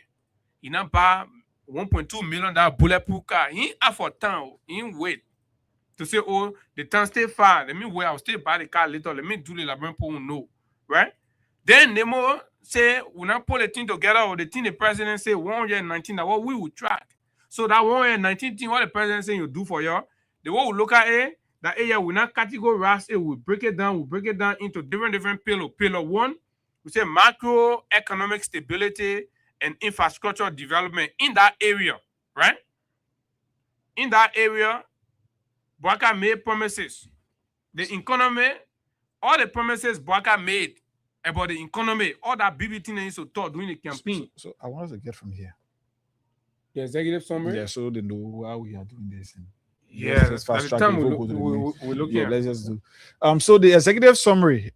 He not buy $1.2 million bulletproof car. He ain't afford time. He ain't wait to say, oh, the time stay far. Let me wait. I'll still buy the car later. Let me do the Liberian people know, right? Then Nemo say, we not pull the thing together, or the thing the president say 119. That what we will track. So that 119 thing, what the president say you do for y'all, the way we look at it, that area we not categorize it. We break it down. We break it down into different pillars. Pillar one, we say macroeconomic stability and infrastructure development in that area, right? In that area, Boakai made promises. The economy, all the promises Boakai made about the economy, all that BB thing they used to talk during the campaign. So I want us to get from here. The executive summary? Yeah, so they know how we are doing this. Let's fast track. We look here. Let's just do. So the executive summary.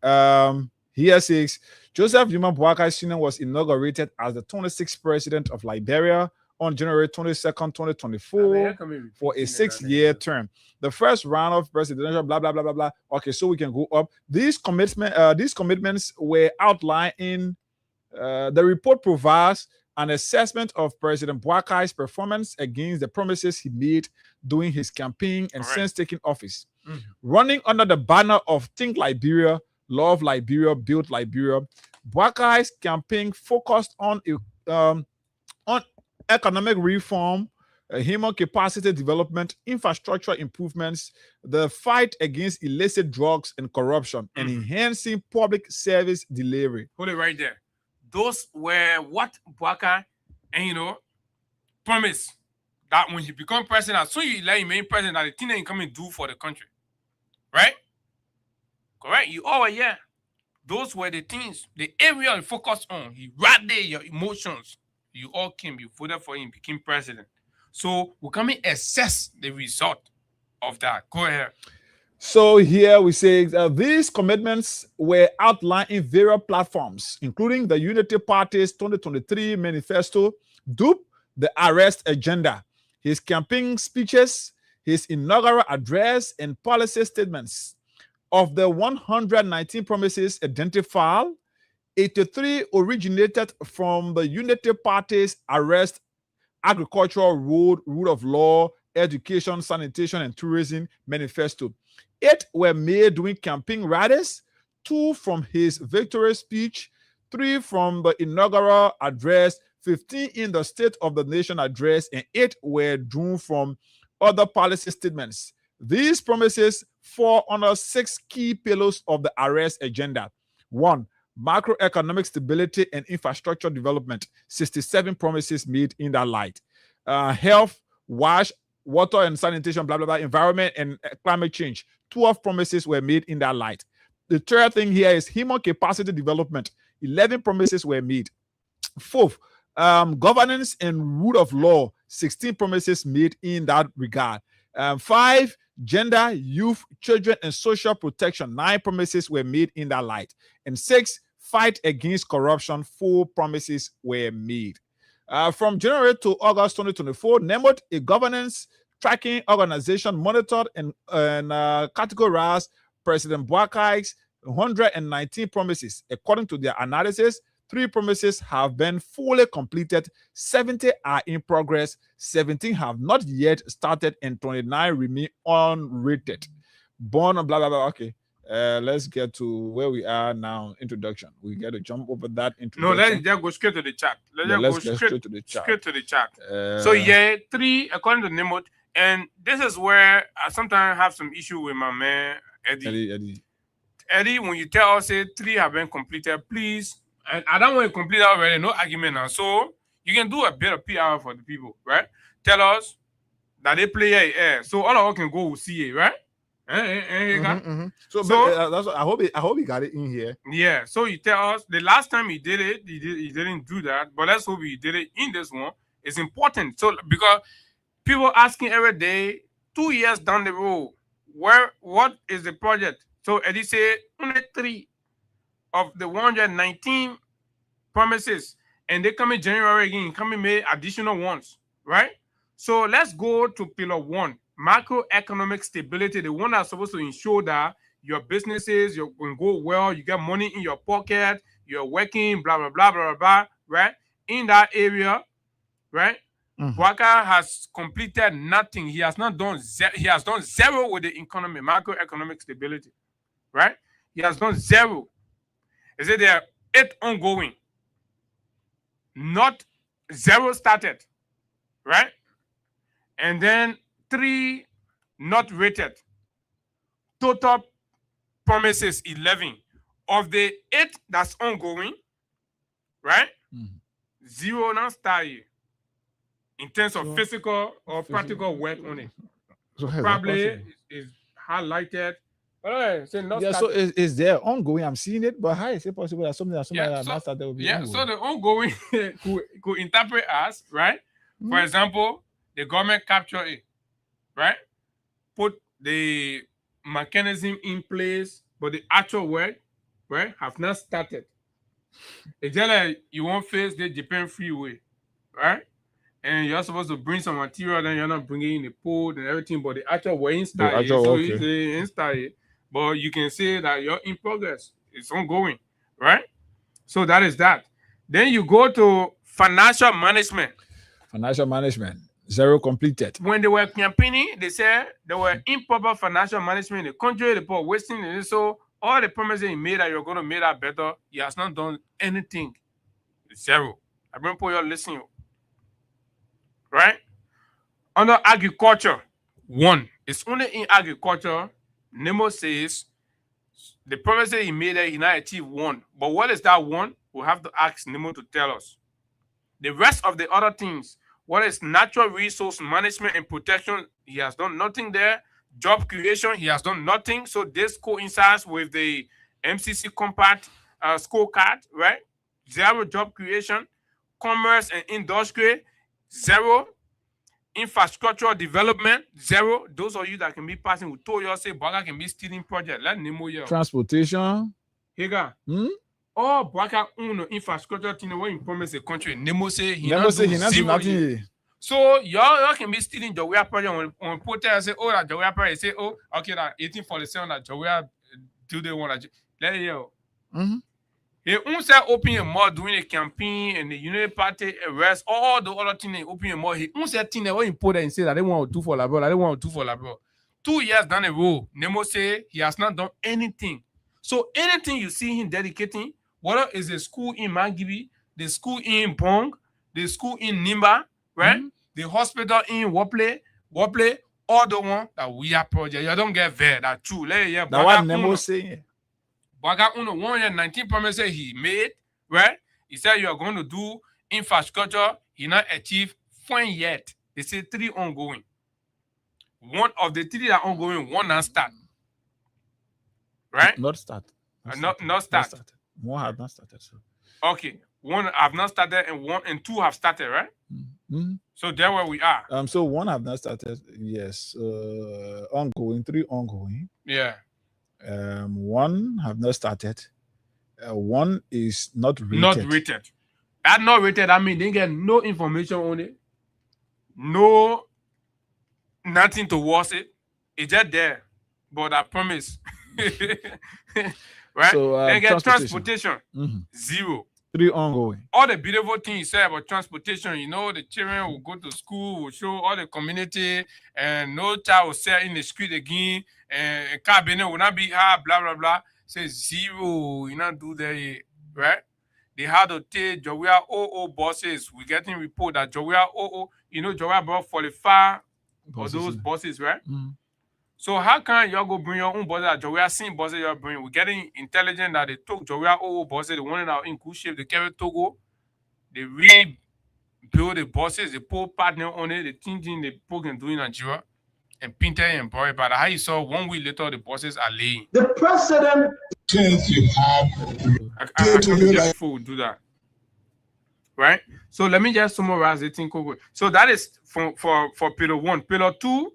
Here says Joseph Newman Boakai Sr. was inaugurated as the 26th president of Liberia on January 22nd, 2024 for a 6-year term. The first round of presidential blah blah blah blah blah. Okay, so we can go up. These commitments were outlined in the report. Provides an assessment of President Boakai's performance against the promises he made during his campaign and since taking office. Running under the banner of Think Liberia, Love Liberia, Build Liberia, Boakai's campaign focused on economic reform, human capacity development, infrastructure improvements, the fight against illicit drugs and corruption, and enhancing public service delivery. Hold it right there. Those were what Boakai, promised that when he become president, as soon as you let him be president, that the thing that he come and do for the country, right? Correct? You all were here. Those were the things, the area you focused on. He rallied your emotions. You all came, you voted for him, became president. So we come and assess the result of that. Go ahead. So here we say these commitments were outlined in various platforms, including the Unity Party's 2023 manifesto, DUP, the arrest agenda, his campaign speeches, his inaugural address, and policy statements. Of the 119 promises identified, 83 originated from the Unity Party's arrest, agricultural, road, rule of law, education, sanitation, and tourism manifesto. 8 were made during campaign rallies, 2 from his victory speech, 3 from the inaugural address, 15 in the State of the Nation address, and 8 were drawn from other policy statements. These promises fall under 6 key pillars of the arrest agenda. 1. Macroeconomic stability and infrastructure development. 67 promises made in that light. Health, water and sanitation, blah, blah, blah, environment and climate change. 12 promises were made in that light. The third thing here is human capacity development. 11 promises were made. 4th, governance and rule of law. 16 promises made in that regard. 5, gender, youth, children, and social protection. 9 promises were made in that light. And 6, fight against corruption. 4 promises were made. From January to August 2024, NEMOT, a governance tracking organization, monitored and categorized President Boakai's 119 promises. According to their analysis, 3 promises have been fully completed, 70 are in progress, 17 have not yet started, and 29 remain unrated. Born on blah, blah, blah. Okay. Let's get to where we are now. Introduction. We got to jump over that introduction. No, let's just go straight to the chat. Let's go straight to the chat. Straight to the chat. So yeah, 3 according to Nimot, and this is where I sometimes have some issue with my man Eddie. When you tell us 3 have been completed, please. And I don't want to complete already. No argument now. So you can do a bit of PR for the people, right? Tell us that they play air. So all of us can go see it, right? So that's what, I hope he got it in here. Yeah. So you tell us the last time he did it, he didn't do that. But let's hope he did it in this one. It's important. So because people asking every day, 2 years down the road, what is the project? So Eddie said only 3 of the 119 promises, and they come in January again, come and make additional ones, right? So let's go to pillar 1. Macroeconomic stability, the one that's supposed to ensure that your businesses will go well, you get money in your pocket, you're working, blah, blah, blah, blah, blah, right? In that area, right? Waka has completed nothing. He has not done he has done 0 with the economy, macroeconomic stability, right? He has done 0. He said there are 8 ongoing, not 0 started, right? And then 3 not rated. Total promises 11. Of the 8 that's ongoing, right? 0 not started in terms of physical or practical work on it. So probably is highlighted. So is there ongoing? I'm seeing it, but how is it possible that something that not started will be ongoing? So the ongoing could interpret as, right? For example, the government capture it, right? Put the mechanism in place, but the actual work, right, have not started. It's just like you won't face the Japan freeway, right? And you're supposed to bring some material, then you're not bringing in the port and everything, but the actual work ain't started. So it's ain't started. But you can say that you're in progress. It's ongoing, right? So that is that. Then you go to financial management. Financial management, 0 completed. When they were campaigning, they said there were improper financial management in the country, the poor wasting, and so all the promises he made that you're going to make that better, he has not done anything. 0. I've been put your listening. Right? Under agriculture, 1. It's only in agriculture, Nemo says the promises he made that he not achieved 1. But what is that 1? We'll have to ask Nemo to tell us. The rest of the other things, what is natural resource management and protection, he has done nothing there. Job creation, he has done nothing. So this coincides with the MCC compact scorecard, right? 0 job creation. Commerce and industry, 0. Infrastructural development, 0. Those of you that can be passing who told you say Baka can be stealing project. Let Nemo here. Transportation. Hega. Oh, Baka uno infrastructure thing when you promise a country. Nemo say he not do nothing. So y'all can be stealing the way project on protest say, oh, that the way project say, oh, okay, that 1847 that the way do they want to let it go. He once open a more during a campaign and the United Party arrest all the other things. Open a more. He once thing that was important and say that they want to do for labor. They want to do for labor. 2 years down the road, Nemo say he has not done anything. So anything you see him dedicating, whether it's a school in Mangibi, the school in Bong, the school in Nimba, right? The hospital in Wople, all the one that we are project. You don't get there. That's true. That what Nemo saying. Baga uno 119 promises he made, right? He said you are going to do infrastructure. He not achieved one yet. They say 3 ongoing. One of the 3 that are ongoing, 1 not start. Right? Not start. Not start. 1 have not started. So. Okay. 1 have not started and 1 and 2 have started, right? So there where we are. So 1 have not started. Yes. Ongoing. 3 ongoing. Yeah. 1 have not started. 1 is not rated. Not rated. That not rated, I mean they get no information on it. No, nothing towards it. It's just there. But I promise. Right? So, they get transportation. 0. 3 ongoing. All the beautiful things you say about transportation, you know, the children will go to school, will show all the community, and no child will sit in the street again, and cabinet will not be hard, blah, blah, blah. Say 0, you not do that, right? They had to take Jowea OO buses. We're getting report that Jowea OO, you know, Jowea brought 45 of those buses, right? So how can y'all go bring your own buses that Jowea seen buses y'all bring? We're getting intelligent that they took Jowea OO buses, they wanted out in good shape, they carry Togo, they rebuild the buses, they put partner on it, the thing they put and do in Nigeria, and painted and brought it. But how you saw 1 week later, the buses are laying. The president says you have before we do that. Right? So let me just summarize the thing. So that is for pillar 1. Pillar 2,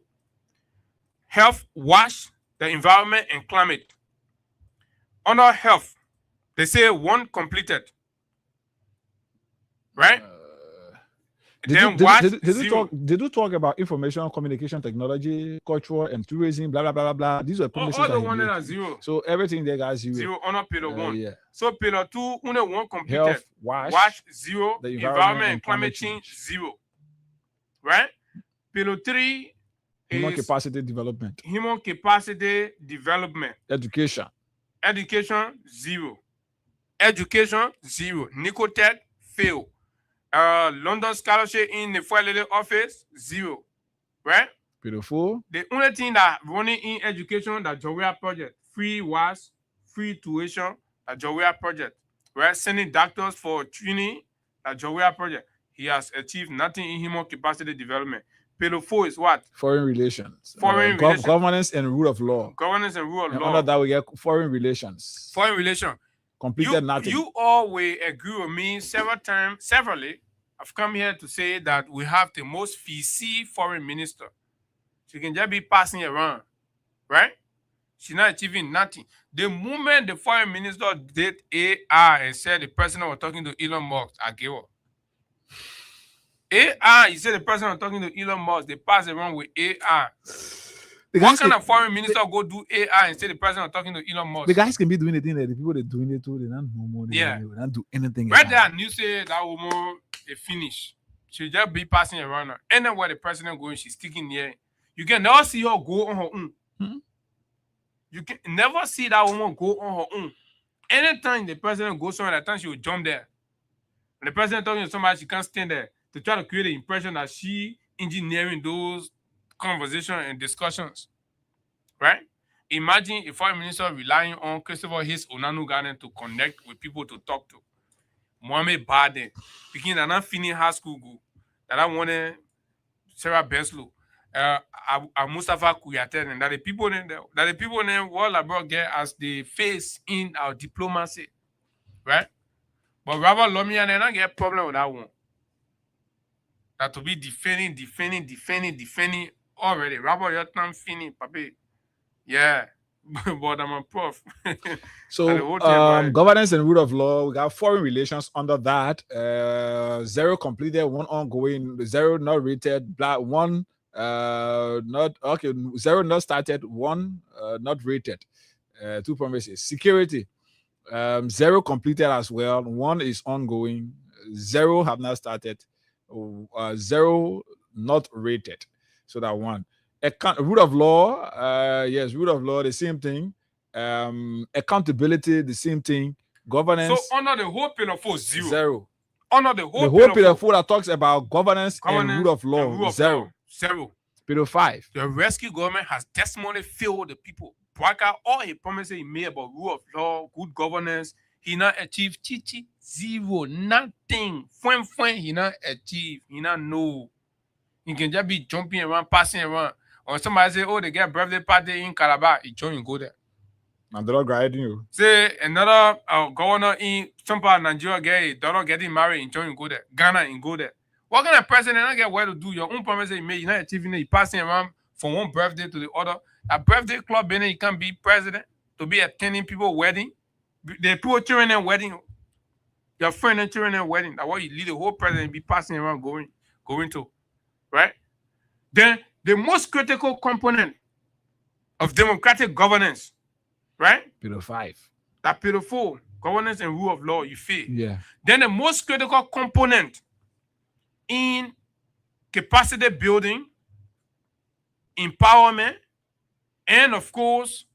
health, wash, the environment, and climate. Under health, they say 1 completed. Right? Did you talk about information, communication, technology, culture, and tourism, blah, blah, blah, blah? These are promises. All the one that are 0. So everything there got 0. 0 under pillar 1. Yeah. So pillar 2, only 1 completed. Health, wash 0. The environment and climate change 0. Right? Pillar 3 human is capacity development. Human capacity development. Education. Education 0. Education 0. Nicotech fail. London scholarship in the Fuelele office 0. Right? Beautiful. The only thing that running in education that Jowea project, free was free tuition, that Jowea project. Right? Sending doctors for training, that Jowea project. He has achieved nothing in human capacity development. Pillar 4 is what? Foreign relations. Foreign relations. Governance and rule of law. Governance and rule of law. Under that we get foreign relations. Foreign relations. Completed nothing. You all will agree with me severally. I've come here to say that we have the most PC foreign minister. She can just be passing around, right? She's not achieving nothing. The moment the foreign minister did AI and said the president was talking to Elon Musk, I gave up. AI, you said the president was talking to Elon Musk, they pass around with AI. What kind of foreign minister go do AI and say the president was talking to Elon Musk? The guys can be doing the thing that the people they're doing it too, they don't know more. They don't do anything. Right there, you say that woman a finish. She'll just be passing around her. Anywhere the president going, she's sticking there. You can never see her go on her own. You can never see that woman go on her own. Anytime the president goes somewhere, that time she will jump there. When the president talking to somebody, she can't stand there to try to create the impression that she engineering those conversations and discussions. Right? Imagine a foreign minister relying on Christopher Hayes Onanu Garden to connect with people to talk to. Mohamed Baden, speaking that not finished high school, that I wanted Sarah Benslow, Mustafa Kouyaté, and that the people in world abroad get as the face in our diplomacy, right? But Robert Lomia and I get a problem with that one. That to be defending already. Robert Yotnam Fini, papi. Yeah. But I'm a prof. So governance and rule of law, we got foreign relations under that. 0 completed, 1 ongoing, 0 not rated, one not okay, 0 not started, 1 not rated. 2 promises. Security, 0 completed as well, 1 is ongoing, 0 have not started, 0 not rated. So that 1. Rule of law, yes, rule of law, the same thing. Accountability, the same thing. Governance. So under the whole pillar 4, 0. 0. Under the whole pillar 4 that talks about governance and rule of law, rule of 0. Law, 0. Pillar 5. The rescue government has testimony failed the people. Bwaka, all he promises he made about rule of law, good governance, he not achieved 0, nothing. He not achieve, he not know. He can just be jumping around, passing around. Or somebody say, oh, they get birthday party in Calabar, he join and go there. And they're not guiding you. Say another governor in some part of Nigeria get a daughter getting married and join and go there. Ghana and go there. What kind of president not get where to do your own promises you made? You're not achieving it. You're passing around from one birthday to the other. A birthday club, then you can't be president to be attending people's wedding. The people children and wedding. Your friend and children and wedding. That's why you lead the whole president be passing around going to. Right? Then the most critical component of democratic governance, right? Pillar 5. That pillar 4, governance and rule of law, you fail. Yeah. Then the most critical component in capacity building, empowerment, and of course,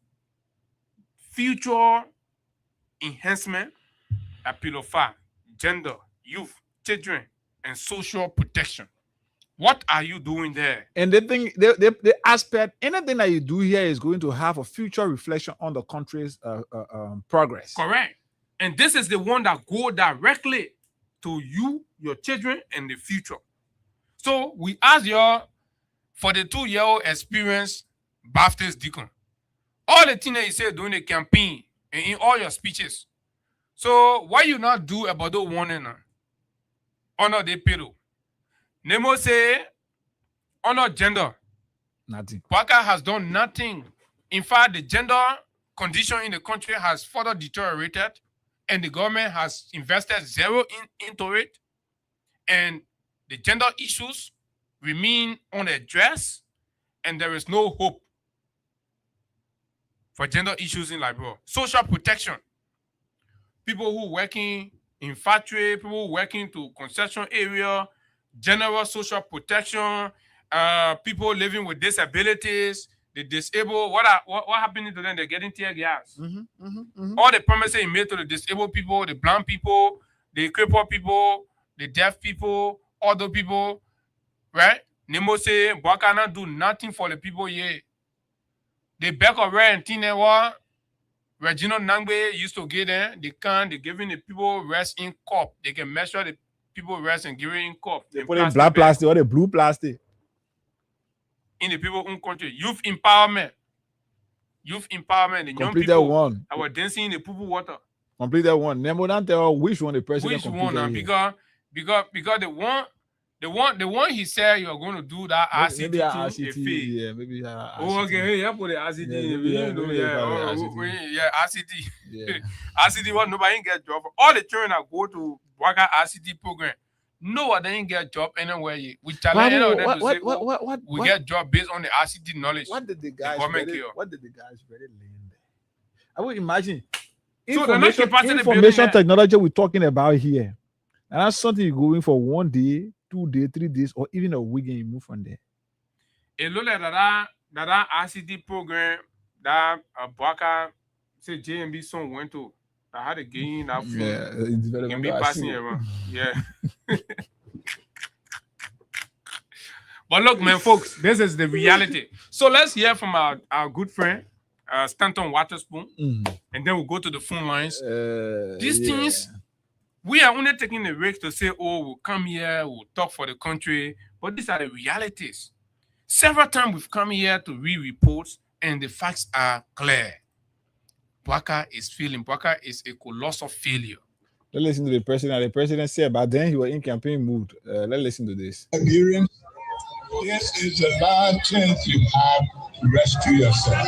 future enhancement, at pillar 5, gender, youth, children, and social protection. What are you doing there? And the thing, the aspect, anything that you do here is going to have a future reflection on the country's progress. Correct. And this is the one that go directly to you, your children, and the future. So we ask you for the 2-year-old experience Baptist deacon. All the things that you say during the campaign and in all your speeches. So what you not do about the warning honor the pillow? Nemo say honor gender. Nothing. Waka has done nothing. In fact, the gender condition in the country has further deteriorated, and the government has invested 0 into it. And the gender issues remain unaddressed, and there is no hope for gender issues in Liberia. Social protection. People who working in factory, people who working to concession area, general social protection, people living with disabilities, the disabled. What happening to them? They're getting tear gas. All the promises he made to the disabled people, the blind people, the crippled people, the deaf people, other people, right? Nemo say, Bwakana do nothing for the people here. The back of Red and Tinewa, Reginald Nangbe used to get there. They're giving the people rest in cup. They can measure the people rest and give it in cup. They put in black plastic or the blue plastic. In the people's own country. Youth empowerment. The young people. One. I was dancing in the poo water. Completed 1. Nemo don't tell which one the president completed. Which one? Because the one he said you are going to do that RCT. Maybe RCT. Yeah, maybe RCT. Oh, okay. Yeah, put the RCT. Yeah, RCT. Yeah. RCT one nobody get job. All the children that go to Waka RCT program, no, they didn't get job anywhere. We challenge them to say, we get job based on the RCT knowledge. What did the guys really learn there? I would imagine information technology we're talking about here. And that's something you're going for 1 day, 2 days, 3 days, or even a week and you move from there. It look like that RCT program that Bwaka say JMB son went to. I had a gain that can be passing around. Yeah. But look, man, folks, this is the reality. So let's hear from our good friend, Stanton Waterspoon, and then we'll go to the phone lines. These things, we are only taking the risk to say, oh, we'll come here, we'll talk for the country, but these are the realities. Several times we've come here to read reports, and the facts are clear. Bwaka is failing. Bwaka is a colossal failure. Let's listen to the president. The president said, but then he was in campaign mood. Let's listen to this. Nigerians, this is the last chance you have to rescue yourself.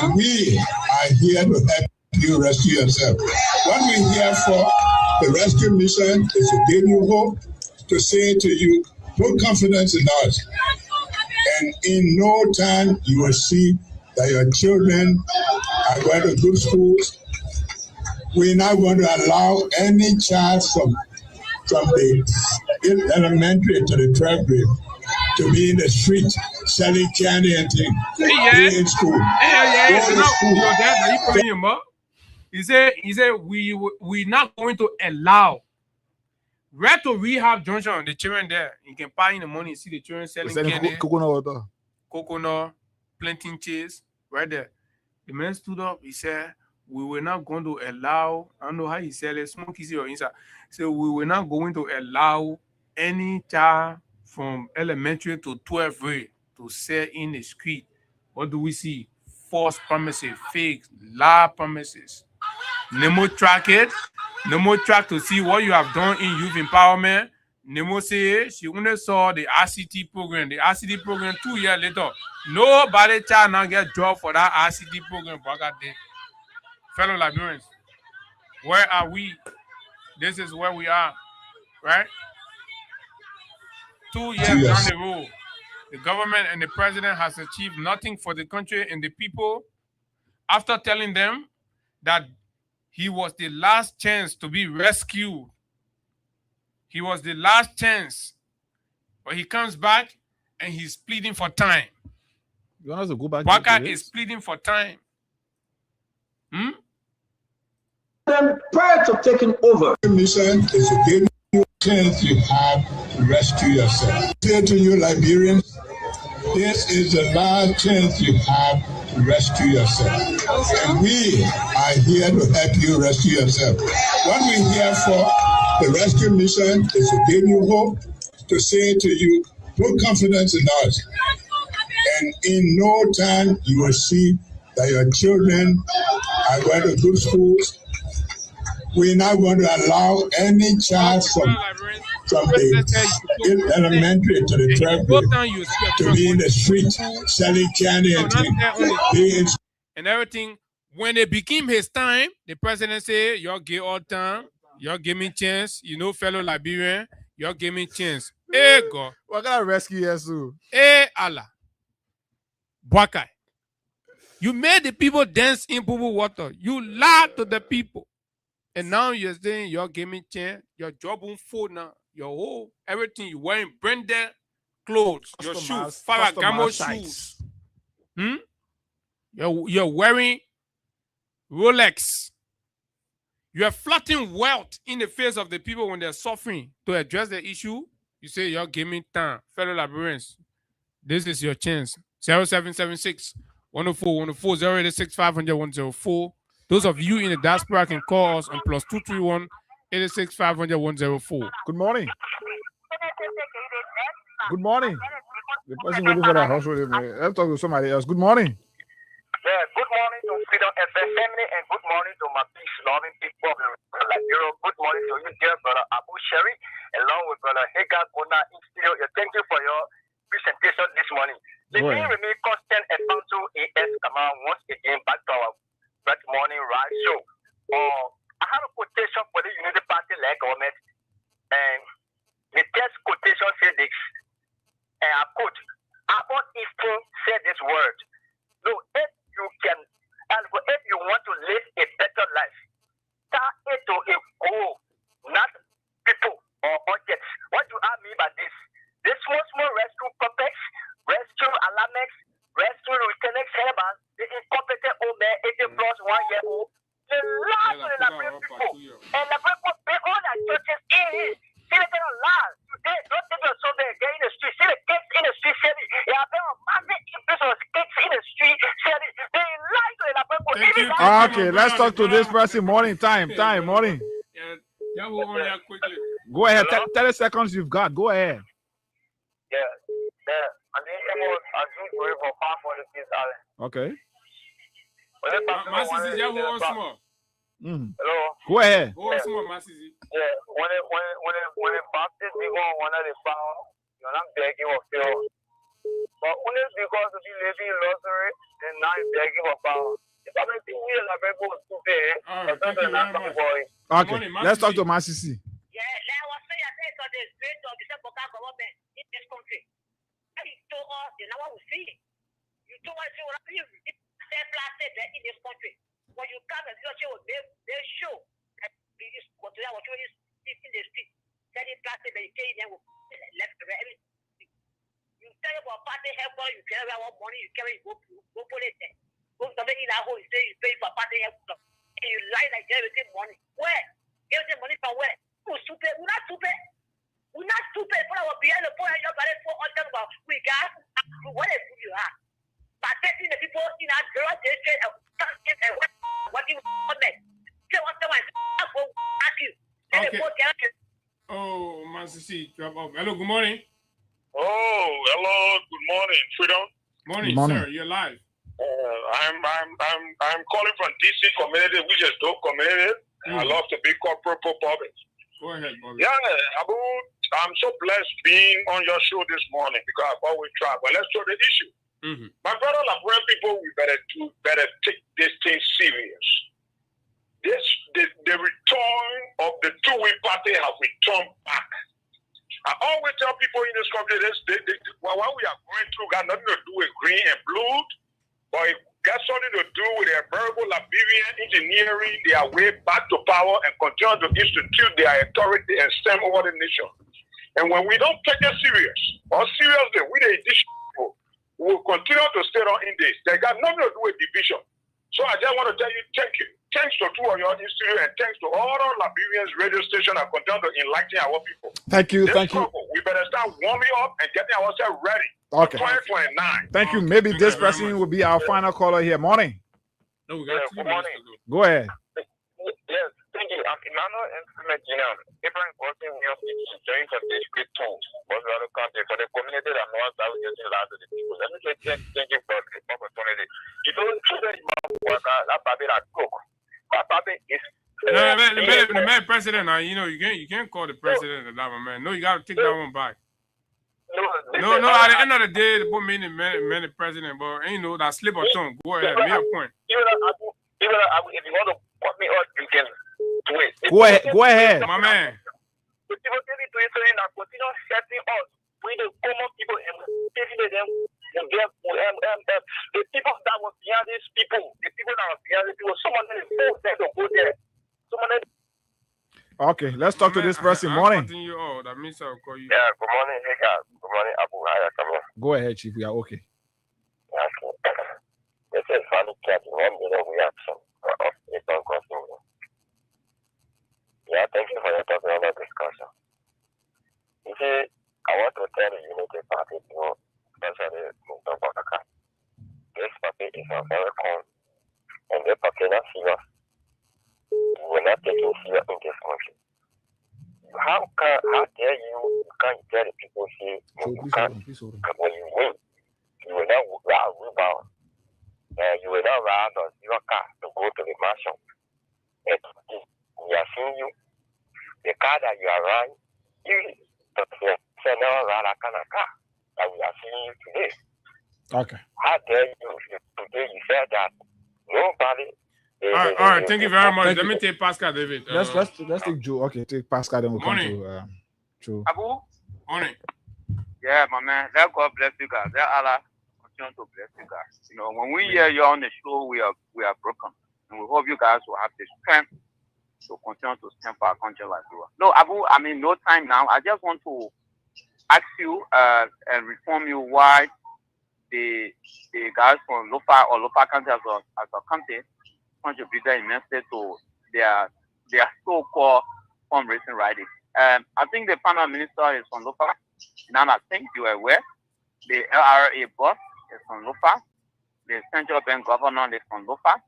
And we are here to help you rescue yourself. What we're here for, the rescue mission, is to give you hope, to say to you, put confidence in us. And in no time, you will see that your children are going to good schools. We're not going to allow any child from the elementary to the 12th grade to be in the street selling candy and things. In school. He said, we're not going to allow. Right to Rehab Junction, the children there. You can buy in the morning, see the children selling candy, coconut, planting cheese, right there. The man stood up, he said, we were not going to allow, I don't know how he said it, smoke easy or inside. So we were not going to allow any child from elementary to 12th grade to sell in the street. What do we see? False promises, fake, lie promises. Nemo track it. Nemo track to see what you have done in youth empowerment. Nemo say she only saw the RCT program. The RCT program 2 years later. Nobody child now get job for that RCT program. Fellow Liberians, where are we? This is where we are, right? 2 years down the road, the government and the president has achieved nothing for the country and the people. After telling them that he was the last chance to be rescued. He was the last chance. But he comes back and he's pleading for time. You want us to go back? Bwaka is pleading for time. Prior to taking over, the mission is to give you a chance you have to rescue yourself. I say to you, Liberians, this is the last chance you have to rescue yourself. And we are here to help you rescue yourself. What we're here for, the rescue mission, is to give you hope, to say to you, put confidence in us. And in no time, you will see that your children are going to good schools. We're not going to allow any child from the elementary to the 12th grade to be in the street selling candy and things. And everything. When it became his time, the president said, y'all give all time, y'all give me chance, fellow Liberian, y'all give me chance. Hey, God. What kind of rescue here, so? Hey, Allah. Bwaka. You made the people dance in boo water. You lied to the people. And now you're saying your gaming chair, your job on phone now, your whole everything you wearing branded clothes, your shoes, Ferragamo shoes. You're wearing Rolex. You are flaunting wealth in the face of the people when they're suffering. To address the issue, you say you're gaming time. Fellow Liberians, this is your chance. 0776 104 104 086 500 104. Those of you in the diaspora can call us on +231 86 500 104. Good morning. Good morning. The person waiting for that house. Let's talk to somebody else. Good morning. Yeah, good morning to Freedom FM family and good morning to my peace-loving people of Liberia. Good morning to you, dear brother Abu Sherry, along with brother Haggai in studio. Thank you for your presentation this morning. The name remain constant and bound to AS command once again back to our that morning rise show. I have a quotation for the Unity Party like government, and the text quotation says this, and I quote, Albert Einstein said this word, no, if you can, and if you want to live a better life, start it to a goal, not people or objects. What do I mean by this? This small rescue complex, rescue Alamex, rescue Lieutenant Herbal, the incompetent old man, 80 plus 1 year old, the last of the Liberian people, and the people pay all their churches in here. See, they don't lie. Today, don't think you're so there, get in the street. See the kids in the street, say it. They have been a massive increase of kids in the street, say it. They lie to the people. Okay, let's talk to this person. Morning time, morning. Go ahead. 30 seconds you've got. Go ahead. Yeah. Okay. Masisi, yeah, hold on small. Hello. Go ahead. Hold on small, Masisi. Yeah, when it baptized me on one of the power, you're not begging or feel. But only because of the lady in Luxury, and now you're begging for power. If I'm not thinking we're not able to pay, thank you very much. Okay, let's talk to Masisi. Yeah, I was saying, I think the spirit of the Sepulchre government in this country. And he told us, you know what we see. You told us, you planted in this country. When you come and they show that this material was showing this in the street. Then it planted, they say them left everything. You tell them about party help, you carry our money, you carry go put it there. Go to the in our home, you say you pay for party help. And you lie like everything money. Where? Everything money from where? We're stupid. We're not stupid. We're not stupid. For our behind the point, you're going to for all them about we got what is you are. But taking the people in our girl, they say, what you want them. Say what someone ask you. Okay. Oh, Masisi, drop off. Hello, good morning. Oh, hello, good morning, Freedom. Morning, sir. You're live. I'm calling from DC community, which is dope community. I love to be corporate public. Go ahead, Bobby. Yeah, Abu, I'm so blessed being on your show this morning because I've always tried. But let's show the issue. My brother, like people, we better take this thing serious. The return of the two-way party has returned back. I always tell people in this country, what we are going through got nothing to do with green and blue, but it got something to do with the American Liberian engineering their way back to power and continue to institute their authority and stem over the nation. And when we don't take it serious, or seriously, we the people will continue to stay on in this. They got nothing to do with division. So I just want to tell you, thank you. Thanks to two of your institute and thanks to all our Liberians radio station that continue to enlighten our people. Thank you, thank you. We better start warming up and getting ourselves ready. Okay. 2029. Thank you. Maybe this person will be our final caller here. Morning. No, we got 2 minutes to Go go. ahead. Yes, thank you. I'm Emmanuel Instrument General. Abraham working with us during some discrete tools. Was the other country for the community that knows that we're getting a lot of the people. Let me say thank you for the opportunity. You don't that baby that cook. That baby is the man president, you know, you can't call the president a lava man. No, you gotta take that one back. No, at the end of the day, the boy made the president, but ain't no that slip of tongue. Go ahead, make a point. If you want to put me on, you can do it. Go ahead. My man. The people that continue setting us, we the common people, and taking them, the people that was behind these people, the people that was behind these people, someone that is forced them to go there. Okay, let's talk to this person. Morning. That means I'll call you. Yeah, good morning, Haggai. Good morning, Abu. Go ahead, Chief. We are okay. This is funny cat. We have some of it on crossing. Yeah, thank you for your talking on that discussion. You see, I want to tell the Unity Party, especially Mutapaka. This party is a very common, and the party not serious. We're not taking serious in this country. How dare you can't tell the people here when you win, you will not rebound. You will not ride on your car to go to the mansion. We are seeing you. The car that you are riding, never ride that kind of car that we are seeing you today. Okay. How dare you today you said that nobody. All right, thank you very much. Let me take Pascal, David. Let's take Joe. Okay, take Pascal, then we'll come to Joe. Abu? Morning. Yeah, my man. Let God bless you guys. Let Allah continue to bless you guys. You know, when we hear you on the show, we are broken. And we hope you guys will have the strength to continue to stand for our country like we are. No, Abu, I mean, no time now. I just want to ask you and inform you why the guys from Lofa or Lofa County as a county contributed immensely to their so-called fundraising riding. I think the panel minister is from Lofa. Nana, I think you are aware. The LRA boss is from Lofa. The central bank governor is from Lofa.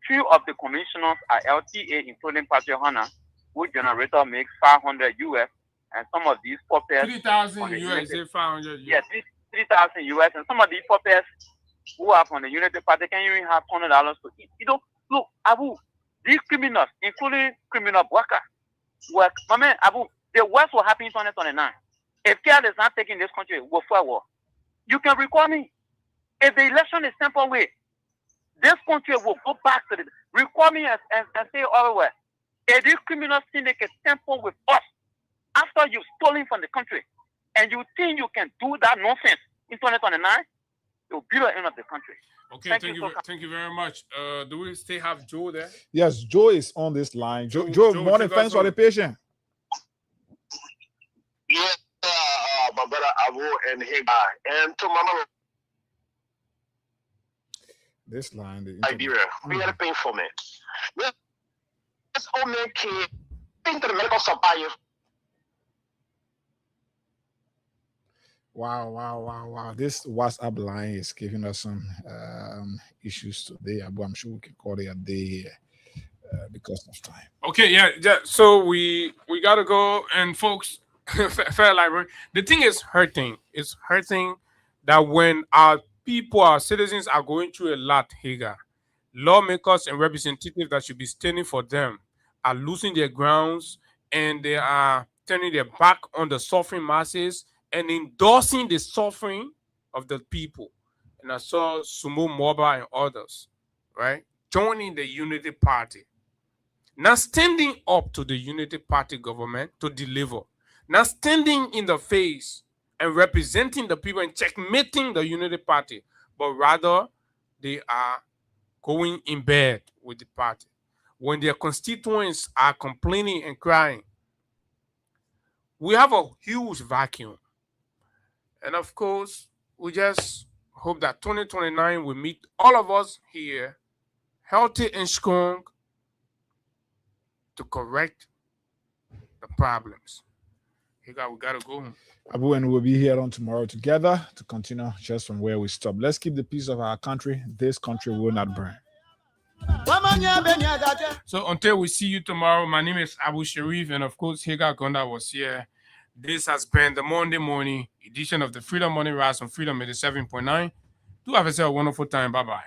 2 of the commissioners are LTA, including Patrick Hunter, whose generator makes $500 US, and some of these corporates 3,000 US, 500 US. Yes, 3,000 US, and some of the puppets who are from the Unity Party can even have $100 to eat. You know, look, Abu, these criminals, including criminal worker, work. My man, Abu, the worst will happen in 2029. If care is not taking this country, we'll forward. You can recall me. If the election is simple way, this country will go back to the recall me and say everywhere. If these criminals think they can simple with us after you've stolen from the country, and you think you can do that nonsense in 2029, it will be the end of the country. Okay, thank you very much. Do we still have Joe there? Yes, Joe is on this line. Joe, morning. Thanks for the patience. Yeah, my brother Abu and Haggai, and to Mama. This line, Liberia, really painful, man. This old man came into the medical supply. Wow. This WhatsApp line is giving us some issues today. I'm sure we can call it a day because of time. Okay, yeah. So we got to go. And folks, fair library. The thing is hurting. It's hurting that when our people, our citizens are going through a lot, Haggai, lawmakers and representatives that should be standing for them are losing their grounds, and they are turning their back on the suffering masses and endorsing the suffering of the people. And I saw Sumo Moba and others, right, joining the Unity Party. Not standing up to the Unity Party government to deliver. Not standing in the face and representing the people and checkmating the Unity Party, but rather they are going in bed with the party. When their constituents are complaining and crying, we have a huge vacuum. And of course, we just hope that 2029 will meet all of us here, healthy and strong, to correct the problems. We gotta go. Abu, and we'll be here on tomorrow together to continue just from where we stopped. Let's keep the peace of our country. This country will not burn. So until we see you tomorrow, my name is Abu Sharif, and of course, Haggai Gonda was here. This has been the Monday morning edition of the Freedom Morning Rise on Freedom 87.9. Do have yourself a wonderful time. Bye-bye.